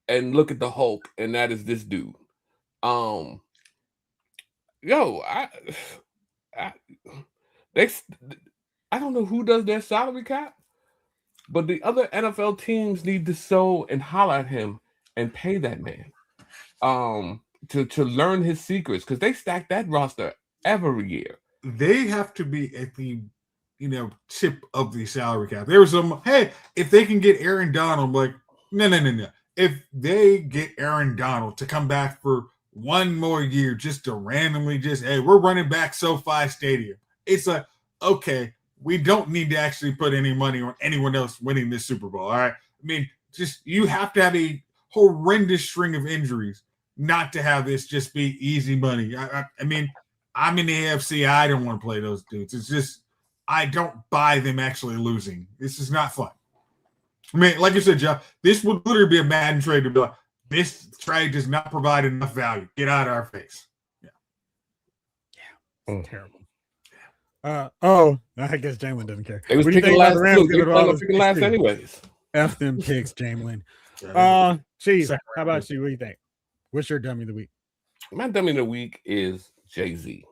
and look at the Hulk, and that is this dude. I don't know who does their salary cap, but the other NFL teams need to sow and holler at him and pay that man to learn his secrets, because they stack that roster every year. They have to be at the tip of the salary cap. There was some, hey, if they can get Aaron Donald, I'm like, no. if they get Aaron Donald to come back for one more year just to randomly hey, we're running back SoFi Stadium. It's like, okay, we don't need to actually put any money on anyone else winning this Super Bowl. All right. I mean, just you have to have a horrendous string of injuries not to have this just be easy money. I mean, I'm in the AFC. I don't want to play those dudes. It's just, I don't buy them actually losing. This is not fun. I mean, like you said, Jeff, this would literally be a Madden trade to be like, this trade does not provide enough value. Get out of our face. Yeah. Terrible. I guess Jalen doesn't care. They was picking last. Look, they were picking last anyways. F them picks, Jalen. Cheese. How about you? What do you think? What's your dummy of the week? My dummy of the week is Jay-Z.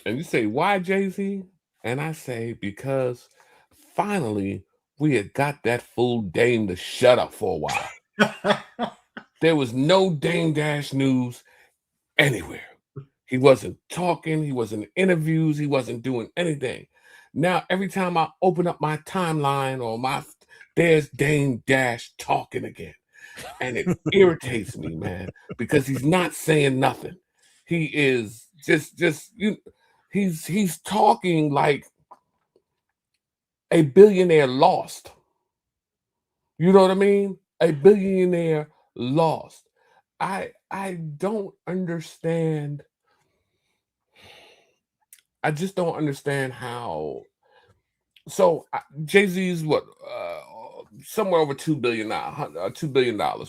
And you say, why Jay-Z? And I say, because finally we had got that fool Dame to shut up for a while. There was no Dame Dash news anywhere. He wasn't talking. He wasn't in interviews. He wasn't doing anything. Now, every time I open up my timeline there's Dame Dash talking again. And it irritates me, man, because he's not saying nothing. He is he's talking like a billionaire lost. You know what I mean? A billionaire lost. I don't understand. I just don't understand how. So Jay-Z's somewhere over $2 billion,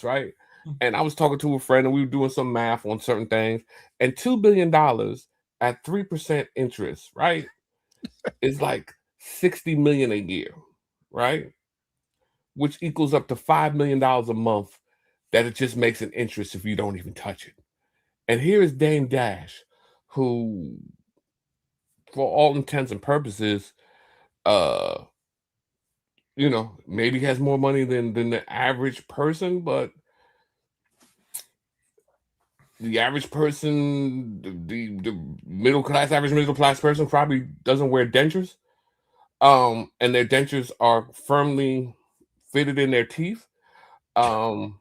right? And I was talking to a friend, and we were doing some math on certain things, and $2 billion at 3% interest, right, is like $60 million a year, right? Which equals up to $5 million a month that it just makes an interest if you don't even touch it. And here is Dame Dash, who, for all intents and purposes, maybe has more money than the average person, but the average person, the average middle class person probably doesn't wear dentures. And their dentures are firmly fitted in their teeth. And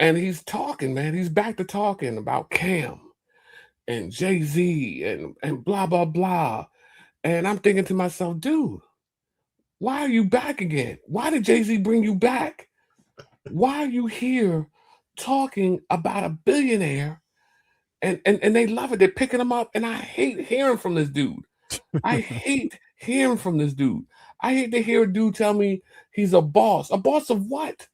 he's talking, man. He's back to talking about Cam and Jay-Z and blah, blah, blah. And I'm thinking to myself, dude, why are you back again? Why did Jay-Z bring you back? Why are you here talking about a billionaire? And they love it. They're picking him up. And I hate hearing from this dude. I hate hearing from this dude. I hate to hear a dude tell me he's a boss. A boss of what?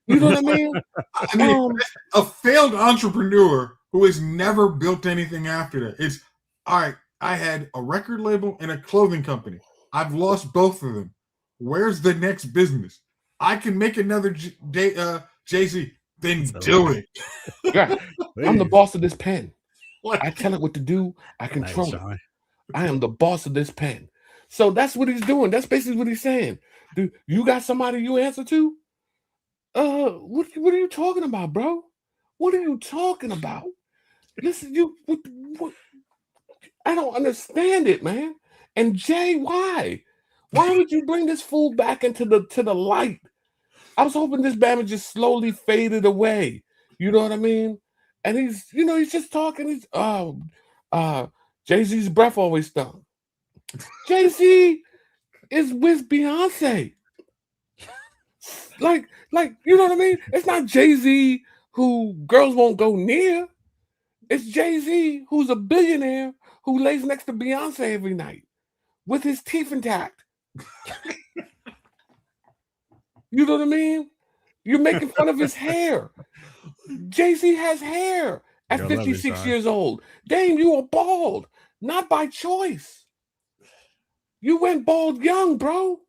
You know what I mean? I mean, a failed entrepreneur who has never built anything after that. It's, all right, I had a record label and a clothing company. I've lost both of them. Where's the next business? I can make another Jay-Z. Then do it. Yeah. I'm the boss of this pen. I tell it what to do. I control it. I am the boss of this pen. So that's what he's doing. That's basically what he's saying. Dude, you got somebody you answer to? What are you talking about, bro? What are you talking about? Listen, what? I don't understand it, man. And Jay, why? Why would you bring this fool back into the light? I was hoping this Bama just slowly faded away. You know what I mean? And he's just talking. He's Jay-Z's breath always stunk. Jay-Z is with Beyonce. Like, you know what I mean? It's not Jay-Z who girls won't go near. It's Jay-Z who's a billionaire who lays next to Beyonce every night with his teeth intact. You know what I mean? You're making fun of his hair. Jay-Z has hair at 56 years old. Dame, you were bald, not by choice. You went bald young, bro.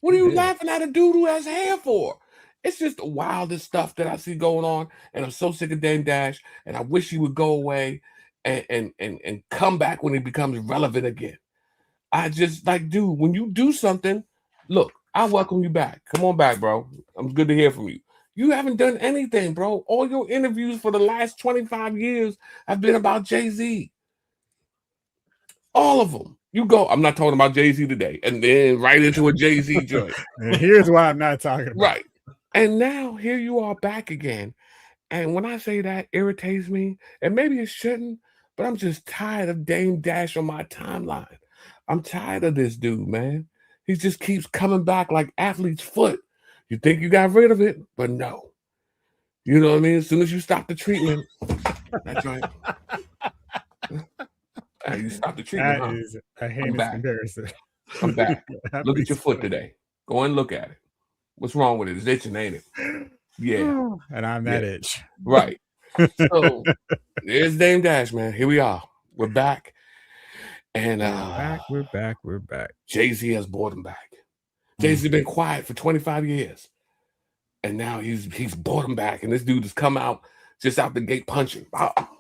What are you laughing at a dude who has hair for? It's just the wildest stuff that I see going on, and I'm so sick of Dame Dash, and I wish he would go away and come back when he becomes relevant again. I just dude, when you do something, look, I welcome you back. Come on back, bro. I'm good to hear from you. You haven't done anything, bro. All your interviews for the last 25 years have been about Jay-Z. All of them. You go, I'm not talking about Jay-Z today, and then right into a Jay-Z joint. And here's why I'm not talking about right. And now here you are back again. And when I say that irritates me, and maybe it shouldn't, but I'm just tired of Dame Dash on my timeline. I'm tired of this dude, man. He just keeps coming back like athlete's foot. You think you got rid of it, but no. You know what I mean? As soon as you stop the treatment, that's right. You stop the treatment. That is a heinous back. comparison. I'm back. Look at your foot today. Go and look at it. What's wrong with it? It's itching, ain't it? Yeah. And I'm that itch. Right. So there's Dame Dash, man. Here we are. We're back. And we're back. Jay-Z has brought him back. Jay-Z's been quiet for 25 years. And now he's brought him back. And this dude has come out just out the gate punching. Bop.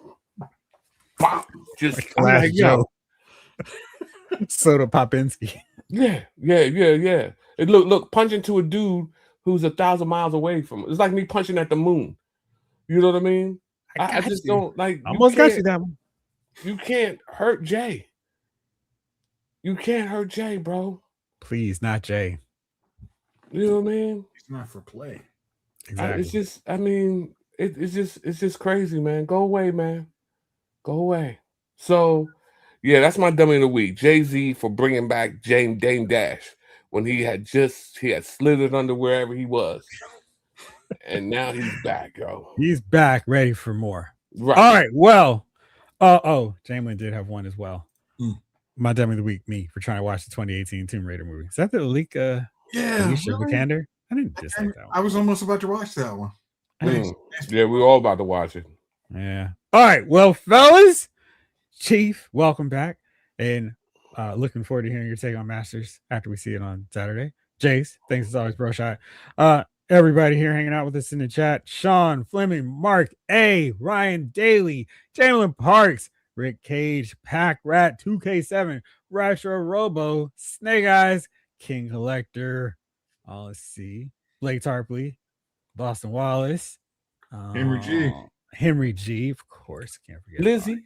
Bop. Just like yo. Soda Popinski. Yeah. And look, punching to a dude who's 1,000 miles away from it. It's like me punching at the moon. You know what I mean? I just don't like. Almost got you that one. You can't hurt Jay. You can't hurt Jay, bro. Please, not Jay. You know what I mean? He's not for play. Exactly. It's just, I mean, it's just crazy, man. Go away, man. Go away. So, yeah, that's my dummy of the week. Jay-Z for bringing back Dame Dash when he had slithered under wherever he was. And now he's back, yo. He's back, ready for more. Right. All right. Well, Jamelin did have one as well. My dummy of the week, me, for trying to watch the 2018 Tomb Raider movie. Is that the Alicia Vikander? I didn't dislike that one. I was almost about to watch that one. Yeah, we were all about to watch it. Yeah. All right. Well, fellas, Chief, welcome back. And looking forward to hearing your take on Masters after we see it on Saturday. Jace, thanks as always, bro shot. Everybody here hanging out with us in the chat. Sean Fleming, Mark A, Ryan Daly, Jalen Parks, Rick Cage, Pack Rat, 2K7, Retro Robo, Snake Eyes, King Collector. Let's see. Blake Tarpley, Boston Wallace, Henry G, of course. Can't forget Lizzie.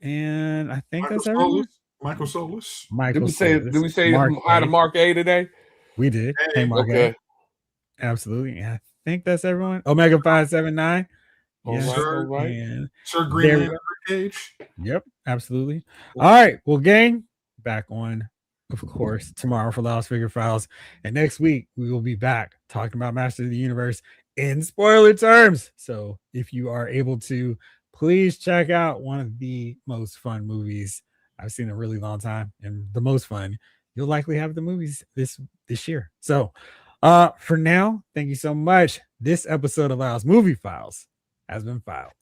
And I think that's everyone. Michael Solis. Did we say hi to Mark A today? We did. Hey, Mark A. Absolutely. Yeah, I think that's everyone. Omega 579. Yes, all right. And Sir Green Lantern Cage. Yep, absolutely. All right. Well, gang, back on, of course, tomorrow for Lost Figure Files. And next week, we will be back talking about Masters of the Universe in spoiler terms. So if you are able to, please check out one of the most fun movies I've seen in a really long time, and the most fun. You'll likely have the movies this year. So for now, thank you so much. This episode of Lyle's Movie Files has been filed.